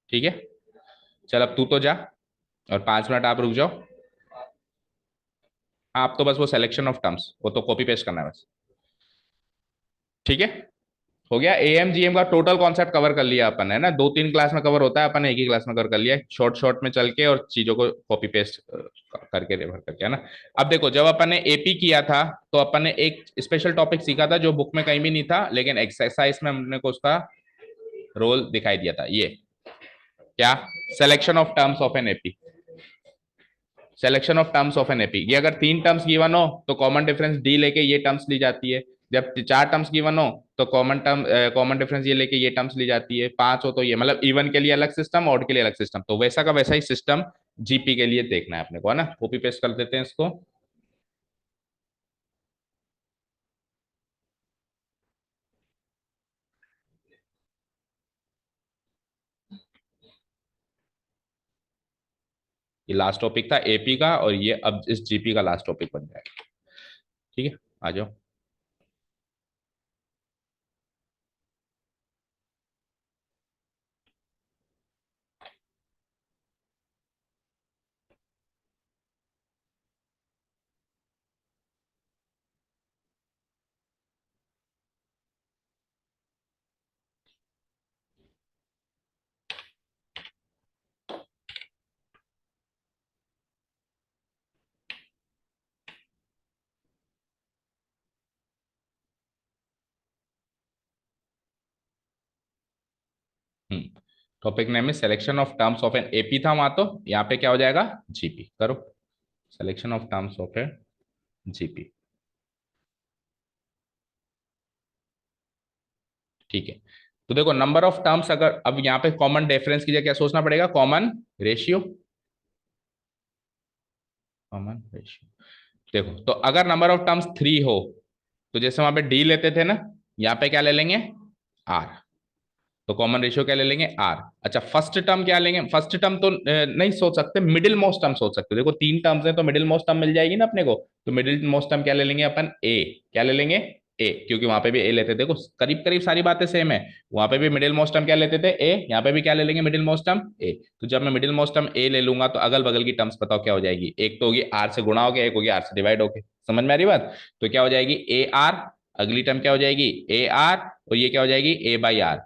ठीक है, चल अब तू तो जा और 5 मिनट आप रुक जाओ। आप तो बस वो सिलेक्शन ऑफ टर्म्स वो तो कॉपी पेस्ट करना है बस। ठीक है, हो गया। AMGM का टोटल कॉन्सेप्ट कवर कर लिया अपन, है ना? 2-3 क्लास में कवर होता है, अपन एक ही क्लास में कवर कर लिया, शॉर्ट शॉर्ट में चल के और चीजों को कॉपी पेस्ट करके रेफर करके, है ना? अब देखो, जब अपन ने AP किया था तो अपन ने एक स्पेशल टॉपिक सीखा था जो बुक में कहीं भी नहीं था, लेकिन एक्सरसाइज में हमने को उसका रोल दिखाई दिया था। ये क्या? Selection of terms of an AP, selection of terms of an AP. ये अगर 3 टर्म्स गिवन हो तो कॉमन डिफरेंस डी लेके ये टर्म्स ली जाती है। जब 4 टर्म्स गिवन हो तो कॉमन डिफरेंस ये लेके ये टर्म्स ली जाती है। 5 हो तो ये, मतलब इवन के लिए अलग सिस्टम, ऑड के लिए अलग सिस्टम। तो वैसा का वैसा ही सिस्टम जीपी के लिए देखना है अपने को, है ना? कॉपी पेस्ट कर देते हैं इसको। ये लास्ट टॉपिक था एपी का, और ये अब इस जीपी का लास्ट टॉपिक बन जाएगा। ठीक है, आ जाओ। Topic name is selection of terms of an AP था वहां, तो यहाँ पे क्या हो जाएगा? जीपी करो, selection of terms of a GP. ठीक है, तो देखो नंबर ऑफ टर्म्स, अगर अब यहाँ पे कॉमन डिफरेंस की जगह क्या सोचना पड़ेगा? Common ratio, common ratio. देखो, तो अगर नंबर ऑफ टर्म्स 3 हो तो जैसे वहां पे डी लेते थे ना, यहाँ पे क्या ले लेंगे? आर। तो कॉमन रेशियो क्या ले लेंगे? आर। अच्छा, फर्स्ट टर्म क्या लेंगे? फर्स्ट टर्म तो नहीं सोच सकते, मिडिल मोस्ट टर्म सोच सकते हो। देखो 3 टर्म्स है तो मिडिल मोस्ट टर्म मिल जाएगी ना अपने को। तो मिडिल मोस्ट टर्म क्या ले लेंगे अपन? ए। क्या ले लेंगे? ए, क्योंकि वहां पे भी ए लेते थे। देखो करीब करीब सारी बातें सेम है, वहां पे भी मिडिल मोस्ट टर्म क्या लेते थे? ए। यहाँ पे भी क्या ले लेंगे? मिडिल मोस्ट टर्म ए। तो जब मैं मिडिल मोस्ट टर्म ए ले लूंगा तो अगल बगल की टर्म्स बताओ क्या हो जाएगी? एक तो होगी आर से गुणा होगी, एक होगी आर से डिवाइड होगी। समझ में आ रही बात? तो क्या हो जाएगी? A R. अगली टर्म क्या हो जाएगी? A R. और ये क्या हो जाएगी? ए बाई आर।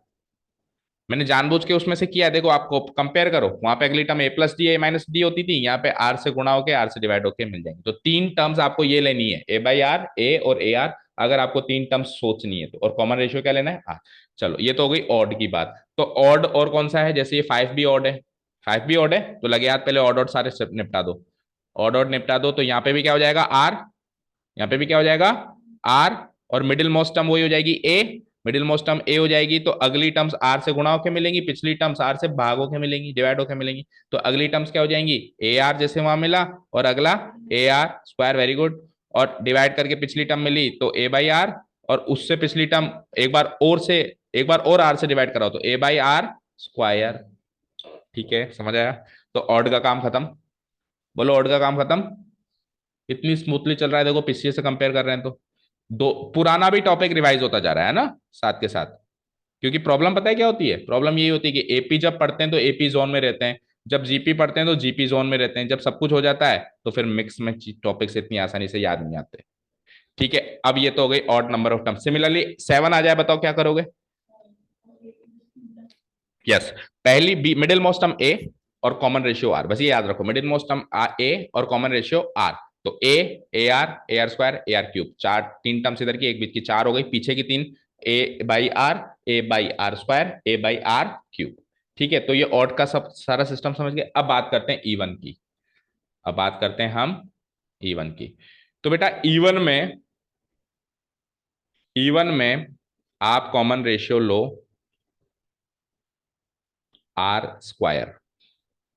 मैंने जानबूझ के उसमें से किया है, देखो आपको कंपेयर करो, वहां पे अगली term A plus D A minus D होती थी, यहाँ पे आर से गुणा होकर आर से डिवाइड होकर मिल जाएंगे। तो 3 टर्म्स आपको ये लेनी है, ए बाई आर, ए और ए आर, अगर आपको 3 टर्म्स सोचनी है तो। और कॉमन रेशियो क्या लेना है? आर। चलो, ये तो हो गई ऑड की बात। तो ऑड और कौन सा है? जैसे ये 5 भी ऑड है, 5 भी ऑड है, तो लगे हाथ पहले ऑड ऑड सारे निपटा दो। ऑड ऑड निपटा दो तो यहाँ पे भी क्या हो जाएगा? आर। यहाँ पे भी क्या हो जाएगा? आर। और मिडिल मोस्ट टर्म वही हो जाएगी ए। मिडिल मोस्ट टर्म ए हो जाएगी तो अगली टर्म्स आर से गुणा होकर मिलेंगी, पिछली टर्म्स आर से भाग होकर मिलेंगी, डिवाइड होकर मिलेंगी। तो अगली टर्म्स क्या हो जाएंगी? ए आर जैसे वहां मिला, और अगला A R square, very good. और डिवाइड करके पिछली टर्म मिली तो ए बाई आर, और उससे पिछली टर्म एक बार और आर से डिवाइड कराओ तो ए बाई आर स्क्वायर। ठीक है, समझ आया? तो ऑड का काम खत्म। बोलो, ऑड का काम खत्म। इतनी स्मूथली चल रहा है, देखो पिछले से कंपेयर कर रहे हैं तो दो पुराना भी टॉपिक रिवाइज होता जा रहा है ना साथ के साथ। क्योंकि प्रॉब्लम पता है क्या होती है, प्रॉब्लम यही होती है कि एपी जब पढ़ते हैं तो एपी जोन में रहते हैं, जब जीपी पढ़ते हैं तो जीपी जोन में रहते हैं, जब सब कुछ हो जाता है तो फिर मिक्स में टॉपिक्स इतनी आसानी से याद नहीं आते। ठीक है, अब ये तो हो गई odd number of term. Similarly 7 आ जाए, बताओ क्या करोगे? यस, पहली बी मिडिल मोस्ट टर्म ए और कॉमन रेशियो आर, बस ये याद रखो, मिडिल मोस्ट टर्म ए और कॉमन रेशियो आर। तो A R square, A R cube, चार, तीन टर्म्स इधर की, एक बीच की, चार हो गई, पीछे की तीन, a by r square, a by r cube. ठीक है, तो ये ऑड का सब सारा सिस्टम समझ गए। अब बात करते हैं इवन की, अब बात करते हैं हम इवन की। तो बेटा इवन में आप कॉमन रेशियो लो आर स्क्वायर।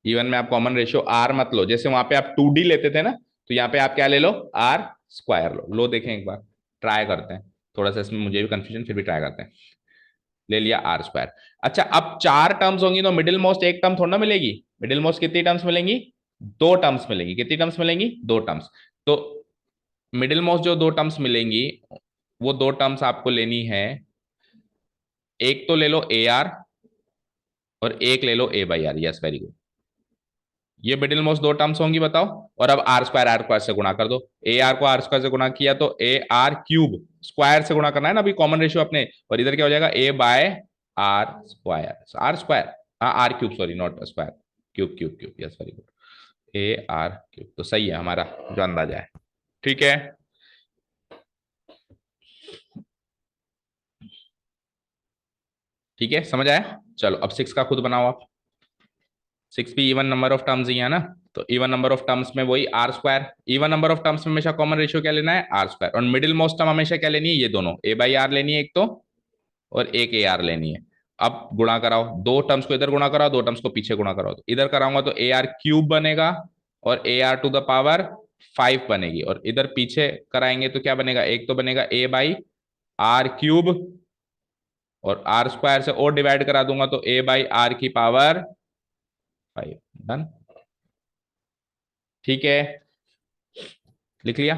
इवन में आप कॉमन रेशियो आर मत लो, जैसे वहां पे आप 2D लेते थे ना, तो यहाँ पे आप क्या ले लो, आर स्क्वायर लो देखें एक बार, ट्राई करते हैं, थोड़ा सा इसमें मुझे भी कंफ्यूजन, फिर भी ट्राई करते हैं। ले लिया आर स्क्वायर। अच्छा, अब चार टर्म्स होंगी तो मिडिल मोस्ट एक टर्म थोड़ा ना मिलेगी, मिडिल मोस्ट कितनी टर्म्स मिलेंगी? दो टर्म्स मिलेंगी। कितनी टर्म्स मिलेंगी? दो टर्म्स। तो मिडिल मोस्ट जो दो टर्म्स मिलेंगी, वो दो टर्म्स आपको लेनी है, एक तो ले लो ए आर और एक ले लो a by r. Yes, very good, ये मिडिल मोस्ट दो टर्म्स होंगी, बताओ। और अब आर स्क्वायर से गुणा कर दो, ए आर को आर स्क्वायर से गुणा किया तो ए आर क्यूब, स्क्वायर से गुणा करना है ना अभी कॉमन रेशियो अपने, और इधर क्या हो जाएगा, a by r square, r square, हाँ r cube, sorry not square, cube cube cube, yes very good, a are cube. तो सही है हमारा जो अंदाजा है। ठीक है, ठीक है, समझ आया। चलो अब 6 का खुद बनाओ आप। 6 भी इवन नंबर ऑफ टर्म्स ही है ना, तो इवन नंबर ऑफ टर्म्स में वही r square. Even number of terms में हमेशा कॉमन रेशियो क्या लेना है, आर स्क्वायर। और मिडिल मोस्ट टर्म हमेशा क्या लेनी है, ये दोनों, ए बाई आर लेनी है एक तो, और एक ए आर लेनी है। अब गुणा कराओ, दो टर्म्स को इधर गुणा कराओ, दो टर्म्स को पीछे गुणा कराओ, तो इधर कराऊंगा तो ए आर क्यूब बनेगा और a are to the power 5 बनेगी, और इधर पीछे कराएंगे तो क्या बनेगा, एक तो बनेगा ए बाई आर क्यूब, और आर स्क्वायर से और डिवाइड करा दूंगा तो ए बाई आर की पावर 5। डन, ठीक है, लिख लिया।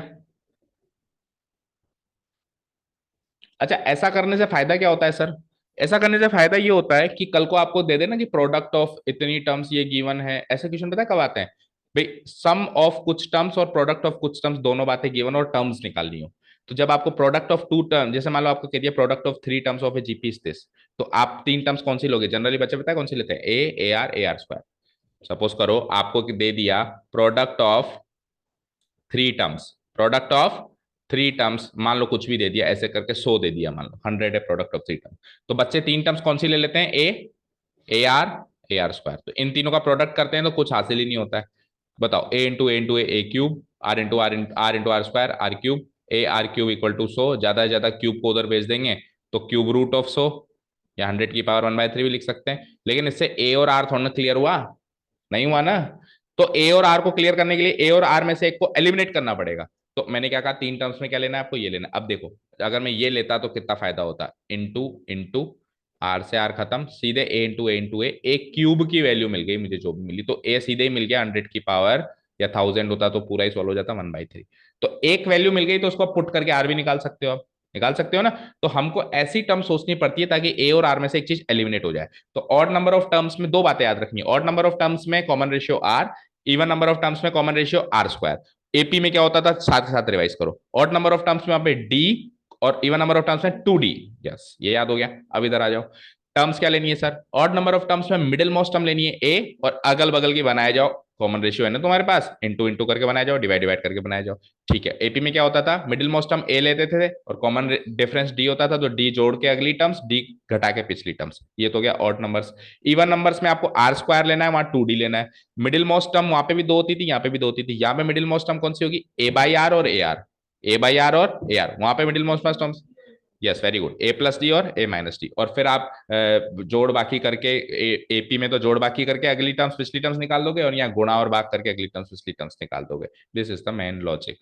अच्छा, ऐसा करने से फायदा क्या होता है सर? ऐसा करने से फायदा ये होता है कि कल को आपको दे देना कि प्रोडक्ट ऑफ इतनी टर्म्स ये गिवन है, ऐसे क्वेश्चन पता है कब आते हैं भाई, सम ऑफ कुछ टर्म्स और प्रोडक्ट ऑफ कुछ टर्म्स, दोनों बातें गिवन और टर्म्स निकालनी हो। तो जब आपको प्रोडक्ट ऑफ टू टर्म, जैसे मान लो आपको कह दिया product of three terms of a GP is this, तो आप तीन टर्म्स कौन सी लोगे, जनरली बच्चे पता है कौन सी लेते हैं, ए आर स्क्वायर। सपोज करो आपको दे दिया product of three terms, product of three terms, मान लो कुछ भी दे दिया ऐसे करके, 100 दे दिया, मान लो 100 है प्रोडक्ट ऑफ थ्री टर्म्स, तो बच्चे तीन टर्म्स कौन सी ले लेते हैं, ए आर स्क्वायर। तो इन तीनों का प्रोडक्ट करते हैं तो कुछ हासिल ही नहीं होता है। बताओ, a into a cube, r into r square, r cube, a are cube equal to 100, ज्यादा से ज्यादा क्यूब को उधर भेज देंगे तो क्यूब रूट ऑफ 100, या 100 की पावर 1/3 भी लिख सकते हैं। लेकिन इससे ए और आर थोड़ा ना क्लियर हुआ, नहीं हुआ ना। तो ए और आर को क्लियर करने के लिए ए और आर में से एक को एलिमिनेट करना पड़ेगा। तो मैंने क्या कहा, तीन टर्म्स में क्या लेना है आपको, ये लेना है। अब देखो, अगर मैं ये लेता तो कितना फायदा होता, इंटू इंटू, आर से आर खत्म, सीधे ए इंटू ए क्यूब की वैल्यू मिल गई मुझे, जो भी मिली, तो ए सीधे ही मिल गया 100 की पावर, या 1000 होता तो पूरा ही सॉल्व हो जाता 1/3। तो एक वैल्यू मिल गई तो उसको पुट करके आर भी निकाल सकते हो आप, निकाल सकते हो ना। तो हमको ऐसी टर्म सोचनी पड़ती है ताकि ए और आर में से एक चीज एलिमिनेट हो जाए। तो ऑड नंबर ऑफ टर्म्स में दो बातें याद रखनी है, ऑड नंबर ऑफ टर्म्स में common ratio r, even number of terms में common ratio r square. AP में क्या होता था, साथ साथ रिवाइज करो, ऑड नंबर ऑफ टर्म्स में वहां पे डी, और इवन नंबर ऑफ टर्म्स में 2D। यस, ये याद हो गया। अब इधर आ जाओ, टर्म्स क्या लेनी है sir, odd number of terms में मिडिल मोस्ट टर्म लेनी है ए, और अगल बगल की बनाया जाओ, कॉमन रेशियो है ना तुम्हारे पास, इंटू इंटू करके बनाया जाओ, डिवाइड डिवाइड करके बनाया जाओ। ठीक है, एपी में क्या होता था, मिडिल मोस्ट टर्म ए लेते थे और कॉमन डिफरेंस डी होता था, तो डी जोड़ के अगली टर्म्स, डी घटा के पिछली टर्म्स। ये तो गया ऑड नंबर्स। इवन नंबर्स में आपको आर स्क्वायर लेना है, वहां 2D लेना है। मिडिल मोस्ट टर्म वहां पे भी दो होती थी, यहाँ पे भी दो होती थी, यहाँ पे मिडिल मोस्ट टर्म कौन सी होगी, ए बाई आर और a are, a by r और ए आर, वहां पे middle most terms. Yes, very good, a plus d और ए माइनस डी, और फिर आप जोड़ बाकी करके, एपी में तो जोड़ बाकी करके अगली टर्म्स पिछली टर्म्स निकाल दोगे, और यहाँ गुणा और भाग करके अगली टर्म्स पिछली टर्म्स निकाल दोगे। This is the main logic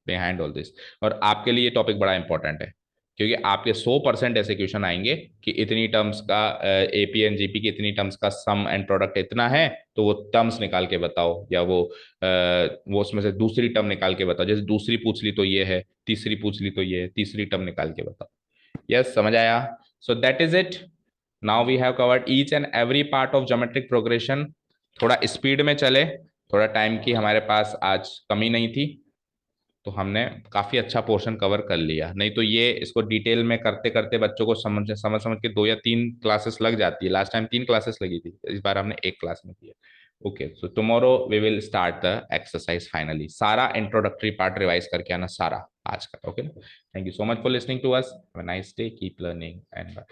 behind all this, और आपके लिए टॉपिक बड़ा इंपॉर्टेंट है। क्योंकि आपके 100% ऐसे क्वेश्चन आएंगे कि इतनी टर्म्स का एपी एंड जीपी की इतनी टर्म्स का सम एंड प्रोडक्ट इतना है, तो वो टर्म्स निकाल के बताओ, या वो उसमें से दूसरी टर्म निकाल के बताओ, जैसे दूसरी पूछ ली तो ये है, तीसरी पूछ ली तो ये है, तीसरी टर्म निकाल के बताओ। यस, समझ आया? So that is it. Now we have covered each and every part of geometric progression. थोड़ा स्पीड में चले, थोड़ा टाइम की हमारे पास आज कमी नहीं थी, तो हमने काफी अच्छा पोर्शन कवर कर लिया। नहीं तो ये इसको डिटेल में करते करते बच्चों को समझ समझ समझ के 2 या 3 क्लासेस लग जाती है। लास्ट टाइम 3 क्लासेस लगी थी, इस बार हमने एक क्लास में किया। Okay, so tomorrow we will start the exercise finally. सारा इंट्रोडक्टरी पार्ट रिवाइज करके आना सारा आज का। Okay, thank you so much for listening to us. Have a nice day, keep learning and bye.